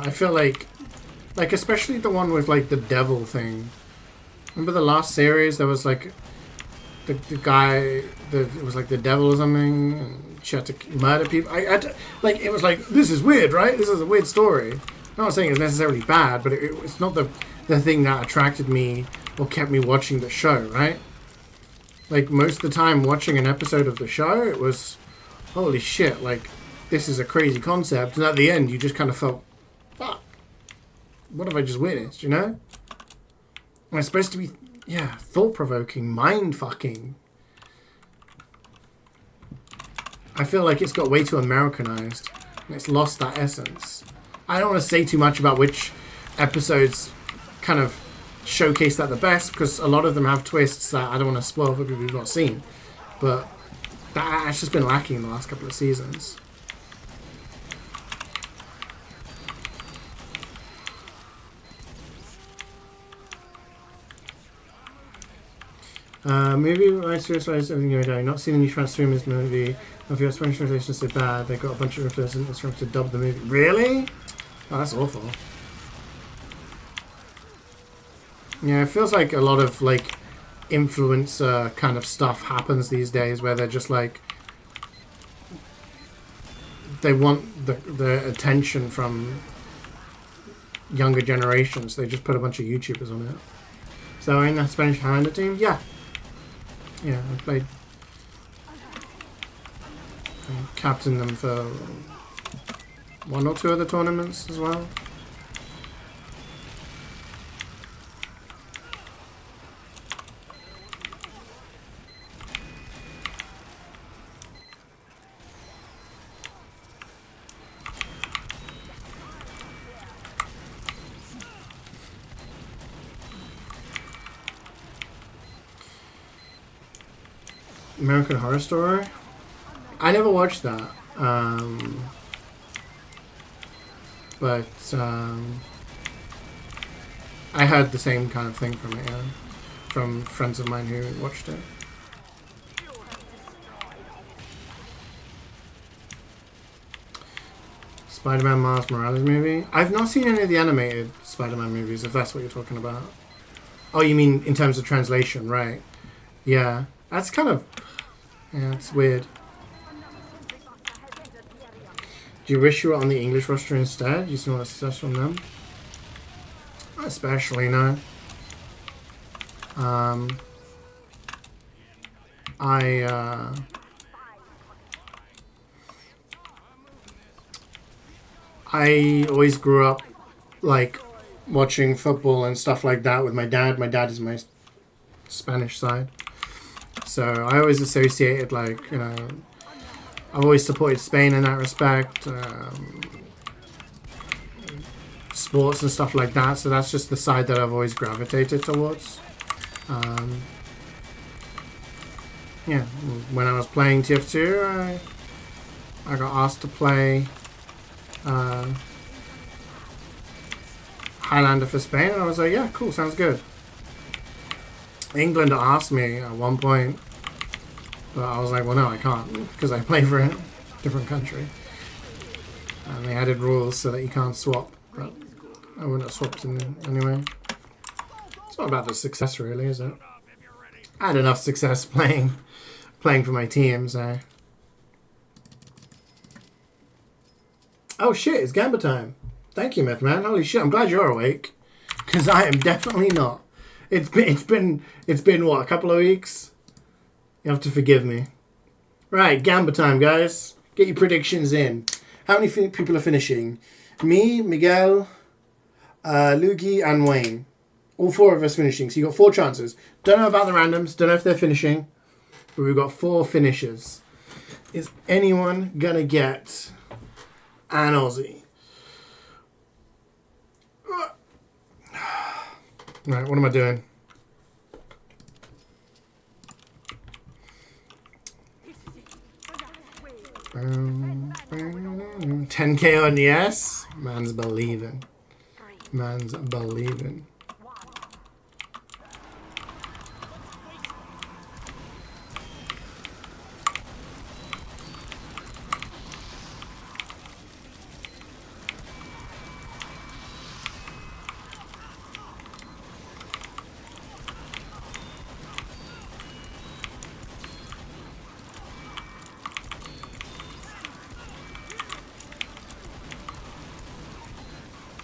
Speaker 4: I feel like especially the one with like the devil thing. Remember the last series? There was like the guy. It was like the devil or something. And she had to murder people. Like it was like, this is weird, right? This is a weird story. I'm not saying it's necessarily bad, but it's not the thing that attracted me or kept me watching the show, right? Like most of the time watching an episode of the show, it was, holy shit, like this is a crazy concept. And at the end, you just kind of felt, fuck, what have I just witnessed, you know? And it's supposed to be, yeah, thought-provoking, mind-fucking. I feel like it's got way too Americanized. And it's lost that essence. I don't want to say too much about which episodes kind of showcase that the best, because a lot of them have twists that I don't want to spoil for people who've not seen. But that's just been lacking in the last couple of seasons. Movie I serious everything you're doing. Not seen the new Transformers movie. I feel Spanish translation is so bad. They got a bunch of replacements to dub the movie. Really? Oh, that's awful. Yeah, it feels like a lot of like influencer kind of stuff happens these days, where they're just like they want the attention from younger generations. They just put a bunch of YouTubers on it. So in the Spanish Highlander team, yeah. Yeah, I played. I captained them for one or two other tournaments as well. American Horror Story? I never watched that. But I heard the same kind of thing from it, yeah. From friends of mine who watched it. Spider-Man Miles Morales movie? I've not seen any of the animated Spider-Man movies, if that's what you're talking about. Oh, you mean in terms of translation, right? Yeah. That's kind of... Yeah, it's weird. Do you wish you were on the English roster instead? You see more success from them? Not especially, no. I always grew up like watching football and stuff like that with my dad. My dad is my Spanish side. So I always associated, like, you know, I've always supported Spain in that respect, sports and stuff like that. So that's just the side that I've always gravitated towards. Yeah, when I was playing TF2, I got asked to play Highlander for Spain, and I was like, yeah, cool, sounds good. England asked me at one point, but I was like, well, no, I can't, because I play for a different country. And they added rules so that you can't swap, but I wouldn't have swapped in anyway. It's not about the success, really, is it? I had enough success playing for my team, so... Oh shit, it's Gamba time. Thank you, MvM. Holy shit, I'm glad you're awake. Because I am definitely not. It's been what, a couple of weeks? You have to forgive me. Right, Gamba time, guys. Get your predictions in. How many people are finishing? Me, Miguel, Luigi, and Wayne. All four of us finishing. So you got 4 chances. Don't know about the randoms. Don't know if they're finishing. But we've got 4 finishers. Is anyone gonna get an Aussie? Right, what am I doing? Um, 10k on yes? Man's believing. Man's believing.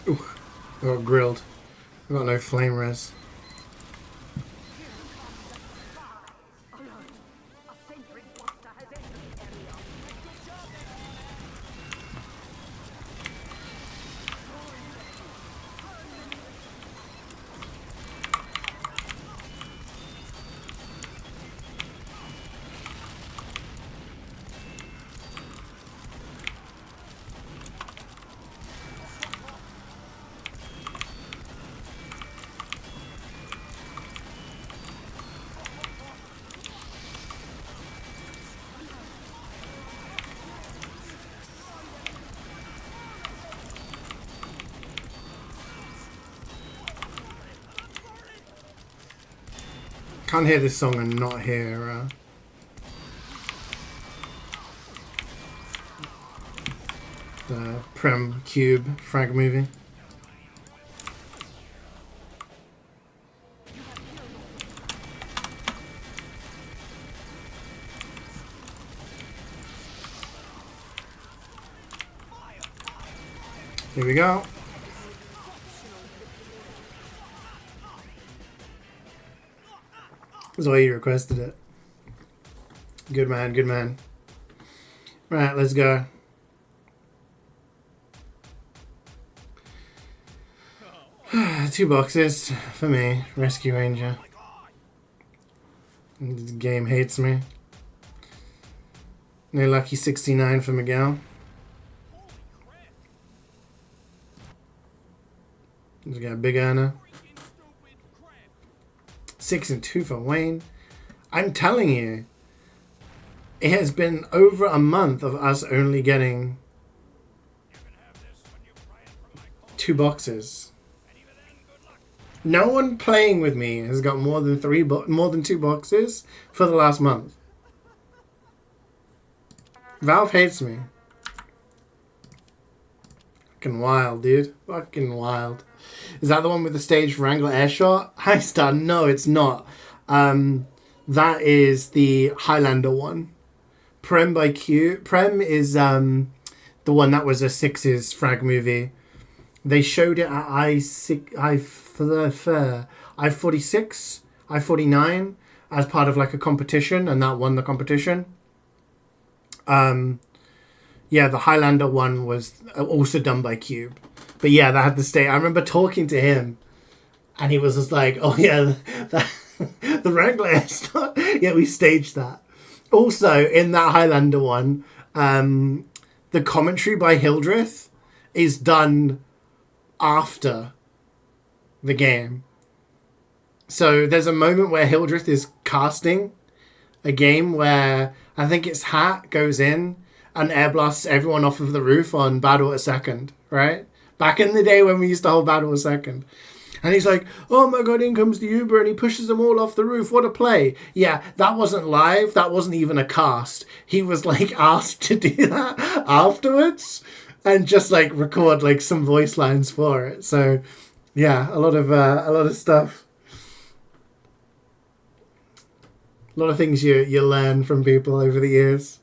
Speaker 4: Ooh, I got grilled. I got no flame res. Can't hear this song and not hear the Prem Cube frag movie. Here we go. That's why you requested it. Good man, good man. Right, let's go. Two boxes for me. Rescue Ranger. This game hates me. No lucky 69 for Miguel. Just got a big earner. 6 and 2 for Wayne. I'm telling you, it has been over a month of us only getting 2 boxes. No one playing with me has got more than 2 boxes for the last month. Valve hates me. Fucking wild, dude. Fucking wild. Is that the one with the staged Wrangler airshot? High Star? No, it's not. That is the Highlander one. Prem by Q. Prem is the one that was a Sixes frag movie. They showed it at I-46, I-49 as part of like a competition, and that won the competition. Yeah, the Highlander one was also done by Cube. But yeah, that had the stage. I remember talking to him, and he was just like, oh yeah, the Wrangler stuff. Yeah, we staged that. Also, in that Highlander one, the commentary by Hildreth is done after the game. So there's a moment where Hildreth is casting a game where I think it's Hat goes in and air blasts everyone off of the roof on Battle at Second, right? Back in the day when we used to hold Battle at Second. And he's like, oh my god, in comes the Uber, and he pushes them all off the roof. What a play. Yeah, that wasn't live. That wasn't even a cast. He was like asked to do that afterwards and just like record like some voice lines for it. So yeah, a lot of stuff. A lot of things you learn from people over the years.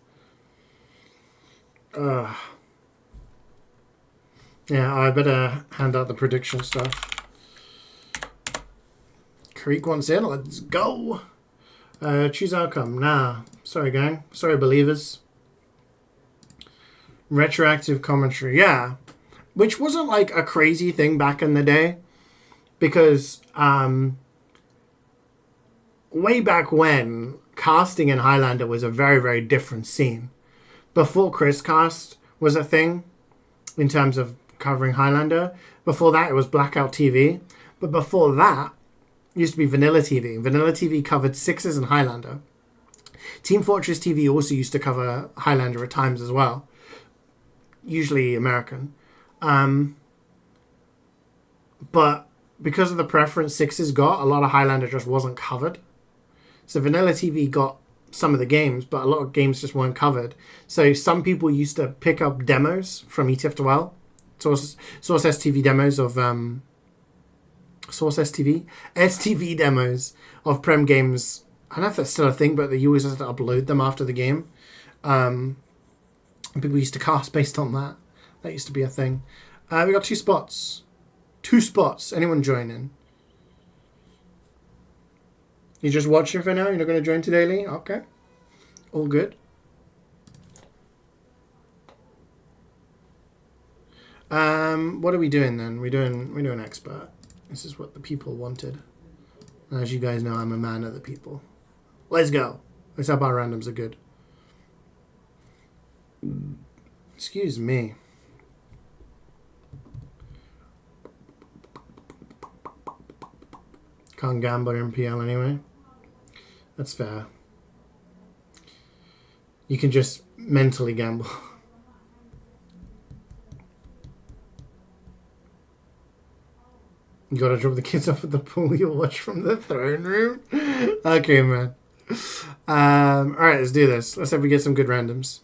Speaker 4: Yeah, I better hand out the prediction stuff. Creek wants in. Let's go. Choose outcome. Nah. Sorry, gang. Sorry, believers. Retroactive commentary. Yeah. Which wasn't like a crazy thing back in the day. Because way back when, casting in Highlander was a very, very different scene. Before Chris Cast was a thing in terms of covering Highlander. Before that, it was Blackout TV. But before that,
Speaker 2: used to be Vanilla TV. Vanilla TV covered Sixes and Highlander. Team Fortress TV also used to cover Highlander at times as well. Usually American. But because of the preference Sixes got, a lot of Highlander just wasn't covered. So Vanilla TV got some of the games, but a lot of games just weren't covered. So some people used to pick up demos from ETFWL, Source STV demos of Source STV demos of Prem games. I don't know if that's still a thing, but you always have to upload them after the game. People used to cast based on that. That used to be a thing. We got 2 spots. 2 spots. Anyone join in? You're just watching for now? You're not going to join today, Lee? Okay. All good. What are we doing then? We're doing expert. This is what the people wanted. As you guys know, I'm a man of the people. Let's go. Let's hope our randoms are good. Excuse me. Can't gamble MPL anyway. That's fair. You can just mentally gamble. You gotta drop the kids off at the pool. You'll watch from the throne room. Okay, man. Alright, let's do this. Let's hope we get some good randoms.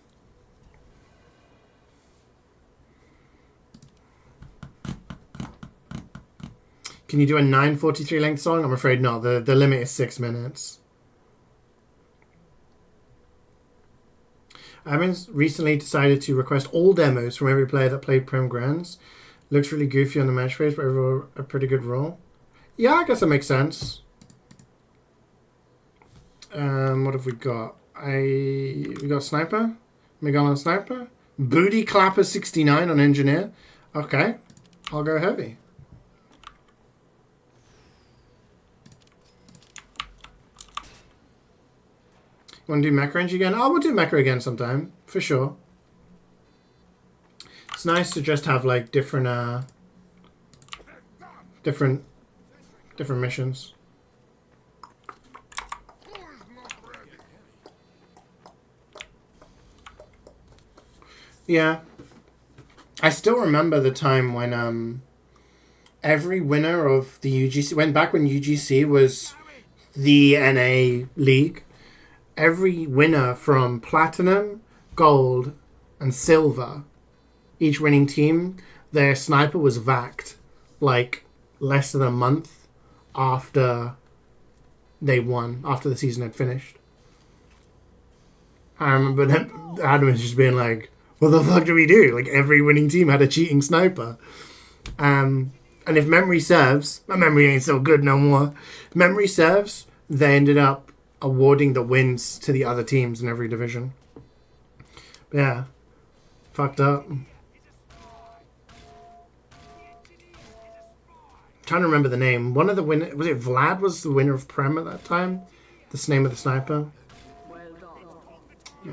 Speaker 2: Can you do a 9:43 length song? I'm afraid not. The limit is 6 minutes. I haven't recently decided to request all demos from every player that played Prem Grands. Looks really goofy on the match phase, but overall a pretty good role. Yeah, I guess that makes sense. What have we got? We got Sniper. Miguel on Sniper. Booty Clapper 69 on Engineer. Okay. I'll go heavy. Want to do Mech Range again? Oh, we'll do Mecha again sometime. For sure. It's nice to just have like different missions. Yeah. I still remember the time when every winner of the UGC back when UGC was the NA league, every winner from Platinum, Gold, and Silver, each winning team, their sniper was vaxxed like less than a month after they won, after the season had finished. I remember Adam was just being like, what the fuck do we do? Like, every winning team had a cheating sniper. And if memory serves, my memory ain't so good no more. Memory serves, they ended up awarding the wins to the other teams in every division. But yeah, fucked up. Trying to remember the name. One of the winners, was it Vlad was the winner of Prem at that time? That's the name of the sniper. Yeah.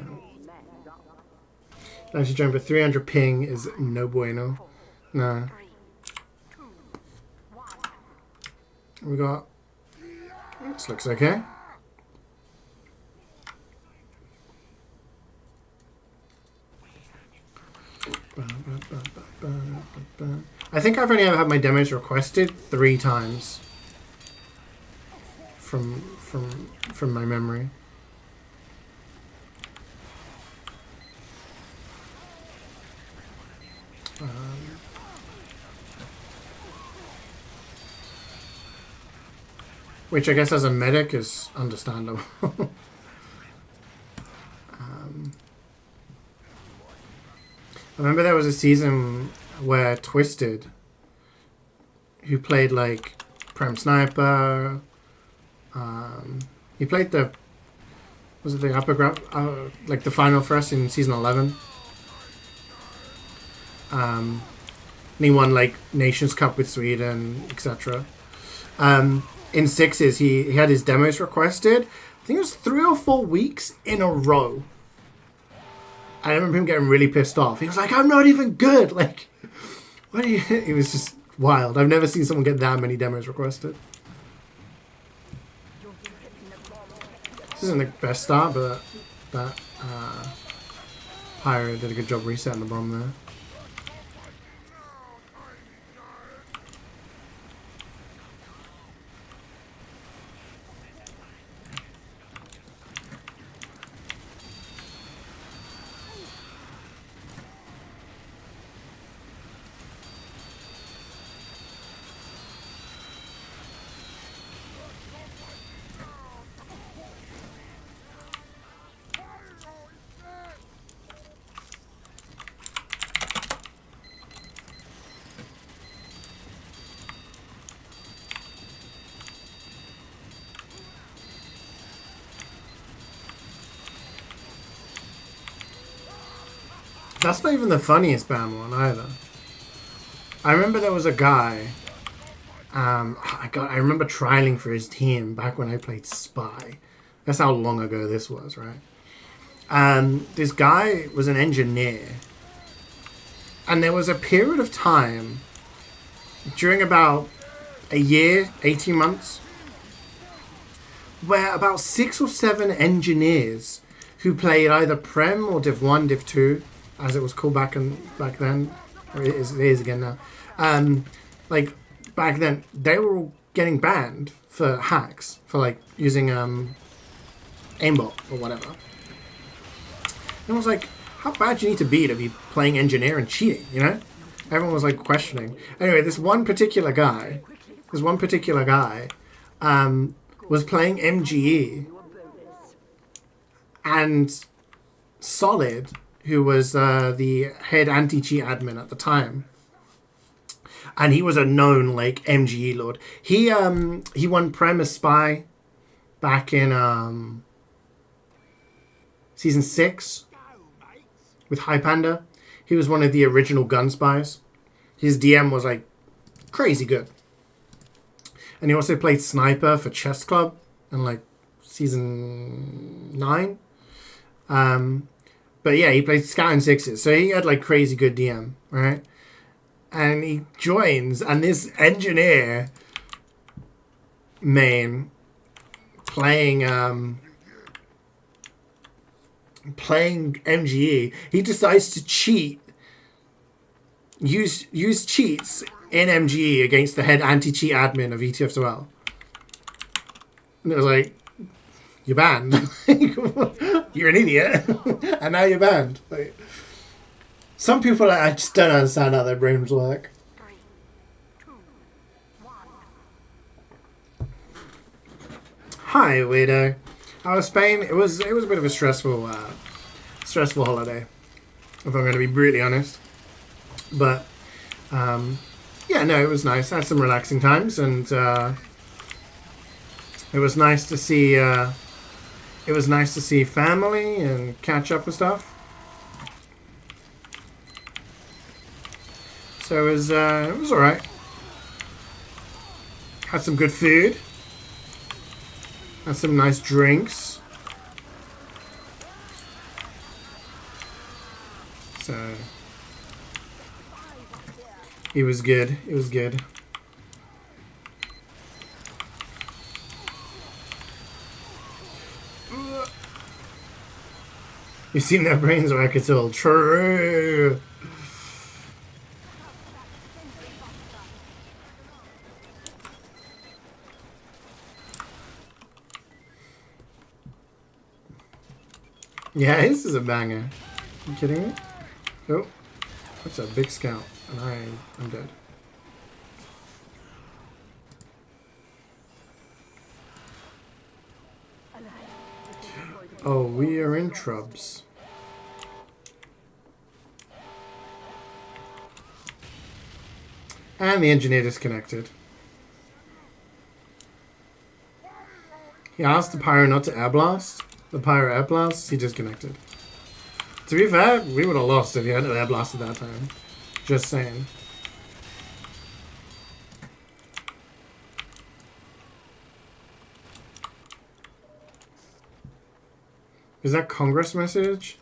Speaker 2: Nice to but 300 ping is no bueno. Nah. We got... This looks okay. I think I've only ever had my demos requested 3 times from my memory. Which I guess as a medic is understandable. I remember there was a season where Twisted, who played like Prem Sniper, he played the, was it the upper ground, like the final for us in season 11. And he won like Nations Cup with Sweden, etc. In sixes, he had his demos requested. I think it was 3 or 4 weeks in a row. I remember him getting really pissed off. He was like, I'm not even good. Like, what are you... It was just wild. I've never seen someone get that many demos requested.
Speaker 4: This isn't the best start, but that Pyro did a good job resetting the bomb there. That's not even the funniest ban one either. I remember there was a guy. I remember trialing for his team back when I played Spy. That's how long ago this was, right? This guy was an engineer, and there was a period of time during about a year, 18 months, where about 6 or 7 engineers who played either Prem or Div 1, Div 2, as it was called back then, or it is again now. Like back then, they were all getting banned for hacks, for like using aimbot or whatever. And I was like, how bad do you need to be playing engineer and cheating? You know, everyone was like questioning. Anyway, this one particular guy was playing MGE, and Solid, who was the head anti-cheat admin at the time, and he was a known like MGE lord. He won Prem as Spy back in season 6 with High Panda. He was one of the original gun spies. His DM was like crazy good, and he also played Sniper for Chess Club in like season 9. But yeah, he played Scout and Sixes, so he had like crazy good DM, right? And he joins, and this engineer main playing MGE, he decides to cheat, use cheats in MGE against the head anti-cheat admin of ETFSOL. And it was like, you're banned. You're an idiot. And now you're banned. Like, some people, I just don't understand how their brains work.
Speaker 3: 3, 2, 1.
Speaker 4: Hi, weirdo. How was Spain? It was a bit of a stressful holiday, if I'm going to be brutally honest. But yeah, no, it was nice. I had some relaxing times, and it was nice to see. It was nice to see family and catch up with stuff. So it was all right. Had some good food. Had some nice drinks. So it was good. It was good. You've seen their brains work, it's all true. Yeah, this is a banger. You kidding me? Oh, that's a big scout, and I'm dead. Oh, we are in trubs. And the engineer disconnected. He asked the pyro not to air blast. The pyro air blast, he disconnected. To be fair, we would have lost if he hadn't air blasted that time. Just saying. Is that Congress message?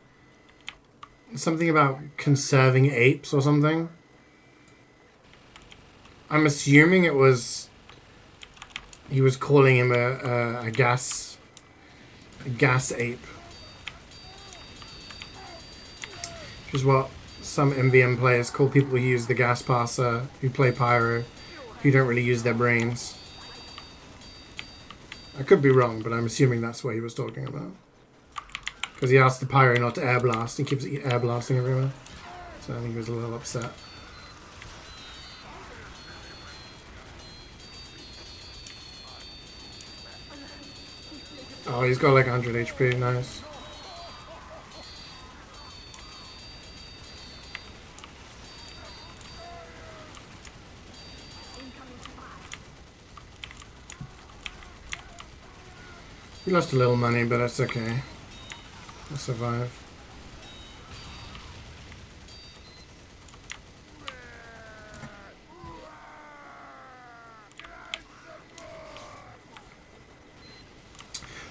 Speaker 4: Something about conserving apes or something? I'm assuming it was... He was calling him a gas A gas ape. Which is what some MvM players call people who use the gas passer, who play pyro, who don't really use their brains. I could be wrong, but I'm assuming that's what he was talking about. Because he asked the pyro not to air blast, he keeps air blasting everywhere. So I think he was a little upset. Oh, he's got like 100 HP, nice. We lost a little money, but that's okay. I'll survive.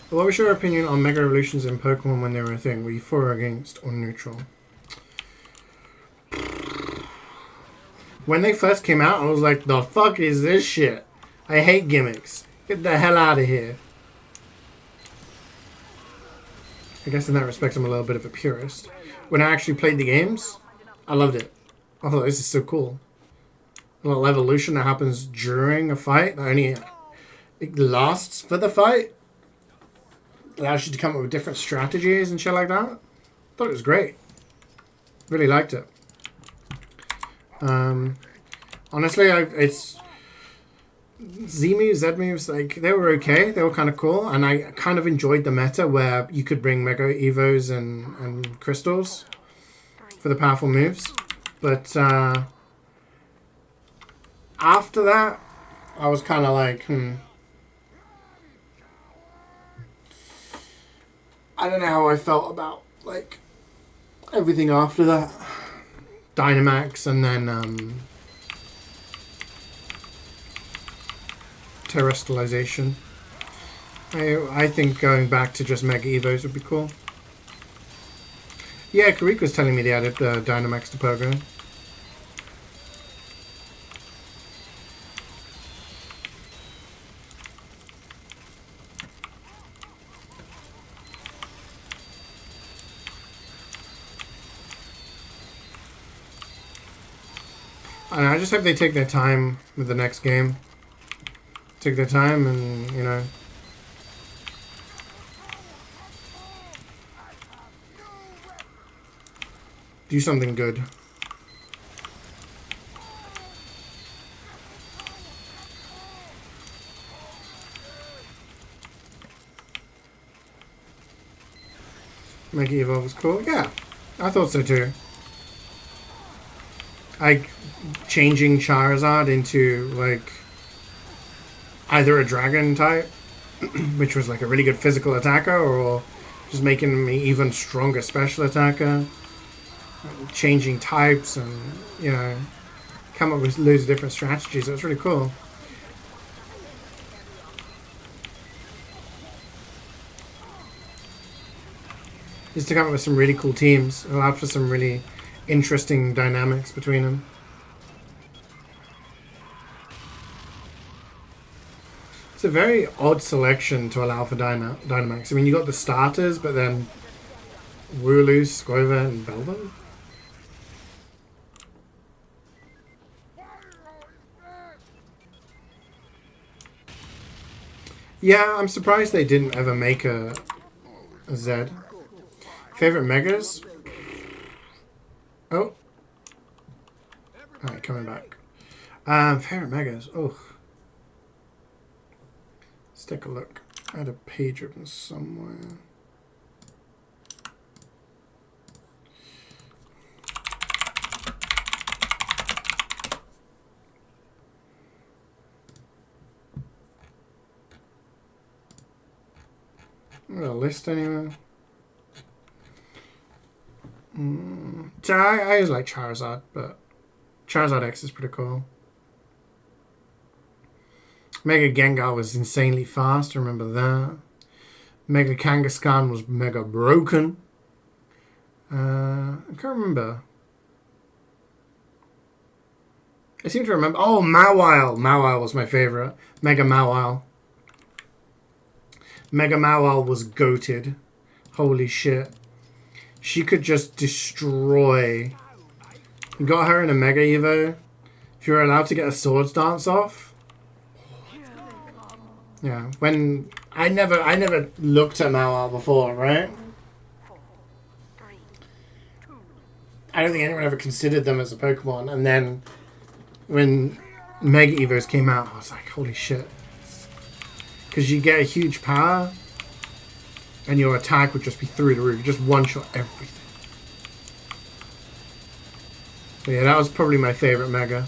Speaker 4: What was your opinion on Mega Evolutions in Pokemon when they were a thing? Were you for, against, or neutral? When they first came out, I was like, the fuck is this shit? I hate gimmicks. Get the hell out of here. I guess in that respect, I'm a little bit of a purist. When I actually played the games, I loved it. I thought this is so cool. A little evolution that happens during a fight. That only it lasts for the fight. Allows you to come up with different strategies and shit like that. I thought it was great. Really liked it. Honestly, it's Z moves, Z moves, like they were okay. They were kind of cool, and I kind of enjoyed the meta where you could bring Mega Evos and crystals for the powerful moves. But after that, I was kind of like, I don't know how I felt about like everything after that. Dynamax and then terrestrialization. I think going back to just Mega Evos would be cool. Yeah, Karik was telling me they added Dynamax to Pogo. And I just hope they take their time with the next game. Take their time and, you know, do something good. Mega Evolve was cool. Yeah, I thought so too. Like changing Charizard into like either a dragon type, which was like a really good physical attacker, or just making me even stronger special attacker. Changing types and, you know, come up with loads of different strategies. That's really cool. Just to come up with some really cool teams. It allowed for some really interesting dynamics between them. It's a very odd selection to allow for Dynamax. I mean, you got the starters, but then Wooloo, Squover, and Beldum. Yeah, I'm surprised they didn't ever make a Z. Favorite Megas? Oh. Alright, coming back. Favorite Megas. Oh. Let's take a look. I had a page open somewhere. A list anywhere. I always like Charizard, but Charizard X is pretty cool. Mega Gengar was insanely fast, remember that. Mega Kangaskhan was mega broken. I can't remember. I seem to remember. Oh, Mawile. Mawile was my favorite. Mega Mawile. Mega Mawile was goated. Holy shit. She could just destroy. You got her in a Mega Evo. If you were allowed to get a Swords Dance off. Yeah, when I never looked at Mawile before, right? I don't think anyone ever considered them as a Pokemon, and then when Mega Evos came out, I was like, holy shit. Because you get a huge power, and your attack would just be through the roof. Just one-shot everything. So yeah, that was probably my favorite Mega.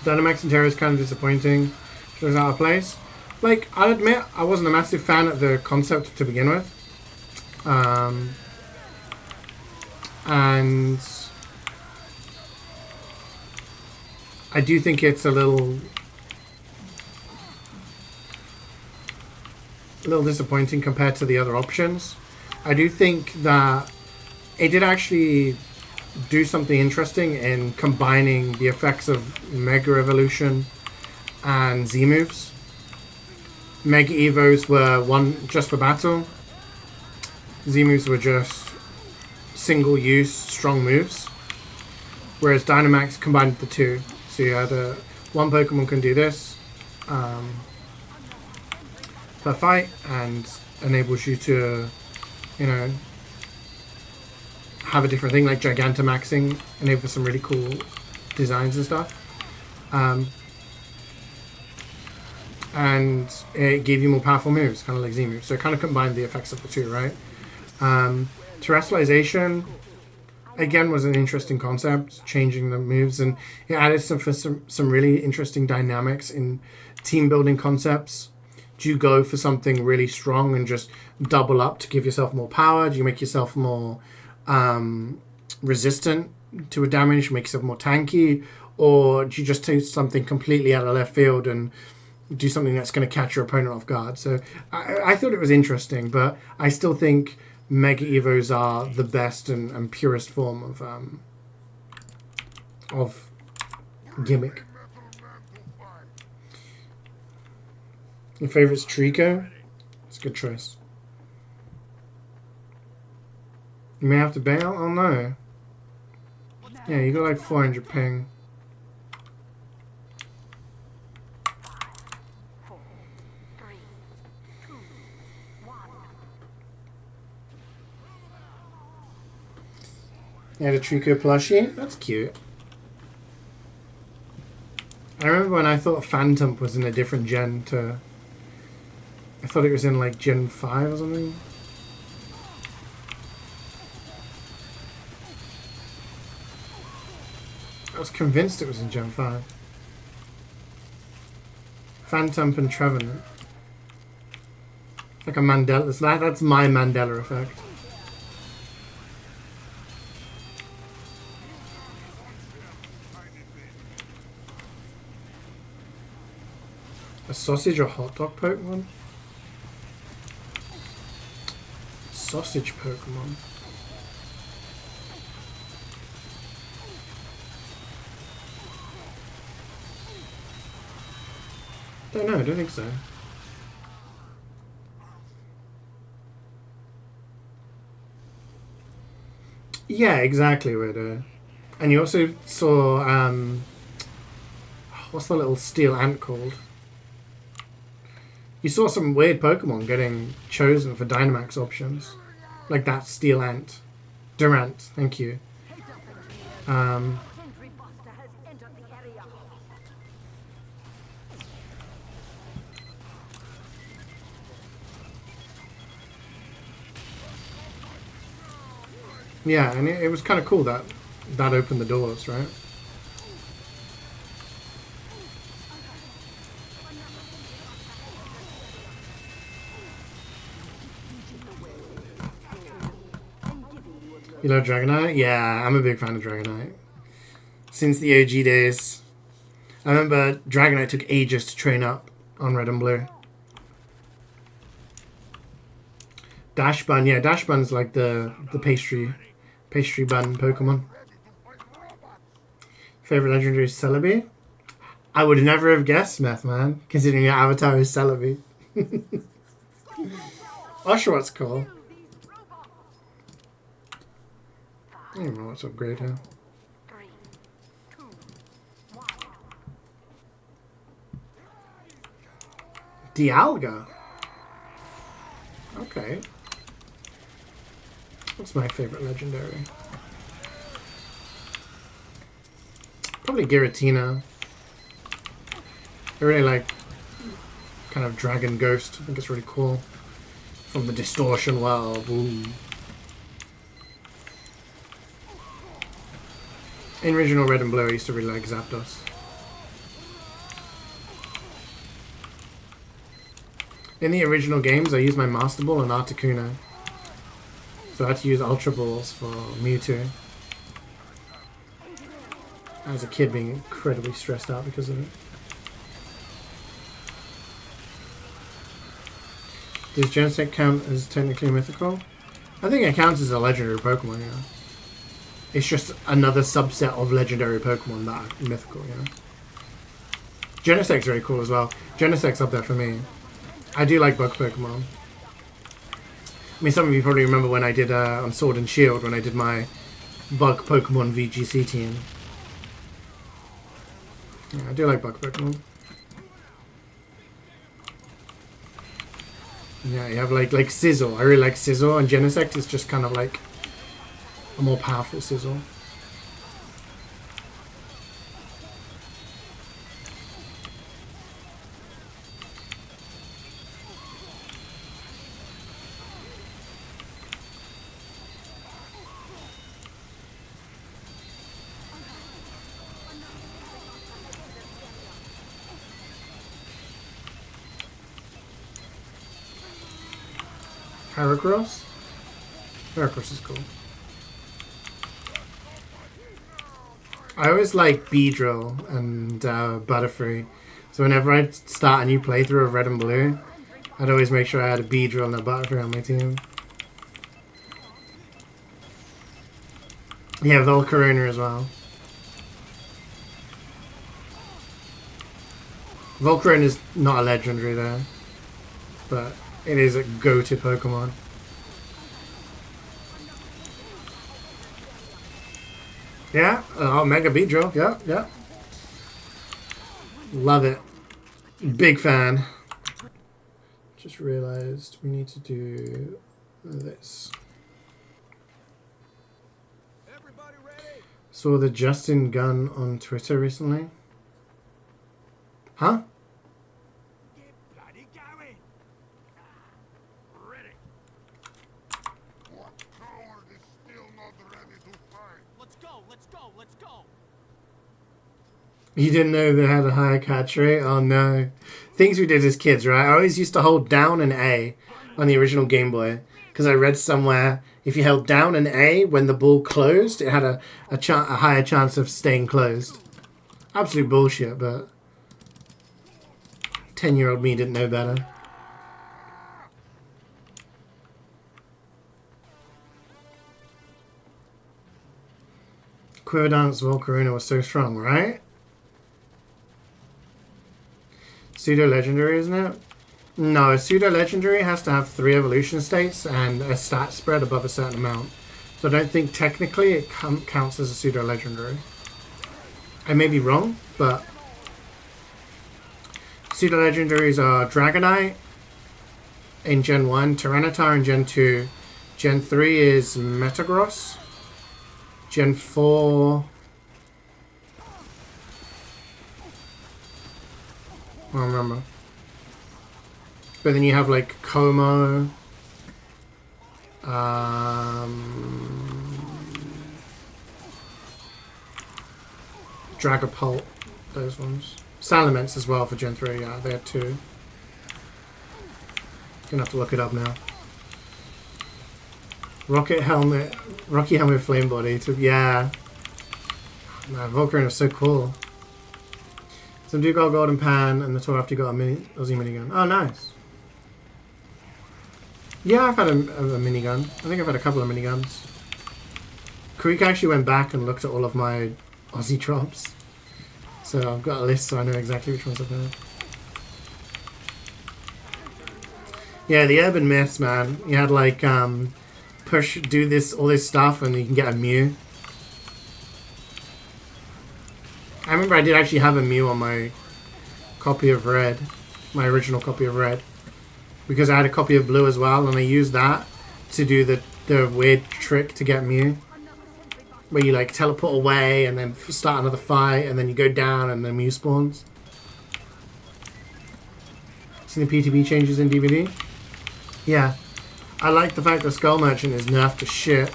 Speaker 4: Dynamax and Terra is kind of disappointing. She was out of place. Like, I'll admit, I wasn't a massive fan of the concept to begin with. And I do think it's a little disappointing compared to the other options. I do think that it did actually do something interesting in combining the effects of Mega Evolution and Z moves. Mega Evos were one just for battle. Z moves were just single use strong moves. Whereas Dynamax combined the two. So you had one Pokemon can do this per fight and enables you to, you know, have a different thing like Gigantamaxing, enable some really cool designs and stuff. And it gave you more powerful moves, kind of like Z moves. So it kind of combined the effects of the two, right? Terrestrialization, again, was an interesting concept, changing the moves, and it added some really interesting dynamics in team building concepts. Do you go for something really strong and just double up to give yourself more power? Do you make yourself more resistant to a damage, make yourself more tanky? Or do you just take something completely out of left field and do something that's going to catch your opponent off guard? So I thought it was interesting, but I still think Mega Evos are the best and purest form of gimmick. Your favorite's Trico? It's a good choice. You may have to bail? Oh no. Yeah, you got like 400 ping. You had a Trico plushie? That's cute. I remember when I thought Phantom was in a different gen to... I thought it was in like Gen 5 or something. I was convinced it was in Gen 5. Phantom and Trevenant. Like a Mandela. That's my Mandela effect. A sausage or hot dog Pokemon? Sausage Pokemon. Don't know, I don't think so. Yeah, exactly, Widow. And you also saw, what's the little steel ant called? You saw some weird Pokemon getting chosen for Dynamax options. Like that steel ant. Durant, thank you. Yeah, and it was kind of cool that opened the doors, right? You love Dragonite? Yeah, I'm a big fan of Dragonite. Since the OG days. I remember Dragonite took ages to train up on Red and Blue. Dash Bun, yeah, Dash Bun's like the pastry bun Pokemon. Favorite legendary is Celebi?
Speaker 2: I would never have guessed Meth Man, considering your avatar is Celebi. Oshawott cool. I don't know what's upgrade here.
Speaker 3: 3, 2, 1.
Speaker 2: Dialga. Okay. What's my favorite legendary? Probably Giratina. I really like kind of Dragon Ghost. I think it's really cool. From the Distortion world. Ooh. In original Red and Blue, I used to really like Zapdos. In the original games, I used my Master Ball and Articuno. So I had to use Ultra Balls for Mewtwo. As a kid, being incredibly stressed out because of it. Does Genesect count as technically mythical? I think it counts as a legendary Pokemon, yeah. It's just another subset of legendary Pokemon that are mythical, you know. Genesect's very cool as well. Genesect's up there for me. I do like bug Pokemon. I mean, some of you probably remember when I did on Sword and Shield, when I did my bug Pokemon VGC team. Yeah, I do like bug Pokemon. Yeah, you have like Sizzle. I really like Sizzle, and Genesect is just kind of like a more powerful Sizzle. Heracross? Heracross is cool. I always like Beedrill and Butterfree. So whenever I start a new playthrough of Red and Blue, I'd always make sure I had a Beedrill and a Butterfree on my team. Yeah, Volcarona as well. Volcarona is not a legendary there, but it is a go-to Pokemon. Yeah, Mega Beedrill. Yeah. Love it. Big fan. Just realized we need to do this. Saw the Justin Gunn on Twitter recently. Huh? You didn't know they had a higher catch rate? Oh no. Things we did as kids, right? I always used to hold down an A on the original Game Boy. Because I read somewhere, if you held down an A when the ball closed, it had a higher chance of staying closed. Absolute bullshit, but 10-year-old me didn't know better. Quiver Dance Volcarona was so strong, right? Pseudo-legendary, isn't it? No, a pseudo-legendary has to have 3 evolution states and a stat spread above a certain amount. So I don't think technically it counts as a pseudo-legendary. I may be wrong, but pseudo-legendaries are Dragonite in Gen 1, Tyranitar in Gen 2, Gen 3 is Metagross, Gen 4... I don't remember. But then you have like Como, Dragapult, those ones. Salamence as well for Gen 3, yeah, they had 2. Gonna have to look it up now. Rocky Helmet Flame Body, yeah. Man, Volcarona is so cool. Some do got a Golden Pan, and the tour after you got a Aussie minigun. Oh, nice. Yeah, I've had a minigun. I think I've had a couple of miniguns. Karika actually went back and looked at all of my Aussie drops.
Speaker 4: So I've got a list so I know exactly which ones I've heard. Yeah, the urban myths, man. You had like do this, all this stuff, and you can get a Mew. I remember I did actually have a Mew on my copy of Red, my original copy of Red, because I had a copy of Blue as well, and I used that to do the weird trick to get Mew, where you like teleport away and then start another fight, and then you go down and the Mew spawns. See the PTB changes in DVD? Yeah, I like the fact that Skull Merchant is nerfed to shit.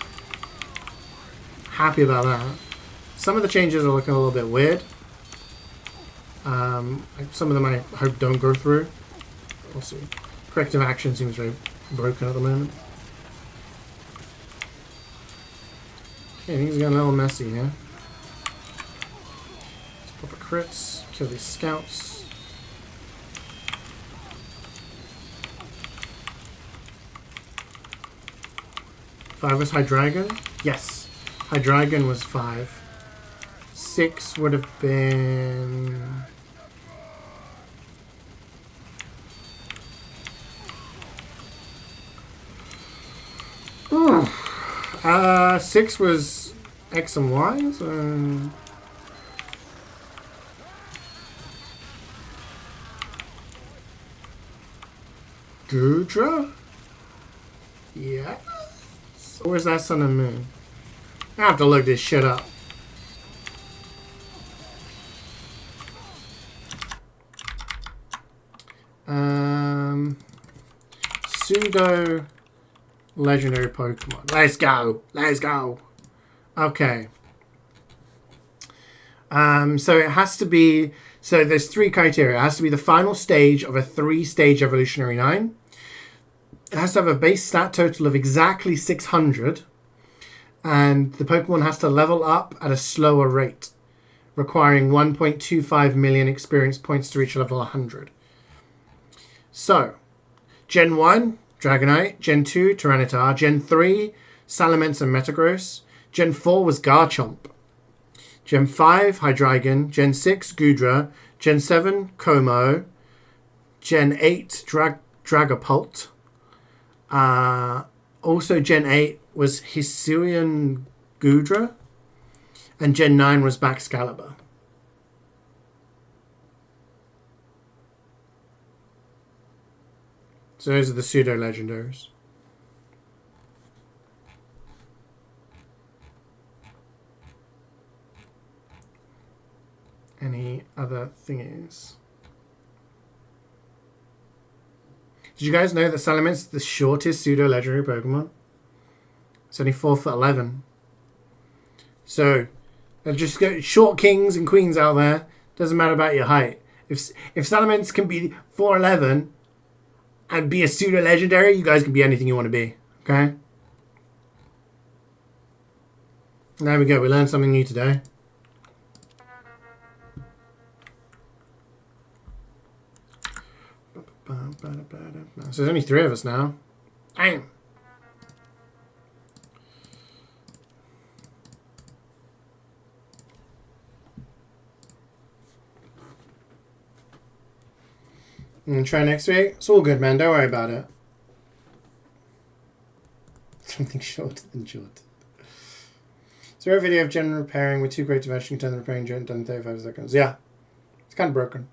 Speaker 4: Happy about that. Some of the changes are looking a little bit weird. Some of them I hope don't go through. We'll see. Corrective action seems very broken at the moment. Okay, things are getting a little messy here. Let's pop a crits, kill these scouts. Five was Hydreigon? Yes. Hydreigon was 5. 6 would have been... Ooh. 6 was X and Y's? Gudra? Yeah. Where's that Sun and Moon? I have to look this shit up. Pseudo legendary Pokemon. Let's go. Let's go. Okay. So it has to be. So there's 3 criteria. It has to be the final stage of a 3-stage evolutionary line. It has to have a base stat total of exactly 600, and the Pokemon has to level up at a slower rate, requiring 1.25 million experience points to reach level 100. So, Gen 1, Dragonite. Gen 2, Tyranitar. Gen 3, Salamence and Metagross. Gen 4 was Garchomp. Gen 5, Hydreigon. Gen 6, Gudra. Gen 7, Como. Gen 8, Dragapult. Also Gen 8 was Hisuian Gudra, and Gen 9 was Baxcalibur. So those are the pseudo-legendaries. Any other thingies? Did you guys know that Salamence is the shortest pseudo-legendary Pokemon? It's only 4'11". So, just go short kings and queens out there. Doesn't matter about your height. If Salamence can be 4'11" and be a pseudo-legendary, you guys can be anything you want to be. Okay? There we go. We learned something new today. So there's only 3 of us now. Damn. I'm gonna try next week. It's all good, man. Don't worry about it. Something shorter than short. So a video of Gen repairing with 2 great action can turn the repairing Gen done in 35 seconds. Yeah. It's kind of broken.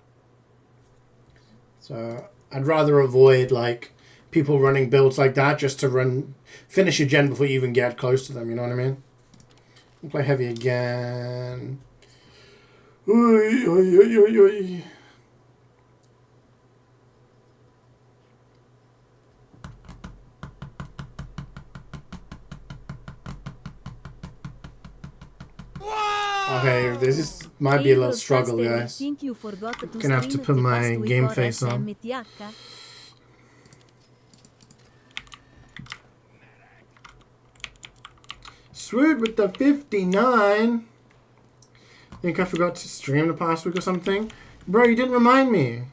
Speaker 4: So I'd rather avoid like people running builds like that just to finish a gen before you even get close to them, you know what I mean? I'll play heavy again. Oy, oy, oy, oy, oy. Okay, this might be a little struggle, guys. Gonna have to put my game face on. Swoot with the 59. Think I forgot to stream the past week or something? Bro, you didn't remind me.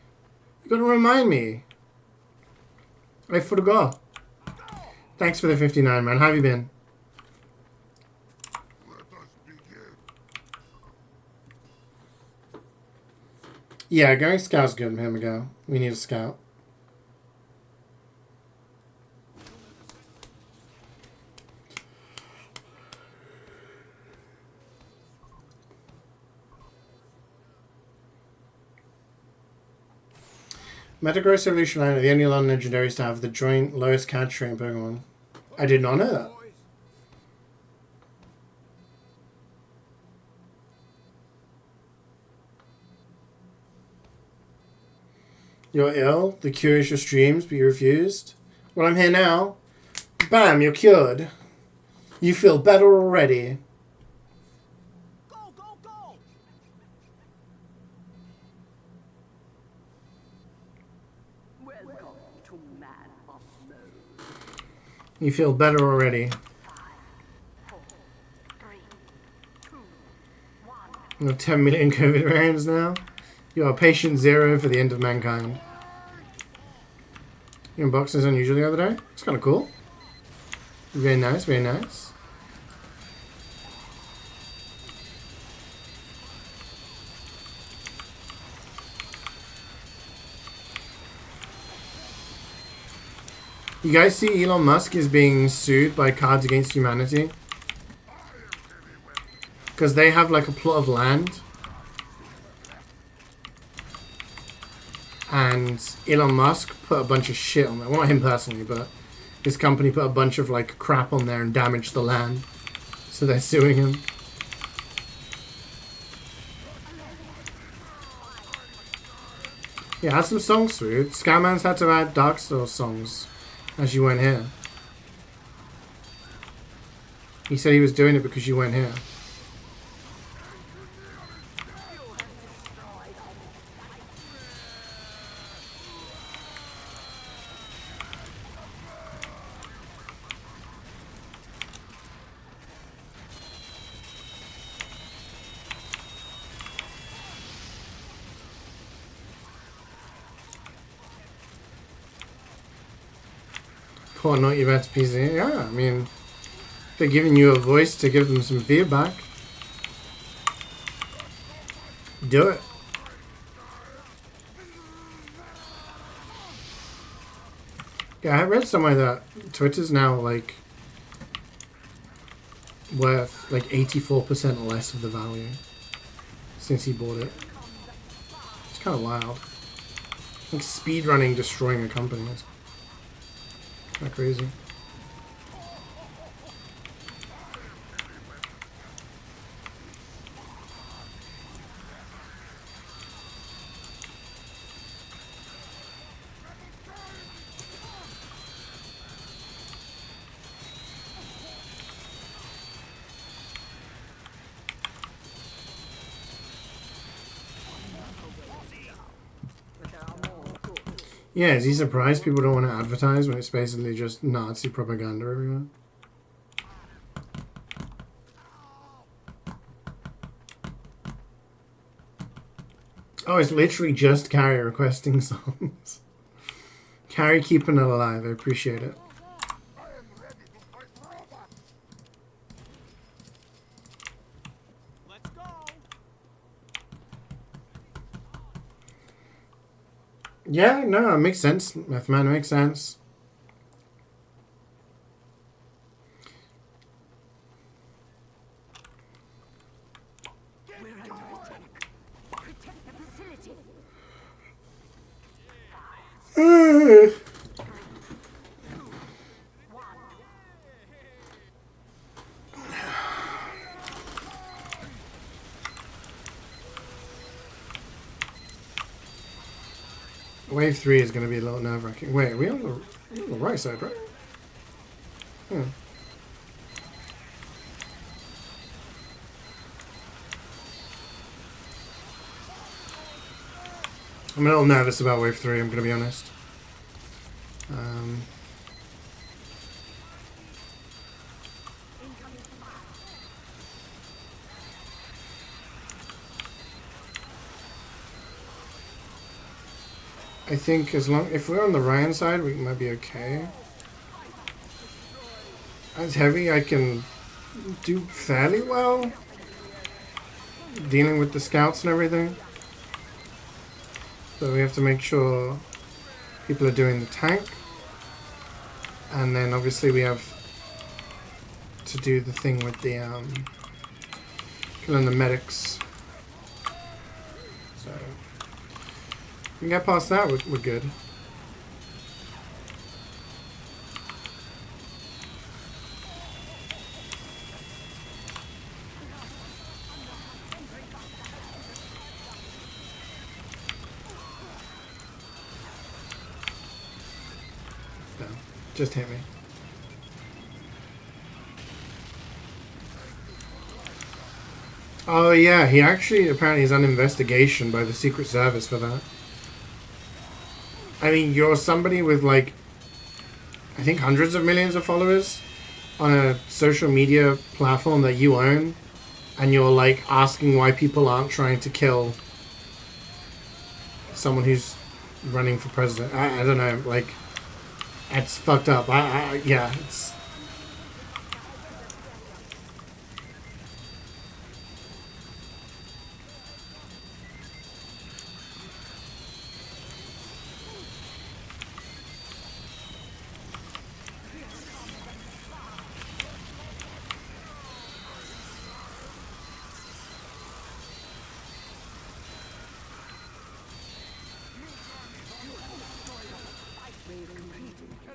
Speaker 4: You gotta remind me. I forgot. Thanks for the 59, man. How have you been? Yeah, going scout's good. Here we go. We need a scout. Metagross Evolution Line are the only non-legendaries to have the joint lowest catch rate in Pokemon. I did not know that. You're ill. The cure is your streams, but you refused. Well, I'm here now. Bam, you're cured. You feel better already.
Speaker 3: Go, go, go! Welcome to Man of Mode.
Speaker 4: You feel better already.
Speaker 3: 4, 3, 2, 1.
Speaker 4: You have 10 million COVID variants now. You are patient zero for the end of mankind. You unboxed this unusual the other day? It's kind of cool. Very nice, very nice. You guys see Elon Musk is being sued by Cards Against Humanity? Because they have like a plot of land. And Elon Musk put a bunch of shit on there. Well, not him personally, but his company put a bunch of like crap on there and damaged the land. So they're suing him. Yeah, add some songs, Swoot. Skyman's had to add Dark Souls songs as you went here. He said he was doing it because you went here. Poor not your best PC. Yeah, I mean, they're giving you a voice to give them some feedback. Do it. Yeah, I read somewhere that Twitter's now like worth like 84% less of the value since he bought it. It's kind of wild. Like speedrunning destroying a company. It's kind of crazy. Yeah, is he surprised people don't want to advertise when it's basically just Nazi propaganda everywhere? Oh, it's literally just Carrie requesting songs. Carrie keeping it alive, I appreciate it.
Speaker 3: Let's go!
Speaker 4: Yeah, no, it makes sense. MvM makes sense.
Speaker 3: We're under attack. Protect the facility. 5, 3, 2, 1.
Speaker 4: Wave 3 is going to be a little nerve-wracking. Wait, are we on the right side, right? Yeah. I'm a little nervous about Wave 3, I'm going to be honest. I think if we're on the Ryan side, we might be okay. As heavy, I can do fairly well. Dealing with the scouts and everything. So we have to make sure people are doing the tank. And then obviously we have to do the thing with the killing the medics. So if we can get past that, we're good. No, just hit me. Oh yeah, he actually apparently is on investigation by the Secret Service for that. I mean, you're somebody with like, I think hundreds of millions of followers on a social media platform that you own, and you're like asking why people aren't trying to kill someone who's running for president. I don't know, like, it's fucked up. Yeah, it's...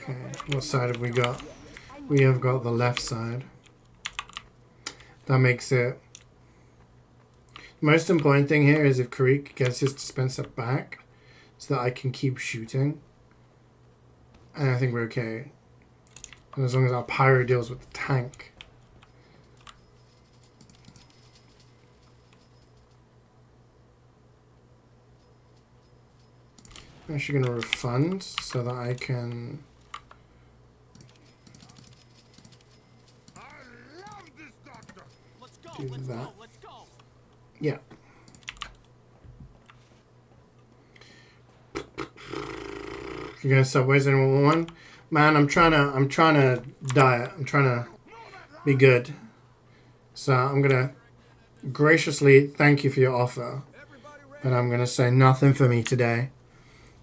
Speaker 4: Okay, what side have we got? We have got the left side. That makes it... The most important thing here is if Karik gets his dispenser back so that I can keep shooting. And I think we're okay. And as long as our pyro deals with the tank. I'm actually going to refund so that I can... do that. Yeah. You guys Subways, anyone want one? Man, I'm trying to diet. I'm trying to be good. So I'm gonna graciously thank you for your offer. But I'm gonna say nothing for me today.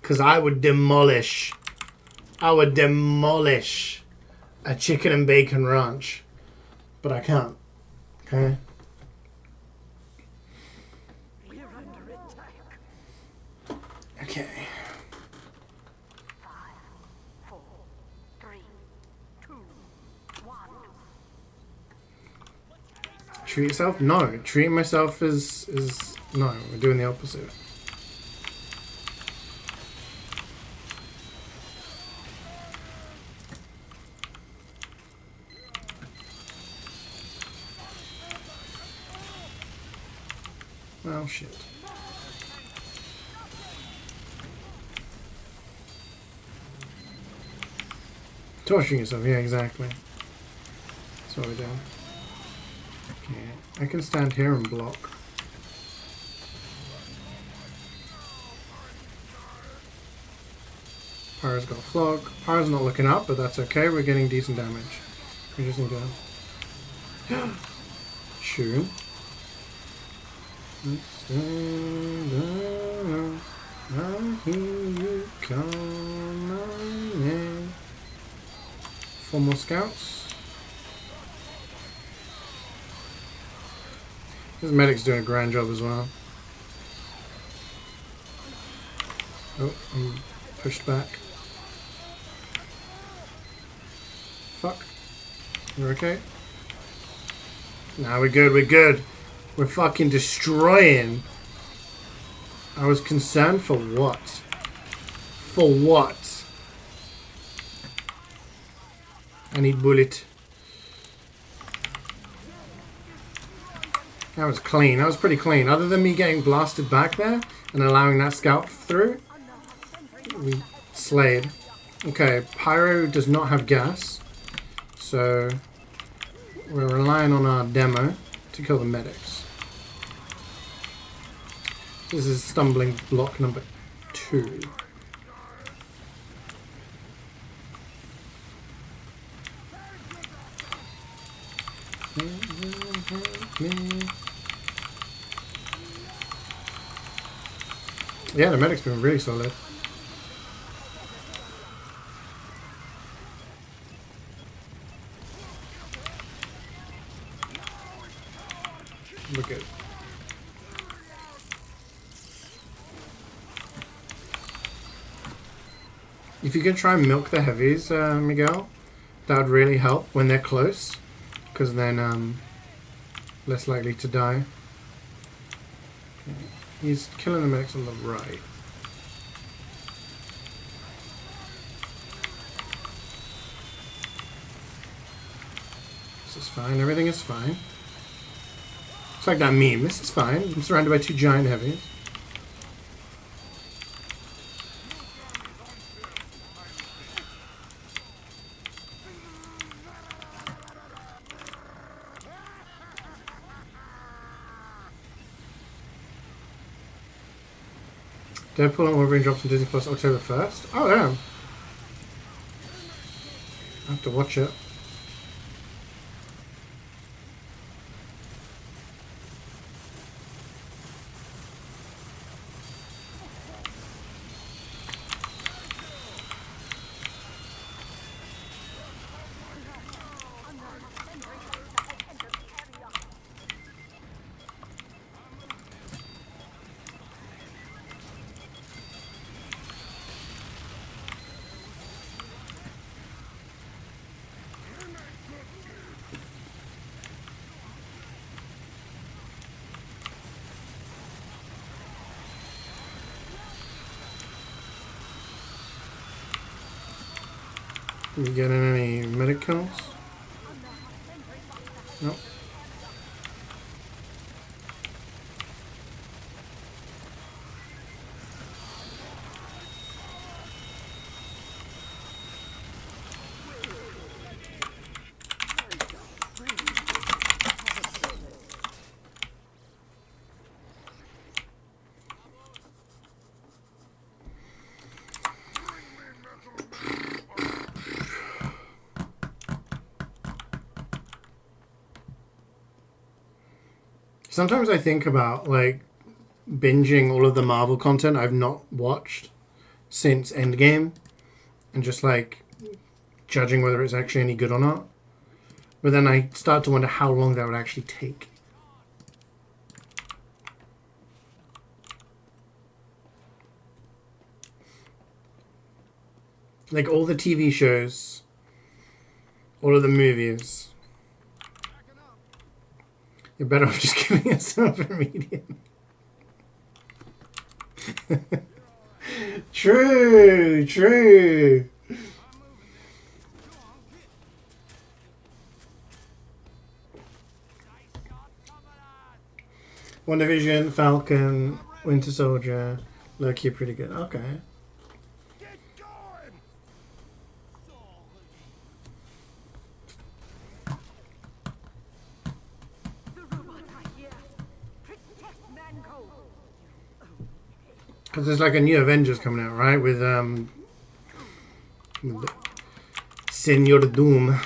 Speaker 4: Cause I would demolish a chicken and bacon ranch. But I can't. Okay. Okay.
Speaker 3: 5, 4, 3, 2, 1.
Speaker 4: Treat yourself? No. Treating myself is no. We're doing the opposite. Well, shit. Torturing yourself, yeah, exactly. That's what we're doing. Okay, I can stand here and block. Pyro's got a flog. Pyro's not looking up, but that's okay. We're getting decent damage. We just need to... Shoot. I hear you coming. 4 more scouts. This medic's doing a grand job as well. Oh, I'm pushed back. Fuck. We're okay? Nah, we're good, we're good. We're fucking destroying. I was concerned for what? For what? I need bullet. That was clean. That was pretty clean. Other than me getting blasted back there and allowing that scout through, we slayed. Okay, Pyro does not have gas. So we're relying on our demo to kill the medics. This is stumbling block number 2. Yeah, the medic's been really solid. Look at. If you could try and milk the heavies, Miguel, that would really help when they're close, because then less likely to die. Okay. He's killing the medics on the right. This is fine. Everything is fine. It's like that meme. This is fine. I'm surrounded by 2 giant heavies. Deadpool and Wolverine drops on Disney Plus October 1st. Oh, damn. I have to watch it. You getting any medic kills? Nope. Sometimes I think about, like, binging all of the Marvel content I've not watched since Endgame and just, like, judging whether it's actually any good or not. But then I start to wonder how long that would actually take. Like, all the TV shows, all of the movies. You're better off just giving yourself a medium. True, true. WandaVision, Falcon, Winter Soldier, Loki, pretty good. Okay. Because there's like a new Avengers coming out, right? With Senor Doom.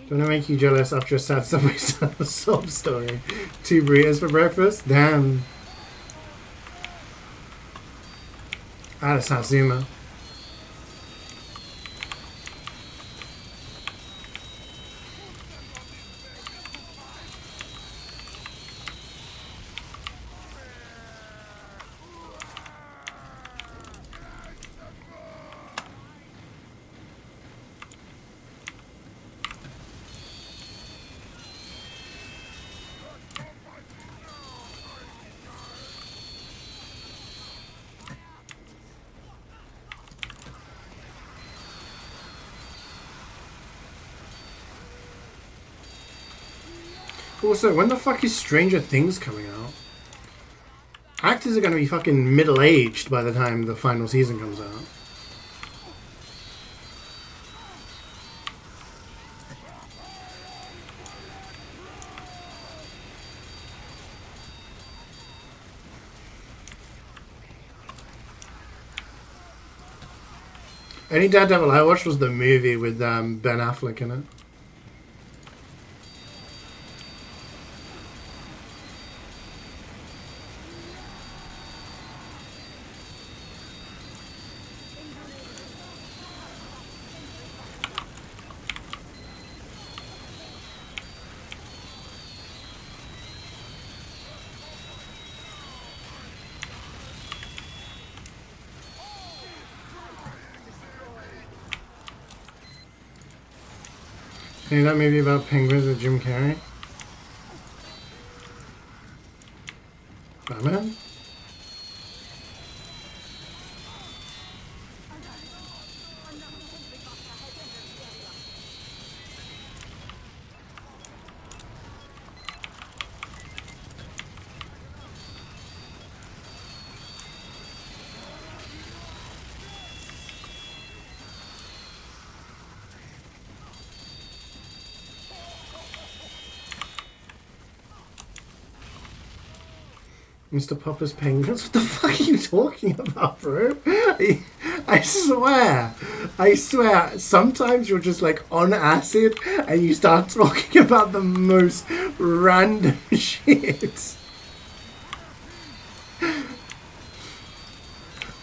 Speaker 4: Don't I make you jealous after a sad Subway sob story? 2 burritos for breakfast? Damn. Out of Satsuma. Also, when the fuck is Stranger Things coming out? Actors are going to be fucking middle-aged by the time the final season comes out. Any Daredevil I watched was the movie with Ben Affleck in it. See that movie about penguins with Jim Carrey? Batman? Mr. Popper's Penguins? What the fuck are you talking about, bro? I swear, sometimes you're just like on acid and you start talking about the most random shit.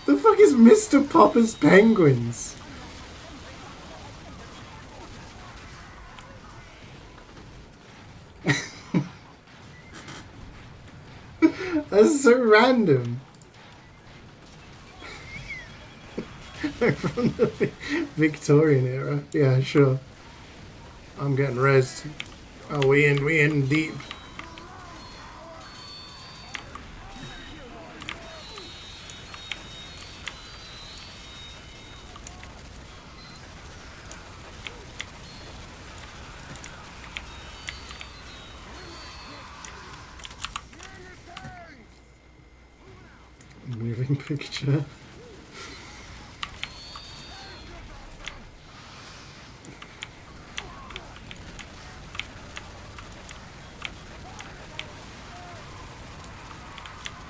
Speaker 4: The fuck is Mr. Popper's Penguins? That's so random. From the Victorian era. Yeah, sure. I'm getting rezzed. Oh, we in deep. Moving picture.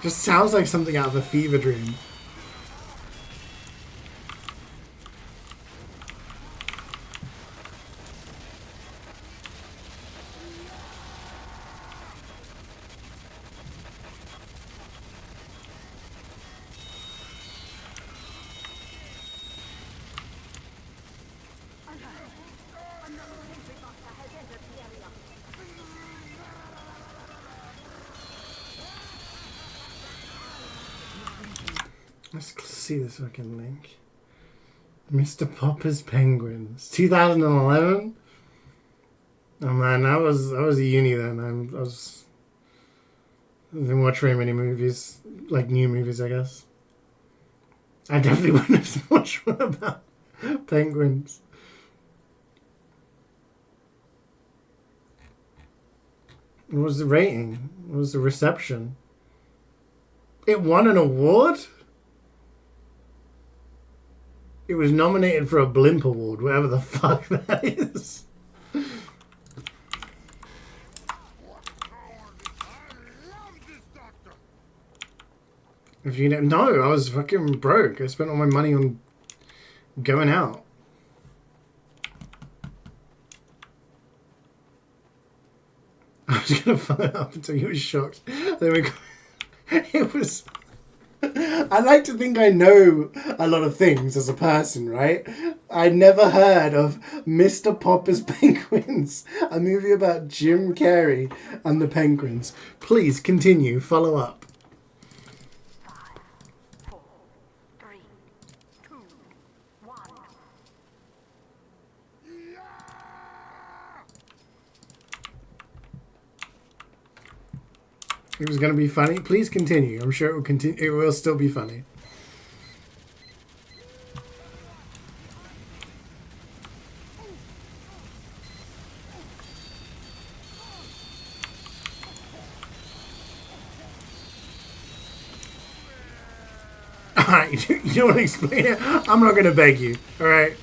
Speaker 4: Just sounds like something out of a fever dream. Let's see this fucking link. Mr. Popper's Penguins, 2011. Oh man, I was a uni then. I didn't watch very many movies, like new movies, I guess. I definitely wouldn't have watched one about penguins. What was the rating? What was the reception? It won an award? It was nominated for a Blimp Award, whatever the fuck that is. If you know, no, I was fucking broke. I spent all my money on going out. I was gonna follow up until you were shocked. Then we got, it was. I like to think I know a lot of things as a person, right? I never heard of Mr. Popper's Penguins, a movie about Jim Carrey and the penguins. Please continue, follow up.
Speaker 3: 5, 4, 3, 2, 1.
Speaker 4: It was going to be funny. Please continue. I'm sure it will continue. It will still be funny. Alright, you don't want to explain it? I'm not going to beg you. Alright.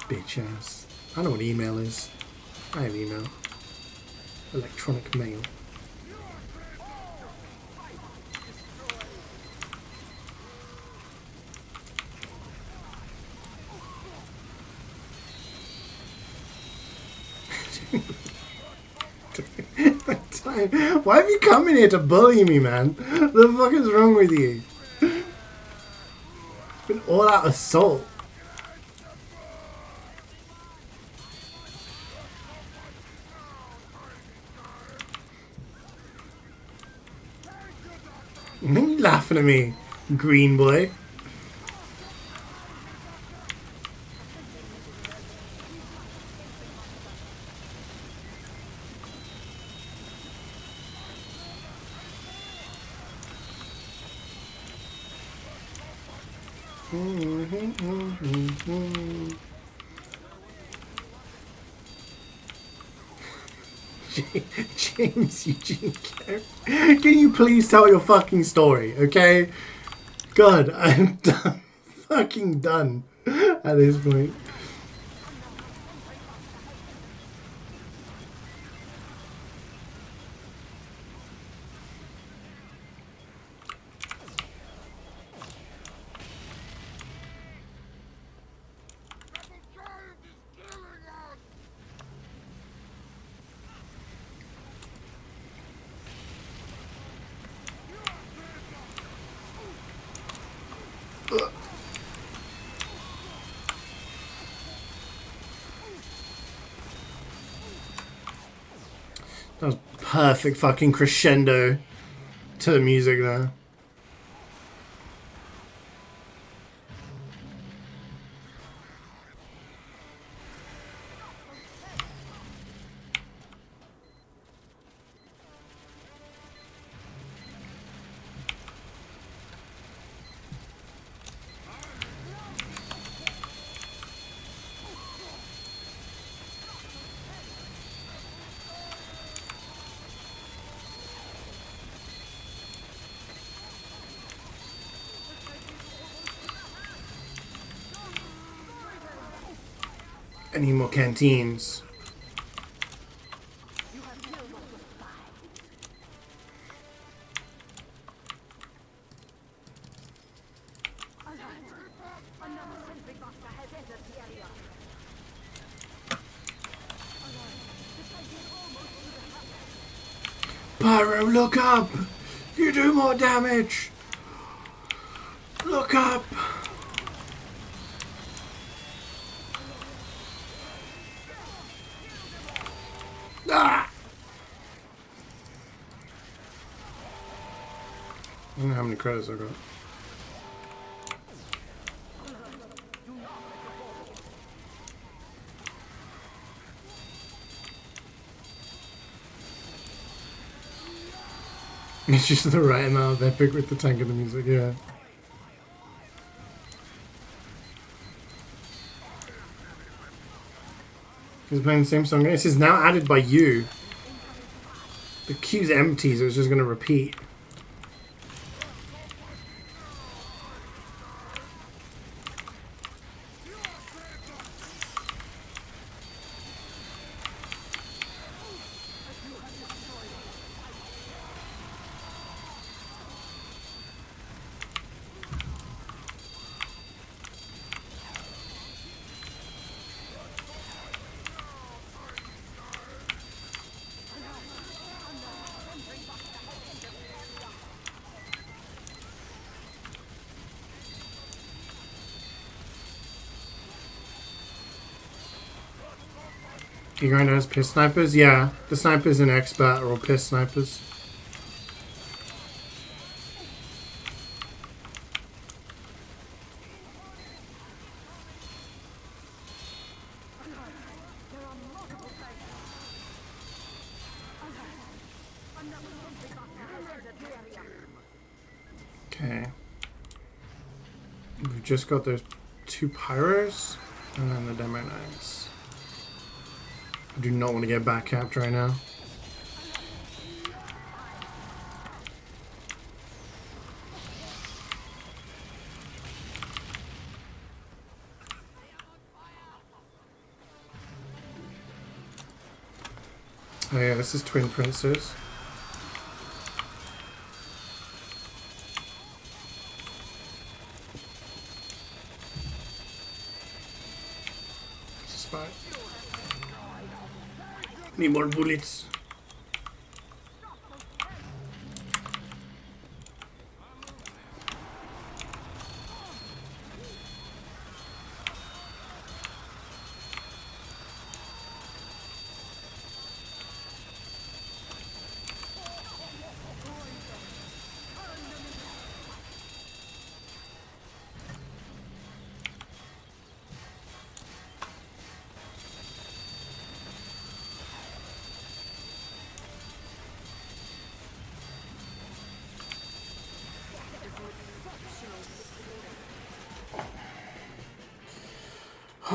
Speaker 4: Bitch ass. I know what email is. I have email. Electronic mail. Why have you come in here to bully me, man? What the fuck is wrong with you? It's been all out assault. Why are you laughing at me, green boy?
Speaker 2: James Eugene Carey. Can you please tell your fucking story, okay? God, I'm done. Fucking done at this point. That was perfect fucking crescendo to the music there. I need more canteens. Pyro, look up! You do more damage! Look up! Ah! I don't know how many credits I got. It's just the right amount of epic with the tank and the music, yeah. He's playing the same song. This is now added by you. The queue's empty, so it's just going to repeat. You going to have piss snipers? Yeah, the snipers and expert are all piss snipers. Okay. We've just got those 2 pyros and then the demo knives. I do not want to get back capped right now. Oh yeah, this is Twin Princes. It's a spot. Need more bullets.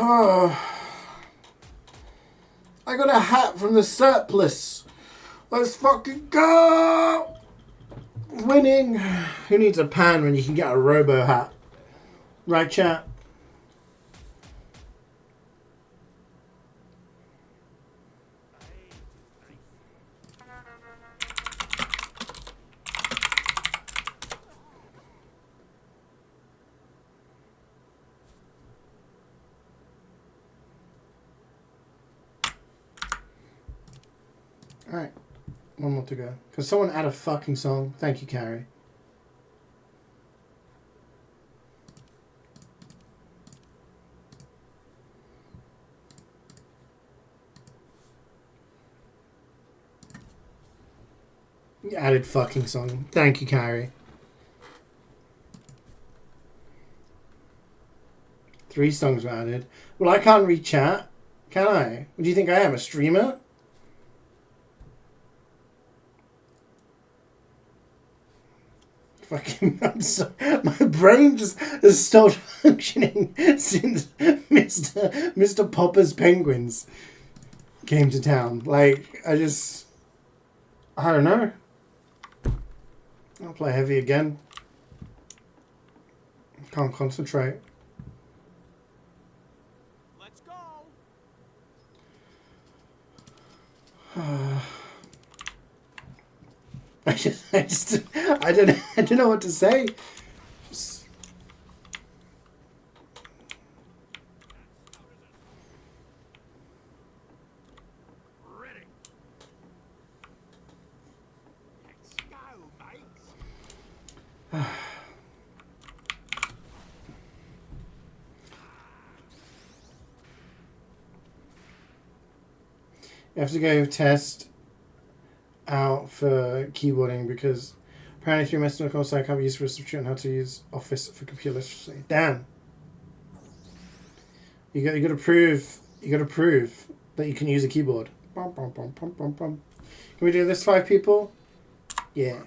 Speaker 4: I got a hat from the surplus. Let's fucking go! Winning. Who needs a pan when you can get a robo hat? Right, chat? Alright. One more to go. Can someone add a fucking song? Thank you, Carrie. Added fucking song. Thank you, Carrie. 3 songs were added. Well, I can't read chat. Can I? What do you think I am? A streamer? Fucking, my brain just has stopped functioning since Mr. Popper's Penguins came to town. Like, I don't know. I'll play heavy again. Can't concentrate.
Speaker 5: Let's go.
Speaker 4: I don't know what to say. Just...
Speaker 5: Ready. Let's go, mate.
Speaker 4: You have to go test out for keyboarding because apparently through Messenger I can't be used for a substitute on how to use Office for computer literacy. Damn. You got to prove that you can use a keyboard. Can we do this 5 people? Yeah.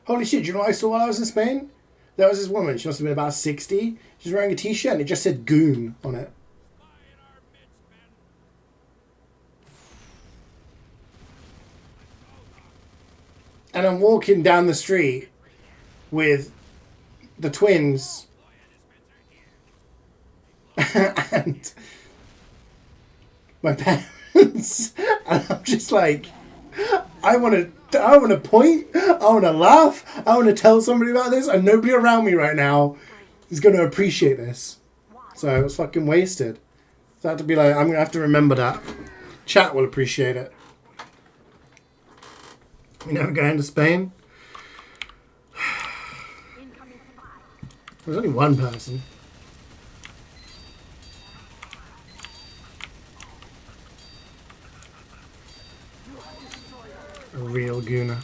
Speaker 4: Holy shit, do you know what I saw while I was in Spain? There was this woman, she must have been about 60. She's wearing a t-shirt and it just said goon on it. And I'm walking down the street with the twins and my parents, and I'm just like, I want to point, I want to laugh, I want to tell somebody about this, and nobody around me right now is going to appreciate this. So it was fucking wasted. So I had to be like, I'm going to have to remember that. Chat will appreciate it. We never go into Spain. There's only one person. A real gooner.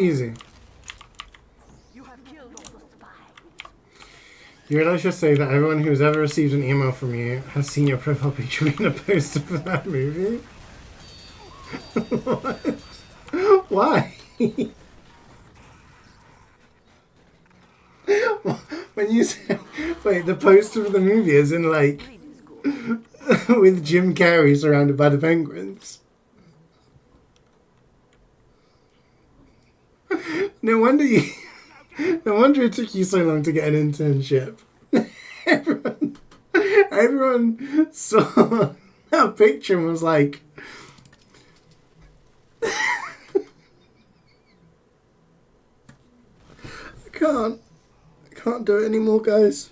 Speaker 4: Easy.
Speaker 3: You have killed all the spies.
Speaker 4: You realize just say that everyone who's ever received an email from you has seen your profile picture in a poster for that movie? What? Why? When you say, wait, the poster of the movie is in like with Jim Carrey surrounded by the penguins. No wonder you. No wonder it took you so long to get an internship. Everyone saw that picture and was like, I can't do it anymore, guys.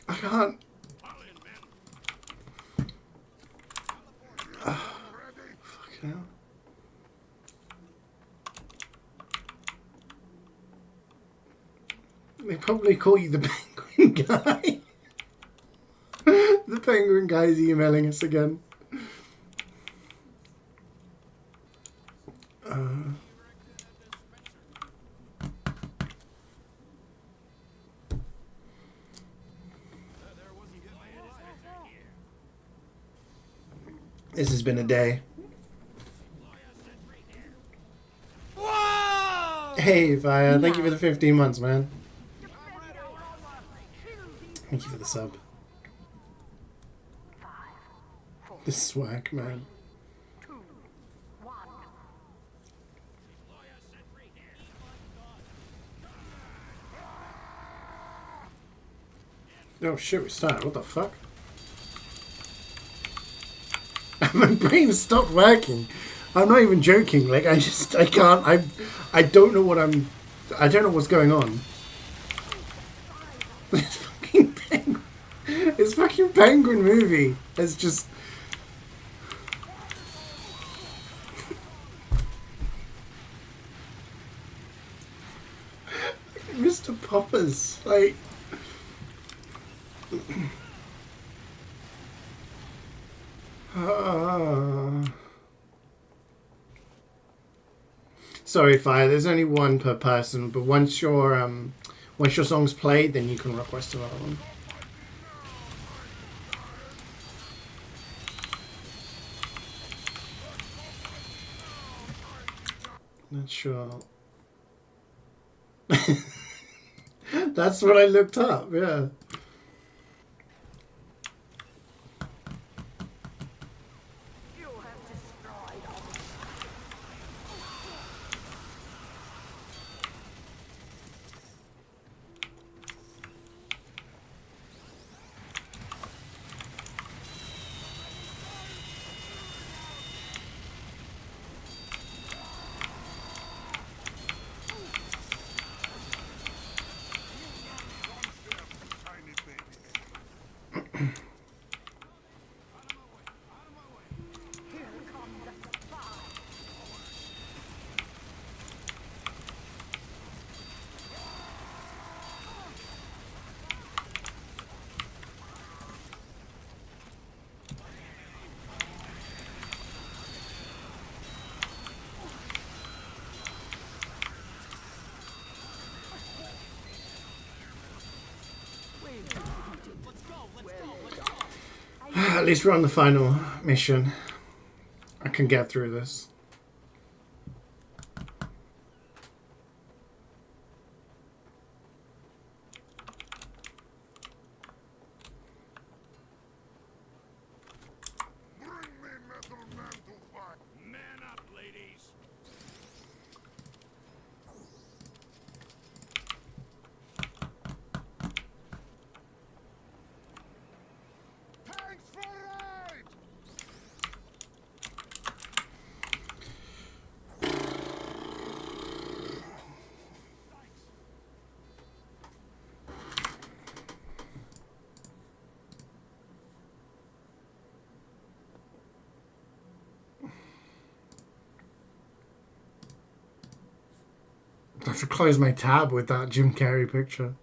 Speaker 4: I can't. Fucking hell. They probably call you the penguin guy. The penguin guy's emailing us again. This has been a day.
Speaker 5: Whoa!
Speaker 4: Hey, Fire, thank you for the 15 months, man. Thank you for the sub. The swag, man.
Speaker 3: 2, 1.
Speaker 4: Oh shit, we started. What the fuck? My brain stopped working. I'm not even joking. Like, I can't. I don't know what I don't know what's going on. This fucking penguin. This fucking penguin movie. It's just. Mr. Poppers. Like. Sorry, Fire. There's only one per person, but once your song's played, then you can request another one. Not sure. That's what I looked up. Yeah.
Speaker 3: You have destroyed all the
Speaker 4: At least we're on the final mission. I can get through this.
Speaker 5: Man up, ladies. Thanks for ride.
Speaker 4: I have to close my tab with that Jim Carrey picture.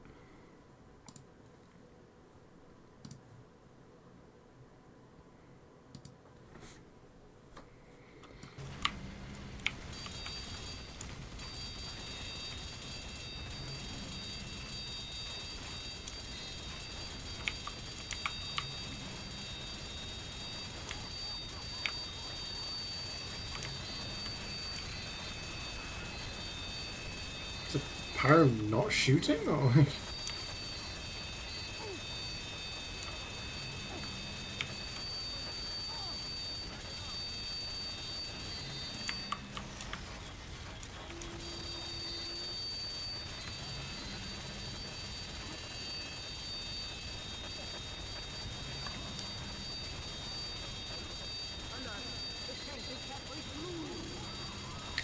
Speaker 4: pyro not shooting? Or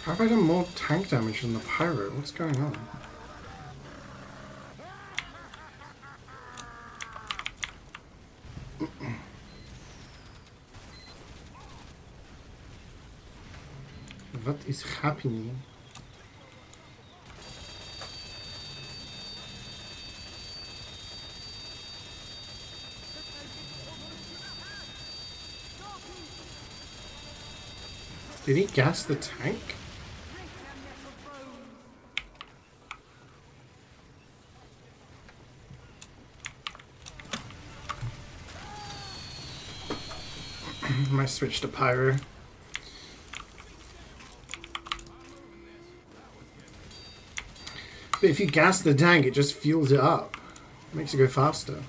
Speaker 4: how have I done more tank damage than the pyro? What's going on? What is happening? Did he gas the tank? I might switch to pyro. But if you gas the tank, it just fuels it up. It makes it go faster.
Speaker 3: Well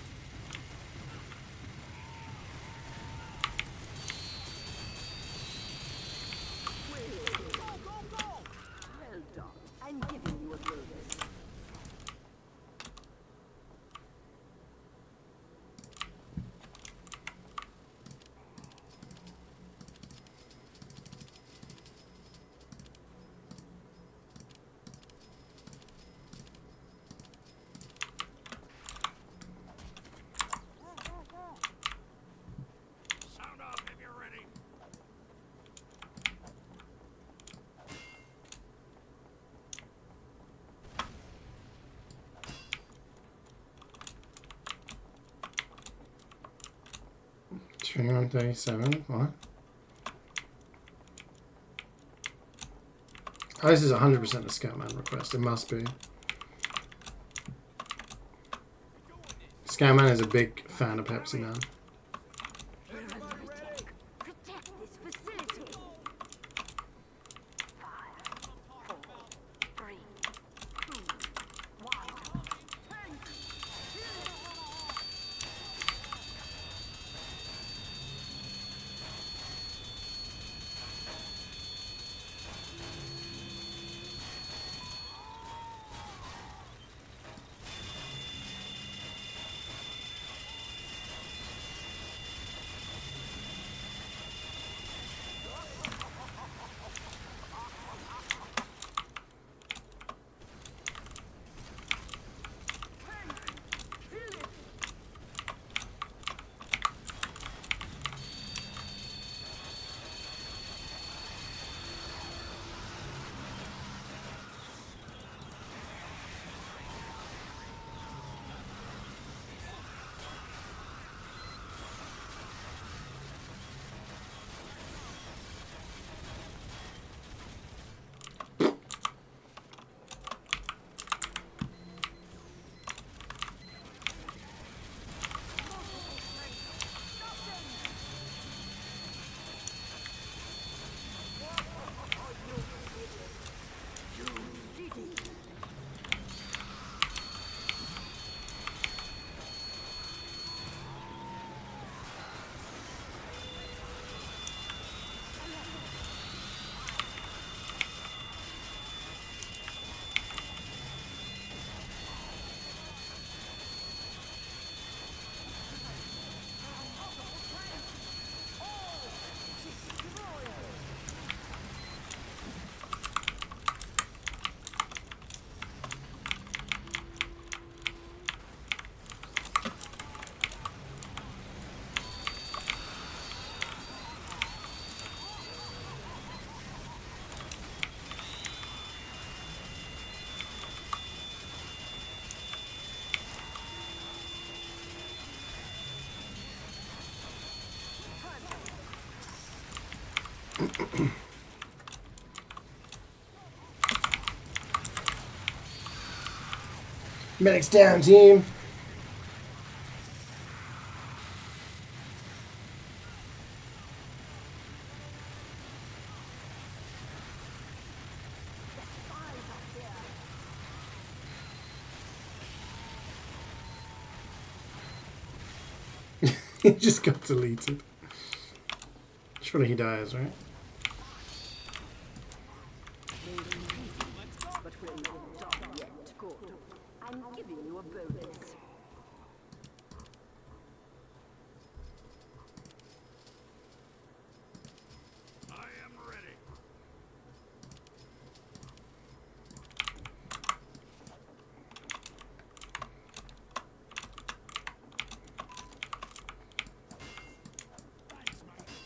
Speaker 3: done. I'm giving you a bonus.
Speaker 5: Sound off if you're ready.
Speaker 4: Twenty-one 37. What? Oh, this is 100% a Scoutman request. It must be. Scoutman is a big fan of Pepsi Man.
Speaker 3: Protect this facility. 5, 4, 3, 2, 1.
Speaker 4: Medics down, team. He just got deleted. Surely he dies, right?
Speaker 3: But we're not done yet. Good. I'm giving you a bonus.
Speaker 5: I am ready. Thanks, mate.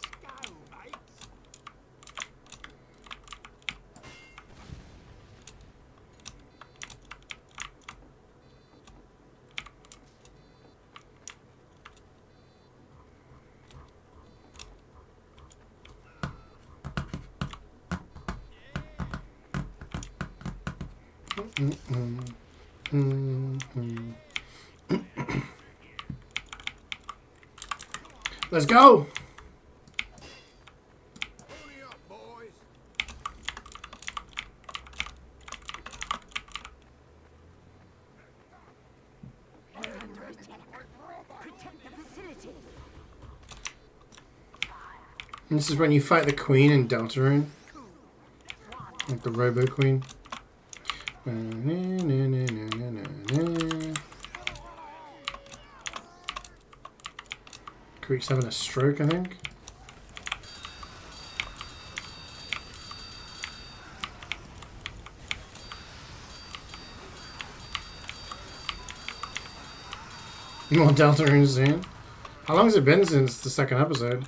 Speaker 5: Let's go, mates.
Speaker 4: Let's go!
Speaker 5: Pony up, boys.
Speaker 3: Protect the facility.
Speaker 4: This is when you fight the queen in Deltarune. Like the Robo Queen. Creek's having a stroke, I think. More Deltarune soon. How long has it been since the second episode?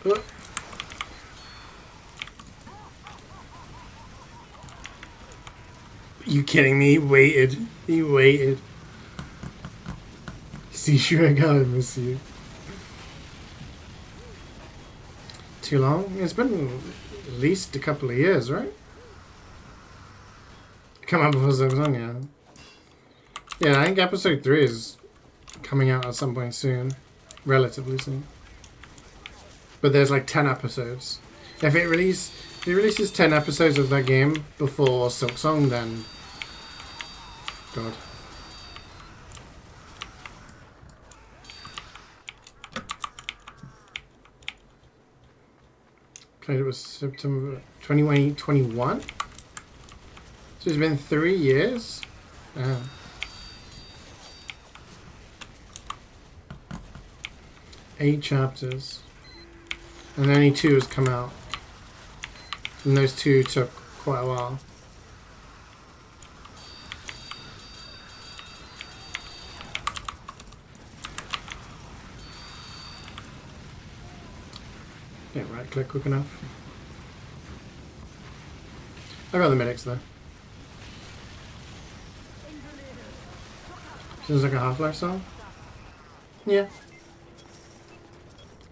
Speaker 4: Oh. You kidding me? He waited. He waited. CeeJaey, I gotta miss you. Too long? It's been at least a couple of years, right? Come out before so long, yeah. Yeah, I think episode 3 is coming out at some point soon. Relatively soon. But there's like 10 episodes. If it releases 10 episodes of that game before Silksong, then God. Played it was September 2021. So it's been 3 years. 8 chapters. And only 2 has come out. And those 2 took quite a while. Can't right click quick enough. I got the medics though. Sounds like a Half-Life song. Yeah.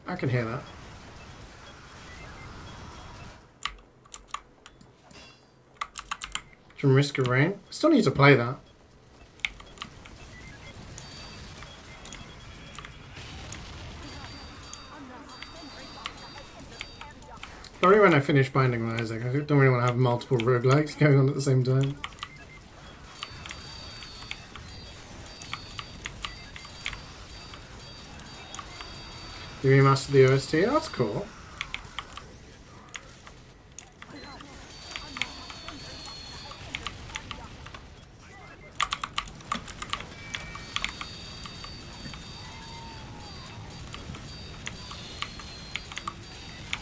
Speaker 4: I can hear that. From Risk of Rain. I still need to play that. Probably when I finish Binding of Isaac. I don't really want to have multiple roguelikes going on at the same time. You remastered the OST? Oh, that's cool.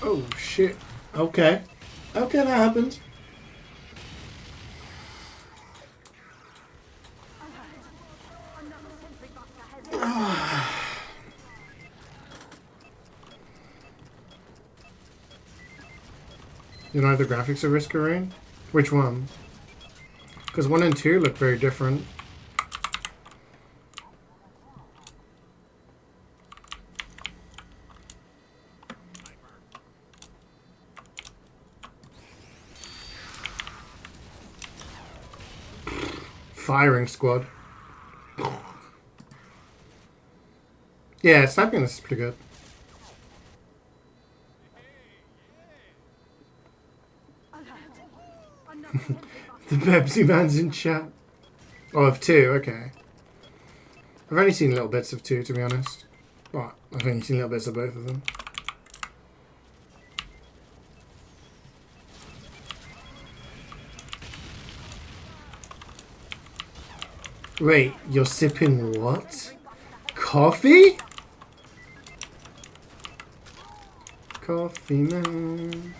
Speaker 4: Oh shit.
Speaker 2: Okay. Okay, that happened.
Speaker 4: You don't have the graphics of Risk of Rain? Which one? Because 1 and 2 look very different. Firing squad. Yeah, sniping this is pretty good. The Pepsi Man's in chat. Oh, of 2, okay. I've only seen little bits of 2, to be honest. Well, I've only seen little bits of both of them. Wait, you're sipping what? Coffee? Coffee man.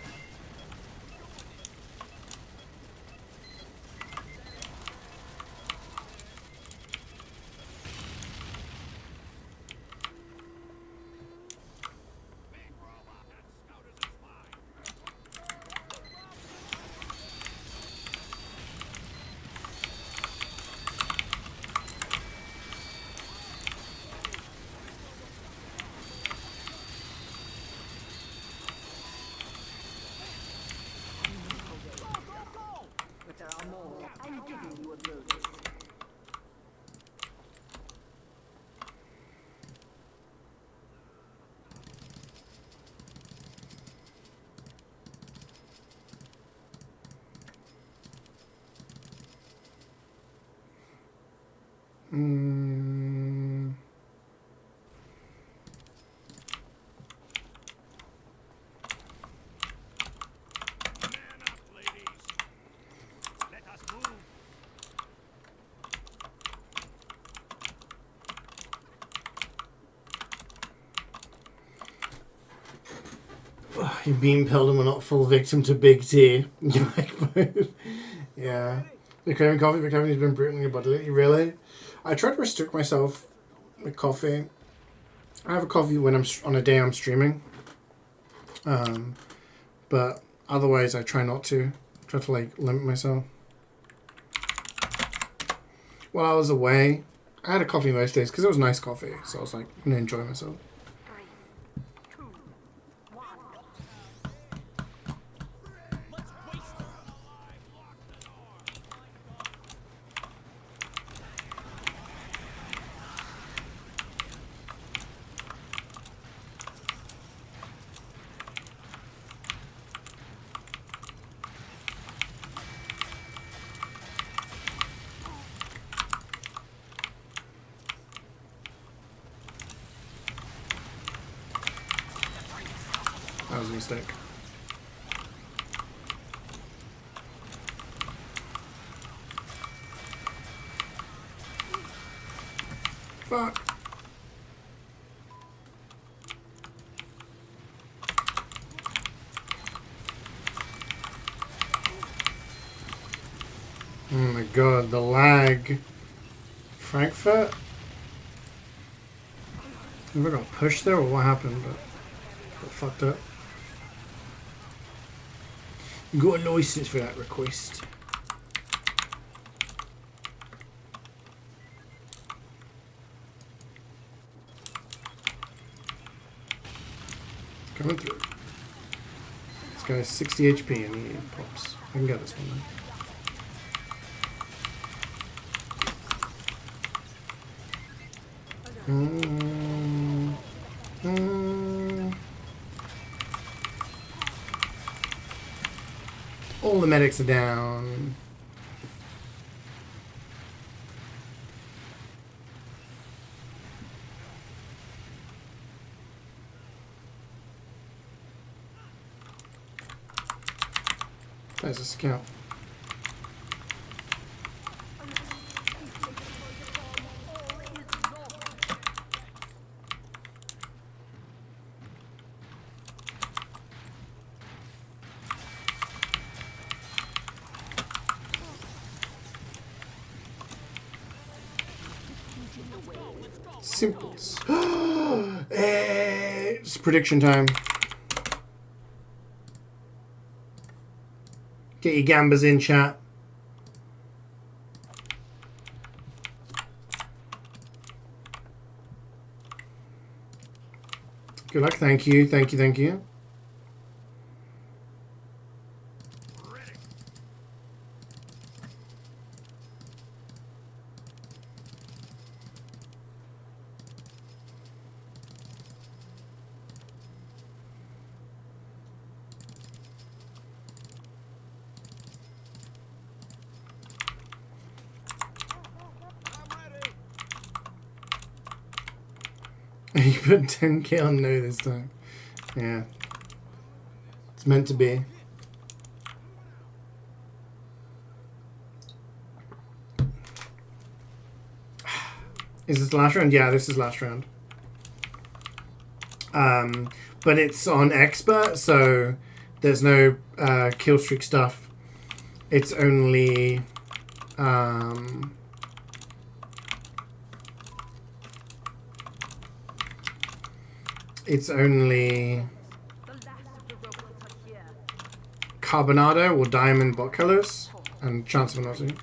Speaker 3: But there are more. I'm giving you a bonus.
Speaker 4: Mm.
Speaker 5: Man up, ladies. Let us move.
Speaker 4: You being pilled and we're not full victim to Big T. You like both? Yeah. The craving coffee, but Kevin's been brutally abundant. Really? I try to restrict myself with coffee. I have a coffee when I'm on a day I'm streaming. But otherwise I try not to. Try to like limit myself. While I was away, I had a coffee most days because it was nice coffee. So I was like, I'm gonna enjoy myself.
Speaker 3: 3, 2, 1.
Speaker 4: That was a mistake. Fuck. Oh my god, the lag. Frankfurt? Have I got pushed there or what happened? But got fucked up. You got a license for that request. Coming through. This guy's 60 HP and he pops. I can get this one then. All the medics are down. There's a scout. Simples. It's prediction time. Get your gambas in, chat. Good luck. Thank you. Thank you. Thank you. You put 10k on no this time. Yeah. It's meant to be. Is this the last round? Yeah, this is last round. But it's on expert, so there's no kill streak stuff. It's only Carbonado or Diamond bot killers and chance of an Aussie.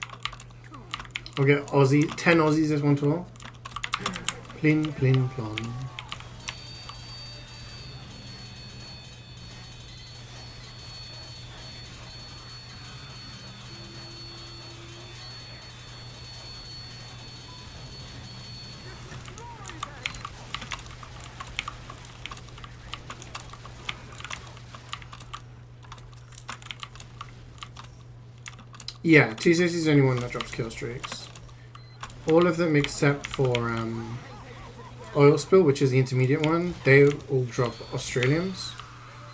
Speaker 4: I'll get Aussie 10 Aussies as 112. Plin plin plon. Yeah, 260 is the only one that drops kill streaks. All of them except for Oil Spill, which is the intermediate one, they all drop Australians.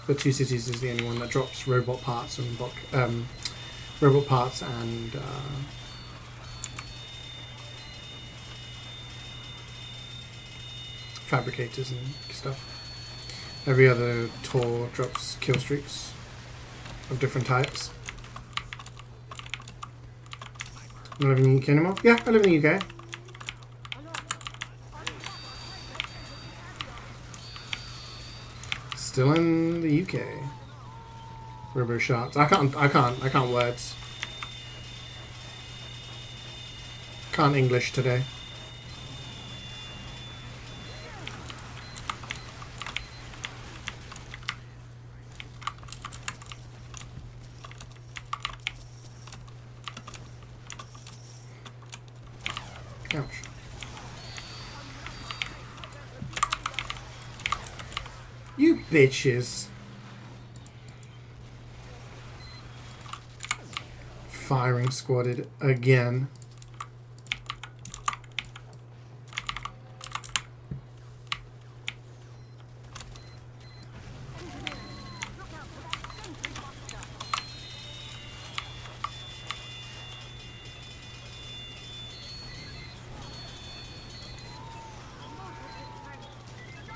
Speaker 4: But 260 is the only one that drops robot parts and fabricators and stuff. Every other tour drops kill streaks of different types. You live in the UK anymore? Yeah, I live in the UK. Still in the UK. Robo shots. I can't words. Can't English today. Ouch. You bitches. Firing squatted again.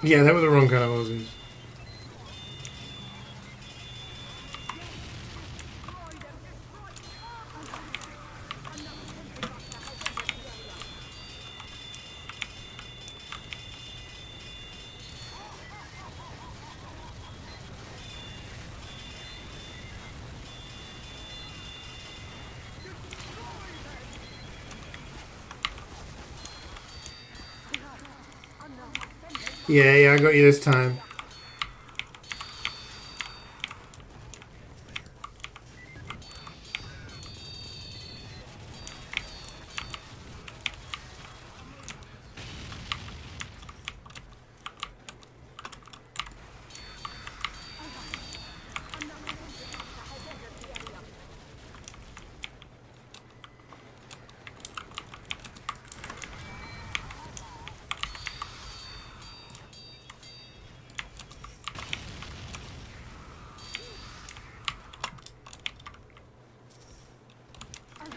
Speaker 4: Yeah, they were the wrong kind of Aussies. Yeah, I got you this time.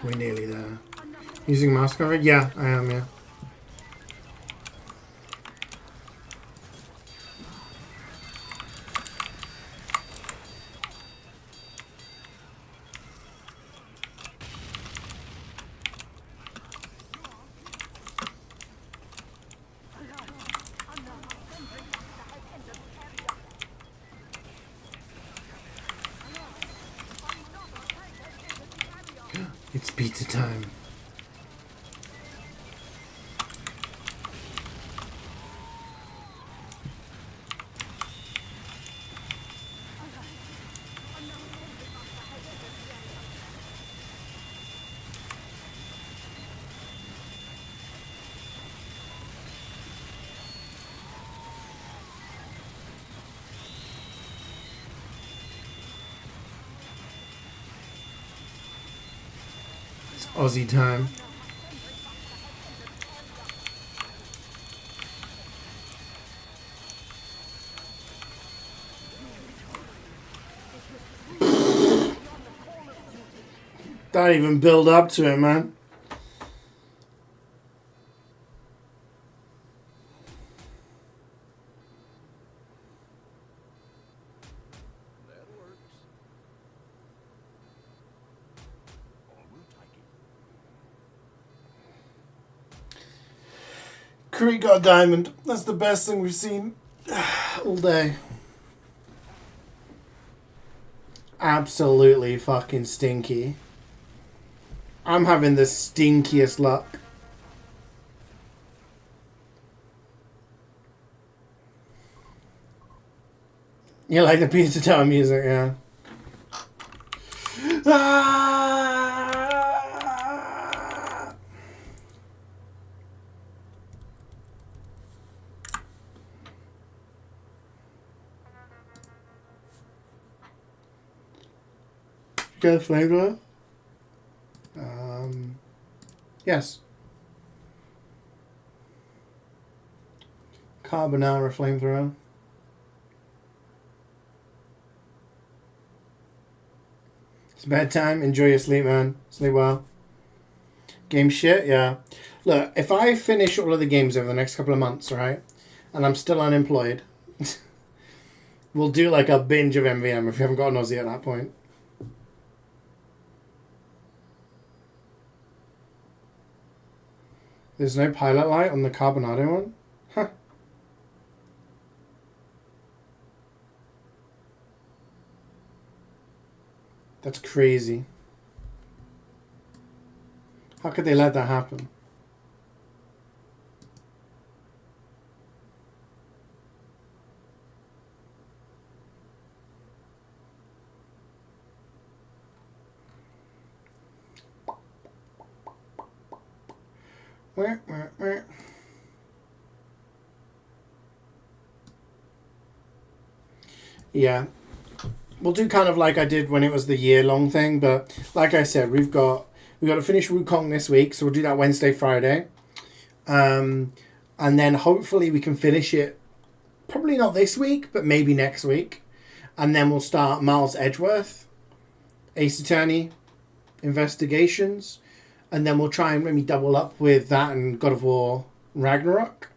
Speaker 4: We're nearly there. Using mouse cover? Yeah, I am, yeah. It's pizza time. It's Aussie time. Don't even build up to it, man.
Speaker 5: That works. Oh, we'll take it.
Speaker 4: Creek got a diamond. That's the best thing we've seen all day. Absolutely fucking stinky. I'm having the stinkiest luck. You like the Pizza Town music, yeah. Ah! Good flavor. Yes. Carbonara flamethrower. It's bedtime. Enjoy your sleep, man. Sleep well. Game shit, yeah. Look, if I finish all of the games over the next couple of months, right, and I'm still unemployed, we'll do like a binge of MvM if we haven't got an Aussie at that point. There's no pilot light on the Carbonado one? Huh. That's crazy. How could they let that happen? Yeah. We'll do kind of like I did when it was the year-long thing, but like I said, we've got to finish Wukong this week, so we'll do that Wednesday, Friday. And then hopefully we can finish it, probably not this week, but maybe next week. And then we'll start Miles Edgeworth, Ace Attorney, Investigations, and then we'll try and maybe double up with that and God of War Ragnarok.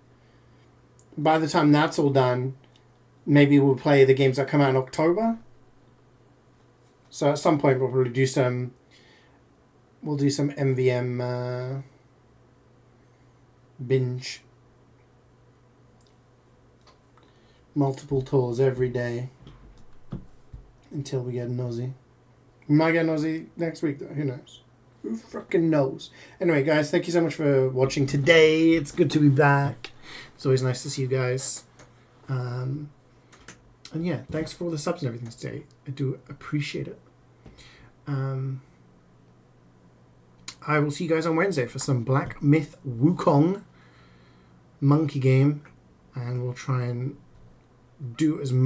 Speaker 4: By the time that's all done, maybe we'll play the games that come out in October. So at some point we'll probably do some... We'll do some MvM binge. Multiple tours every day. Until we get an Aussie. We might get an Aussie next week though, who knows? Who fucking knows? Anyway, guys, thank you so much for watching today. It's good to be back. It's always nice to see you guys. And yeah, thanks for all the subs and everything today. I do appreciate it. I will see you guys on Wednesday for some Black Myth Wukong monkey game. And we'll try and do as much